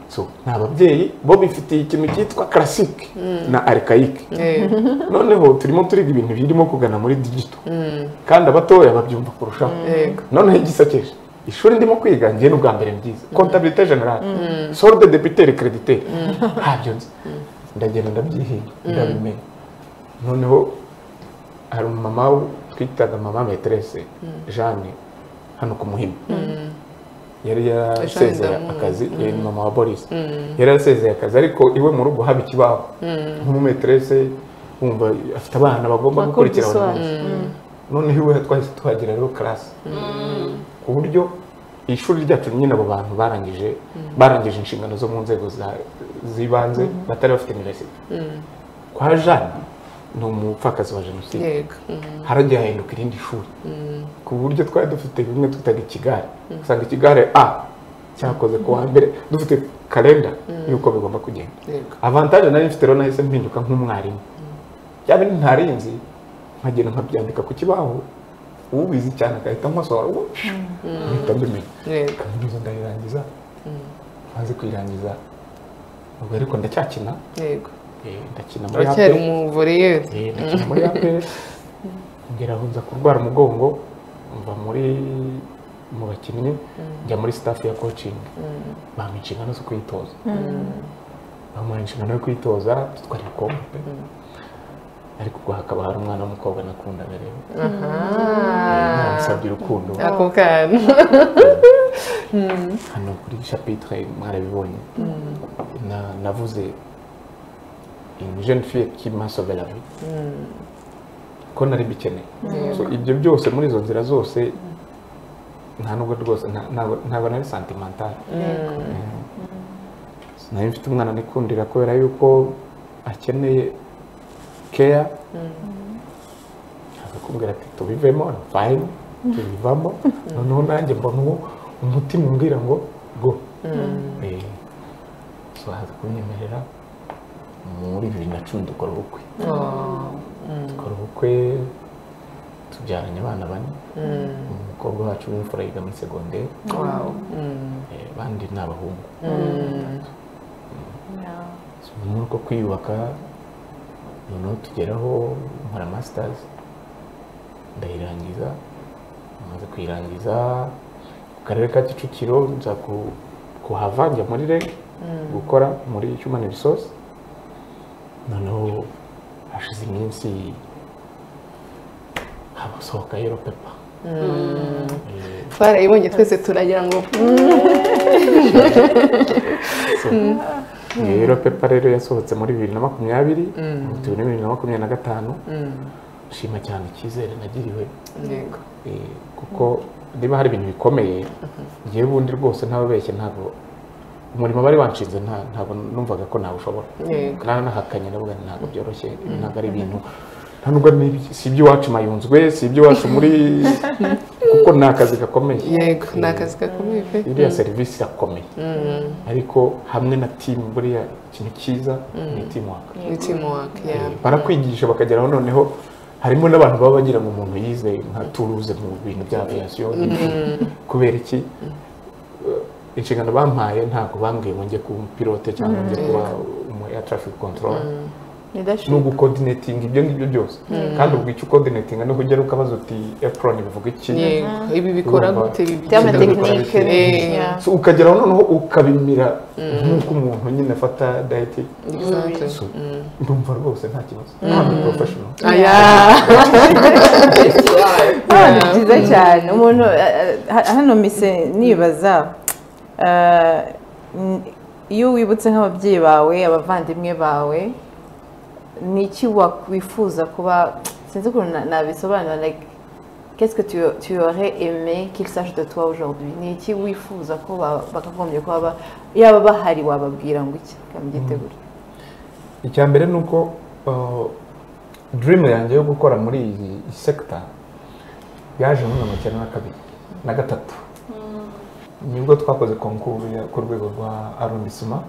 So n'ababyeyi bo bifitiye ikintu cyitwa classique na archaïque. Noneho turimo turiga ibintu birimo kugana muri digital kandi abatoya babyumva kurushaho. Noneho igisakeje ishuri ndimo kwiga ngiye n'ubwa mbere mbyiza comptabilité générale, solde débitaire créditaire, habyo nzi ndagenda ndabyihinga ndabimenya. Noneho hari umumama twitaga mama maîtresse Jeanne hano ku Muhima, yari yarasezeye akazi, yari mama wa Boris, yari yarasezeye akazi ariko iwe mu rugo haba ikibaho nk'umumetresse wumva afite abana bagomba gukurikira abantu. Noneho iwe twahise tuhagira rero class ku buryo ishuri ryacu nyine abo bantu barangije inshingano zo mu nzego z'ibanze batari bafite university. Kwa Jeanne ni umupfakazi wa jenoside, haragiye hahinduka irindi shuri ku buryo twari dufite bimwe twitaga ikigare, usanga ikigare cyakoze ku wa mbere dufite kalenda y'uko bigomba kugenda. Avantage nari mfite rero nahise mpinduka nk'umwarimu, byaba ntarinzi nkagenda nkabyandika ku kibaho, ubizi cyane agahita nkosora mpita mbimenya. Kaminuza ndayirangiza, maze kuyirangiza ubwo ariko ndacyakina. Ndakina muri Acyari umuvoreyeri. Ndakina muri APR ngera aho nza kurwara umugongo, mva mu bakinnyi njya muri staff ya coaching. Bampa inshingano zo kwitoza, bamuha inshingano yo kwitoza tutwara ibikombe, ariko ubwo hakaba hari umwana w'umukobwa nakundaga rero namusabye urukundo ako kana hano kuri chapitre mwarabibonye navuze une jeune fille qui m'a sauvé la vie ko nari bikeneye. So ibyo byose muri izo nzira zose nta nubwo rwose ntabwo nari sentimental. Nari mfite umwana nikundira kubera yuko akeneye care, akakubwira ati tubivemo fine tubivamo. Noneho nanjye mbona umutima umbwira ngo go. So haza kunyemerera muri 2010 dukora ubukwe. Dukora ubukwe tubyaranye abana bane, umukobwa wacu w'imfura yiga muri secondaire, bandi ni abahungu. Muri uko kwiyubaka noneho tugeraho nkora masters ndayirangiza. Maze kuyirangiza ku karere ka Kicukiro nza kuhava njya muri REG gukora muri human resource. Noneho hashize iminsi habasohoka Yellow Pepper. twarayibonye twese turagira ngo Yellow Pepper rero yasohotse muri 2020, 2025. shima cyane icyizere nagiriwe yego kuko niba hari ibintu bikomeye ngiye bundi rwose ntababeshye ntabwo umurimo bari banshinze ntabwo numvaga ko nawushobora naranahakanye navuga ntabwo byoroshye ntabwo ari ibintu nta nubwo si iby'iwacu mayunzwe si iby'iwacu muri kuko ni akazi gakomeye yego ni akazi gakomeye pe iriya serivisi irakomeye ariko hamwe na timu buriya ikintu cyiza ni teamwork barakwigisha bakageraho noneho harimo n'abantu baba bagira ngo umuntu yize nka turuze mu bintu bya aviation kubera iki inshingano bampaye ntabwo bambwiye ngo njye kuba pilote cyangwa njye kuba umu air traffic controller no gucoordinating ibyo ngibyo byose kandi ubwo icyo coordinating no kugera ukabaza uti apron bivuga iki ibi bikora gute ibi technique so ukageraho noneho ukabimira nk'uko umuntu nyine afata diet ndumva rwose nta kibazo ntabwo professional ni byiza cyane umuntu hano mise nibaza iyo wibutse nk'ababyeyi bawe abavandimwe bawe ni iki wakwifuza kuba sinzi ukuntu nabisobanura like qu'est-ce que tu aurais aimé qu'il sache de toi aujourd'hui ni iki wifuza ko bakagombye kuba yaba bahari wababwira ngo iki kamyitegura icya mbere ni uko dream yanjye yo gukora muri iyi sector yaje muri 1992 nibwo twakoze concours ku rwego rwa arrondissement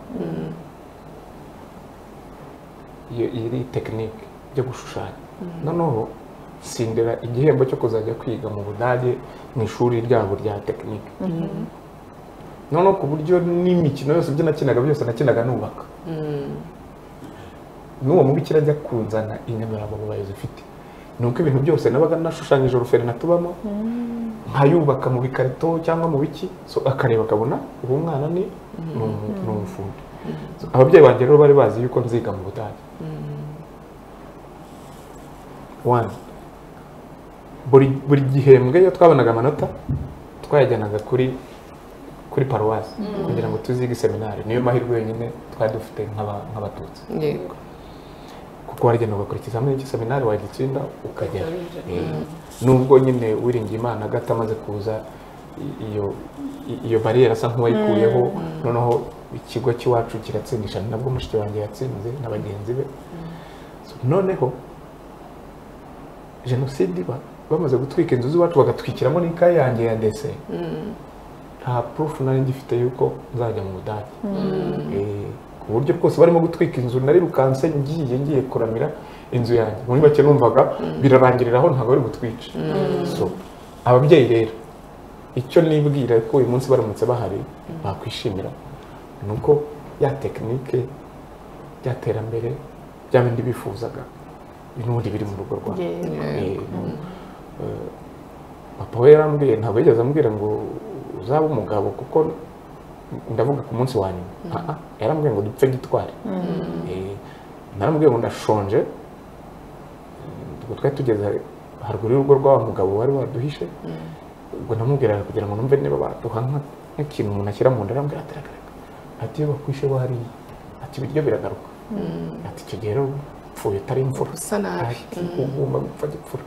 iri tekinike byo gushushanya noneho sindira igihembo cyo kuzajya kwiga mu Budage mu ishuri ryabo rya tekinike noneho ku buryo n'imikino yose ibyo nakinaga byose nakinaga nubaka n'uwo mubikira ajya kunzana inyemerababo bayo zifite nuko ibintu byose nabaga nashushanyije uruferina tubamo nkayubaka mu bikarito cyangwa mu biki so akareba akabona uwo mwana ni umufundi ababyeyi banjye rero bari bazi yuko nziga mu Budage buri gihembwe iyo twabonaga amanota twayajyanaga kuri paruwasi kugira ngo tuzige seminari niyo mahirwe yonyine twari dufite nk'abatutsi kuko waragenda ugakurikiza hamwe n'iki seminari wagitsinda ukagera nubwo nyine wiringiye Imana gato amaze kuza iyo bariyeri asa nk'uwayikuyeho noneho ikigo cy'iwacu kiratsindisha nabwo mushiki wanjye yatsinze na bagenzi be noneho jenoside bamaze gutwika inzu z'iwacu bagatwikiramo n'ikaye yanjye ya dese nta proof nari ngifite yuko nzajya mu Budage ku buryo bwose barimo gutwika inzu narirukanse ngiye kuramira inzu yanjye muri bake numvaga birarangiriraho ntabwo bari gutwica so ababyeyi rero icyo nibwira ko uyu munsi baramutse bahari bakwishimira nuko ya tekinike byaterambere bya bindi bifuzaga n'ubundi biri mu rugo rwawe papa we yarambwiye ntabwo yigeze ambwira ngo uzaba umugabo kuko ndavuga ku munsi wa nyuma yarambwiye ngo dupfe gitware narambwiye ngo ndashonje twari tugeze haruguru y'urugo rw'wa mugabo wari waduhishe ubwo namubwiraga kugira ngo numve niba baduha nk'ikintu umuntu ashyira mu nda arambwira ati iyo bakwishe wariye ati ibiryo biragaruka ati icyo gihe rero upfuye utari imfura usa nabi ugomba gupfa gipfura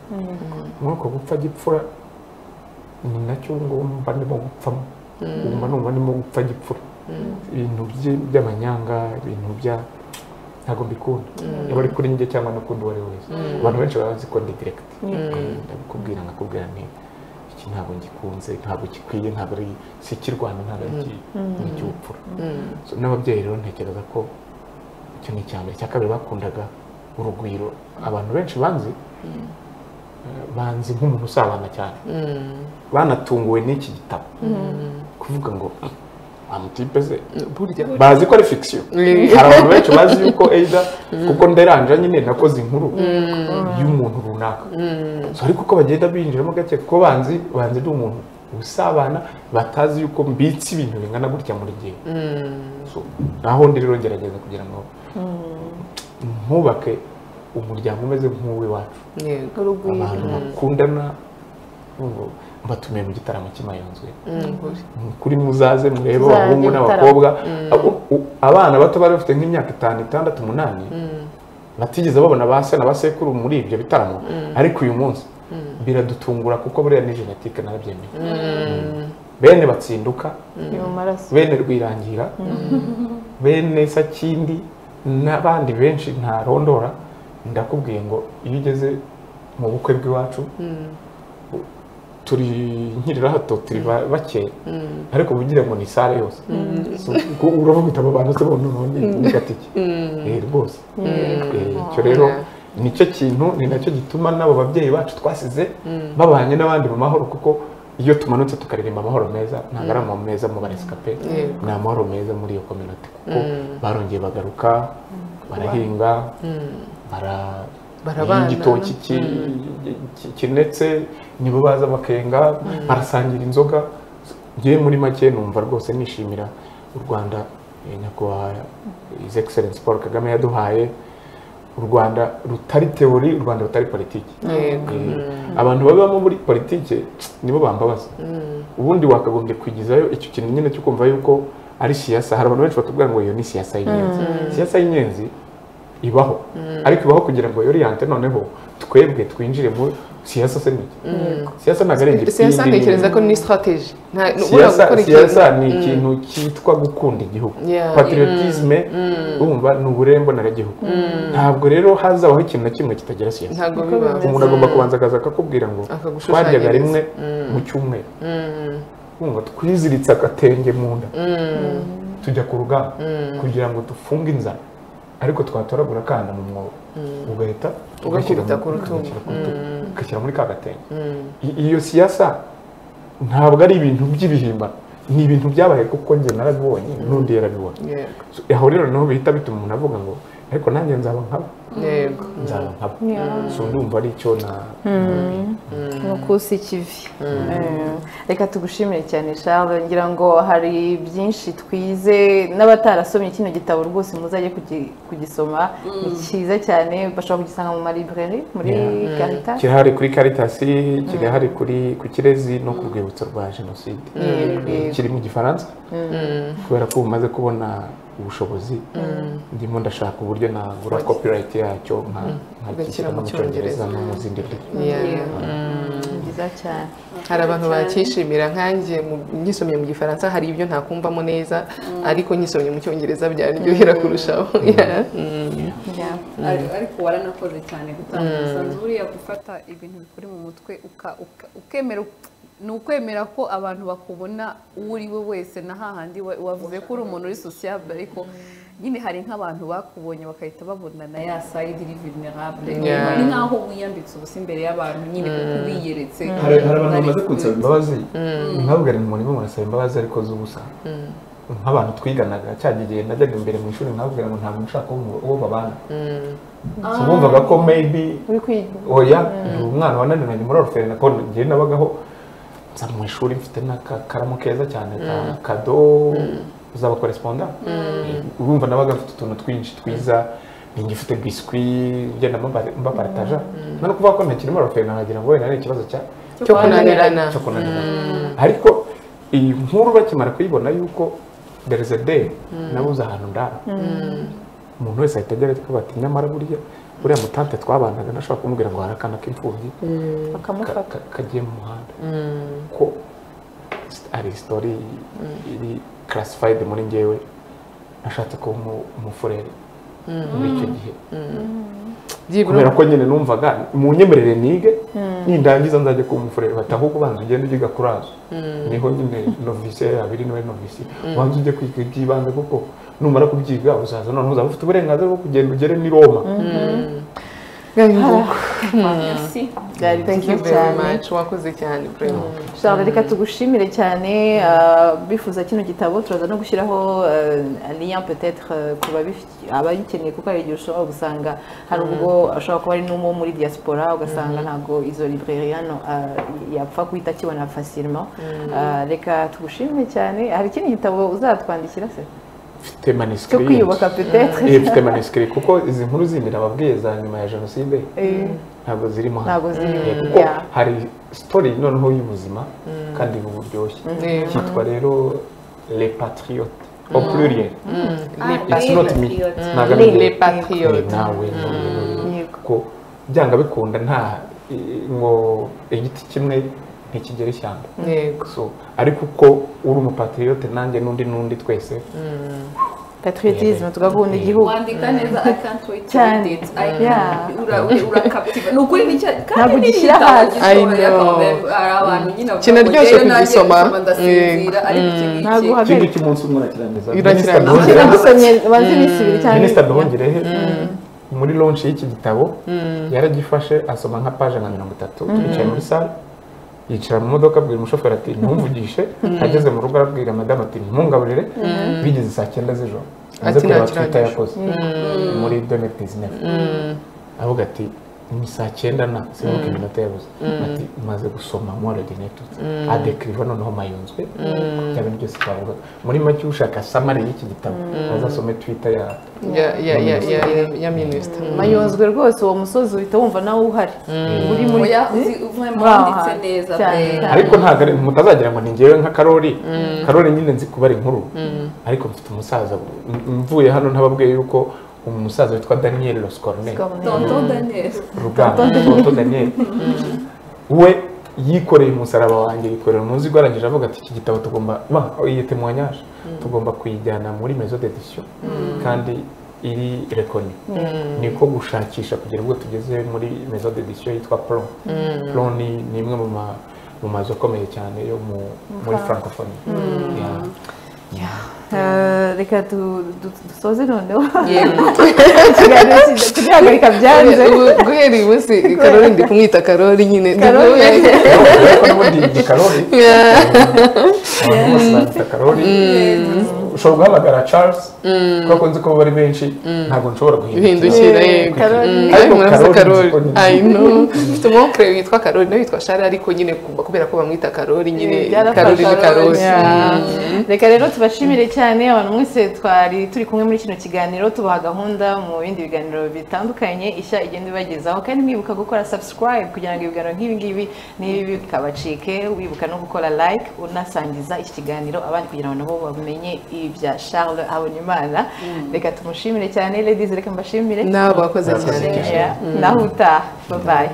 muri uko gupfa gipfura ni nacyo ngomba ndimo gupfamo numva ndimo gupfa gipfura ibintu by'amanyanga ibintu ntabwo mbikunda yaba ari kuri njye cyangwa no kundi uwo ari we wese abantu benshi baba bazi ko ndi direct ndabikubwira nkakubwira nti iki ntabwo ngikunze ntabwo gikwiye ntabwo ari si ikirwana ntabwo ari icy'ubupfura n'ababyeyi rero ntekereza ko icyo ni icya mbere icya kabiri bakundaga urugwiro abantu benshi banzi nk'umuntu usabana cyane banatunguwe n'iki gitabo kuvuga ngo amutipe ze bazi ko ari fiction hari abantu benshi bazi yuko either kuko nderanja nyine nakoze inkuru y'umuntu runaka ariko uko bagenda binjiramo gake kuko banzi ndi umuntu usabana batazi yuko mbitse ibintu bingana gutya muri gihe naho ndi rero ngerageza kugira ngo nkubake umuryango umeze nk'uw'iwacu abantu bakundana mbatumiye mu gitaramo cy'Imayonzwe kuri muzaze murebe abahungu n'abakobwa abana bato bari bafite nk'imyaka 5, 6, 8 batigeze babona ba se na basekuru muri ibyo bitaramo ariko uyu munsi biradutungura kuko buriya ni genetike narabyemeye bene batsinduka ni mu maraso bene rwirangira bene sakindi n'abandi benshi ntarondora ndakubwiye ngo iyo ugeze mu bukwe bw'iwacu turi nkirira hato turi bake ariko bugire ngo ni sare yose uravuga abo bantu se none ni gatike rwose icyo rero nicyo kintu ni nacyo gituma n'abo babyeyi bacu twasize babanye n'abandi mu mahoro kuko iyo tumanutse tukaririmba amahoro meza ntabwo ari amahoro meza mu baresikape ni amahoro meza muri iyo community kuko barongeye bagaruka barahinga barahinga igitoki kinetse nibo baza bakenga barasangira inzoga ngiye muri make numva rwose nishimira u Rwanda nyakubahwa His Excellency Paul Kagame yaduhaye u Rwanda rutari teori u Rwanda rutari politiki abantu babamo muri politiki nibo bambabaza ubundi wakagombye kwigizayo icyo kintu nyine cyo kumva yuko ari siyasa hari abantu benshi batubwira ngo iyo ni siyasa y'inyenzi siyasa y'inyenzi ibaho ariko ibaho kugira ngo yoriyante noneho twebwe twinjire mu siyasa se niki siyasa ntabwo ari igipindi siyasa ntekereza ko ni strategy siyasa ni ikintu cyitwa gukunda igihugu patriotisme urumva ni uburembonera gihugu ntabwo rero hazabaho ikintu na kimwe kitagira siyasa umuntu agomba kubanza akaza akakubwira ngo twaryaga rimwe mu cyumweru urumva twiziritse agatenge mu nda tujya ku rugamba kugira ngo dufunge inzara ariko twatoragura akana mu mwobo ugahita ugakubita ku rutugu ugashyira muri ka gatenge iyo siyasa ntabwo ari ibintu by'ibihimbano ni ibintu byabaye kuko njye narabibonye n'undi yarabibonye aho rero naho bihita bituma umuntu avuga ngo ariko nanjye nzaba nkabo nzaba nkabo so ndumva ari cyo na nukusi ikivi reka tugushimire cyane Charles ngira ngo hari byinshi twize n'abatarasomye kino gitabo rwose muzajye kugisoma ni cyiza cyane bashobora kugisanga mu malibreri muri Caritas kirahari kuri Caritas kirahari ku Kirezi no ku rwibutso rwa Jenoside kiri mu Gifaransa kubera ko umaze kubona ubushobozi ndimo ndashaka uburyo nagura copyright yacyo nkakishyira mu Cyongereza no mu zindi ndimi byiza cyane hari abantu bakishimira nkanjye nyisomye mu Gifaransa hari ibyo ntakumvamo neza ariko nyisomye mu Cyongereza byaryohera kurushaho ariko waranakoze cyane gutanga umusanzu buriya gufata ibintu bikuri mu mutwe ukemera ni ukwemera ko abantu bakubona uwo uri we wese na hahandi wavuze ko uri umuntu uri sociable ariko nyine hari nk'abantu bakubonye bakahita babona na ya side iri vulnerable ni nkaho wiyambitse ubusa imbere y'abantu nyine kuko ubiyeretse hari abantu bamaze kunsaba imbabazi nkabwira umuntu urimo murasaba imbabazi ariko z'ubusa nk'abantu twiganaga cyagiye najyaga imbere mu ishuri nkabwira ngo ntabwo nshaka uwo babana bumvaga ko maybe oya ndi umwana wananiranye muri orpheline ko ngiye nabagaho mu ishuri mfite n'akaramu keza cyane ka kado uzaba correspondant urumva nabaga mfite utuntu twinshi twiza ngifite biscuit ngenda mbapartaja none kuvuga ko ntakiri muri orpheline nagira ngo wenda ari ikibazo cyo kunanirana ariko iyi nkuru bakimara kuyibona yuko there is a day nabuze ahantu ndara umuntu wese ahita agera ko bati nyamara buriya mutante twabanaga nashobora kumubwira ngo harakana k'imfubyi kagiye mu muhanda ko ari story iri classified muri njyewe nashatse ko umufurere muri icyo gihe kubera ko nyine numvaga mu nyemerere nige nindangiza nzajya kuba umufurere bati ahubwo ubanza ugenda ugiga kurazo niho nyine novice abiri niwe novice ubanza ujye kwiga iby'ibanze kuko numara kubyiga uzaza noneho uzaba ufite uburenganzira bwo kugenda ugere ni Roma Thank you very much wakoze cyane Charles reka tugushimire cyane bifuza kino gitabo turaza no gushyiraho lien peut-être kuba abayikeneye kuko ari igihe ushobora gusanga hari ubwo ashobora kuba ari n'umwe muri diaspora ugasanga ntabwo izo librairie hano yapfa guhita akibona facilement reka tugushimire cyane hari ikindi gitabo uzatwandikira se mfite manuscrit cyo kwiyubaka peut-être mfite manuscrit kuko izi nkuru zindi nababwiye za nyuma ya Jenoside ntabwo zirimo ntabwo zirimo kuko hari story noneho y'ubuzima kandi buryoshye cyitwa rero Les Patriotes au pluriel it's not me ntabwo Les ari patriotes. nawe Yego. ko byanga bikunda nta ngo igiti kimwe ntikigera ishyamba yego so ariko uko uri umupatriote nanjye n'undi twese patriotisme tugakunda igihugu wandika neza I can't wait to Cyane. read it I Yeah. urakaptiva ni ukuri nicyo Ntabwo ugishyira hasi. I know. hari abantu nyine Kinaryoshye kugisoma. ndasinzira ariko iki Ntabwo ngiki uhagaze. ikindi cy'umunsi umwe urakirangiza Urakirangiza. Minisita Nagusomye banze iminsi ibiri cyangwa Minisita Nduhungirehe muri launch y'iki gitabo yaragifashe asoma nka page nka 30 twicaye muri salle yicara mu modoka abwira umushoferi ati ntumvugishe ageze mu rugo arabwira madame ati ntungaburire bigeze saa 9 z'ijoro aze kureba Twitter yakoze muri 2019 avuga ati ni saa 9 na sinuka iminota yabuze ati maze gusoma mu ordinateur adekriva noneho mayunzwe cyane byose twavuga muri make ushaka summary y'iki gitabo azasome Twitter ya minisita mayozwe rwose uwo musozi uhita wumva nawe uhari uri muri oya mwanditse neza cyane. ariko ntabwo mutazagira ngo ni njyewe nka Karoli nyine nzi kubara inkuru ariko mfite umusaza mvuye hano ntababwiye yuko umusaza witwa Daniel Loscorne tonton Daniel Tonto Daniel we yikoreye umusaraba wanjye yikorera umuzigo arangije avuga ati iki gitabo tugomba iyi témoignage tugomba kuyijyana muri maison d'édition kandi iri reconnue niko gushakisha kugira ngo tugeze muri maison d'édition yitwa Plon ni imwe mu mazu akomeye cyane yo muri francophonie reka dusoze noneho ikiganiro kugihagarika byanze guhera uyu munsi Karoli ndi kumwita Karoli nyine Karoli. ariko n'ubundi ni Karoli abantu bose bita Karoli ushobora guhamagara Charles kuko nzi ko bari benshi ntabwo nshobora guhindukira yego Karoli. ariko murazi Karoli Karoli. I know mfite umukwe witwa Karoli nawe witwa Shari ariko nyine kubera ko bamwita Karoli nyine Karoli ni Karoli reka rero tubashimire cyane abantu mwese twari turi kumwe muri kino kiganiro tubaha gahunda mu bindi biganiro bitandukanye ishya igenda ibagezaho kandi mwibuka gukora subscribe kugira ngo ibiganiro nk'ibi ngibi n'ibi bikabacike wibuka no gukora like unasangiza iki kiganiro abandi kugira ngo nabo bamenye ibya Charles Habonimana reka tumushimire cyane ladies reka mbashimire nawe wakoze cyane naho utaha bye bye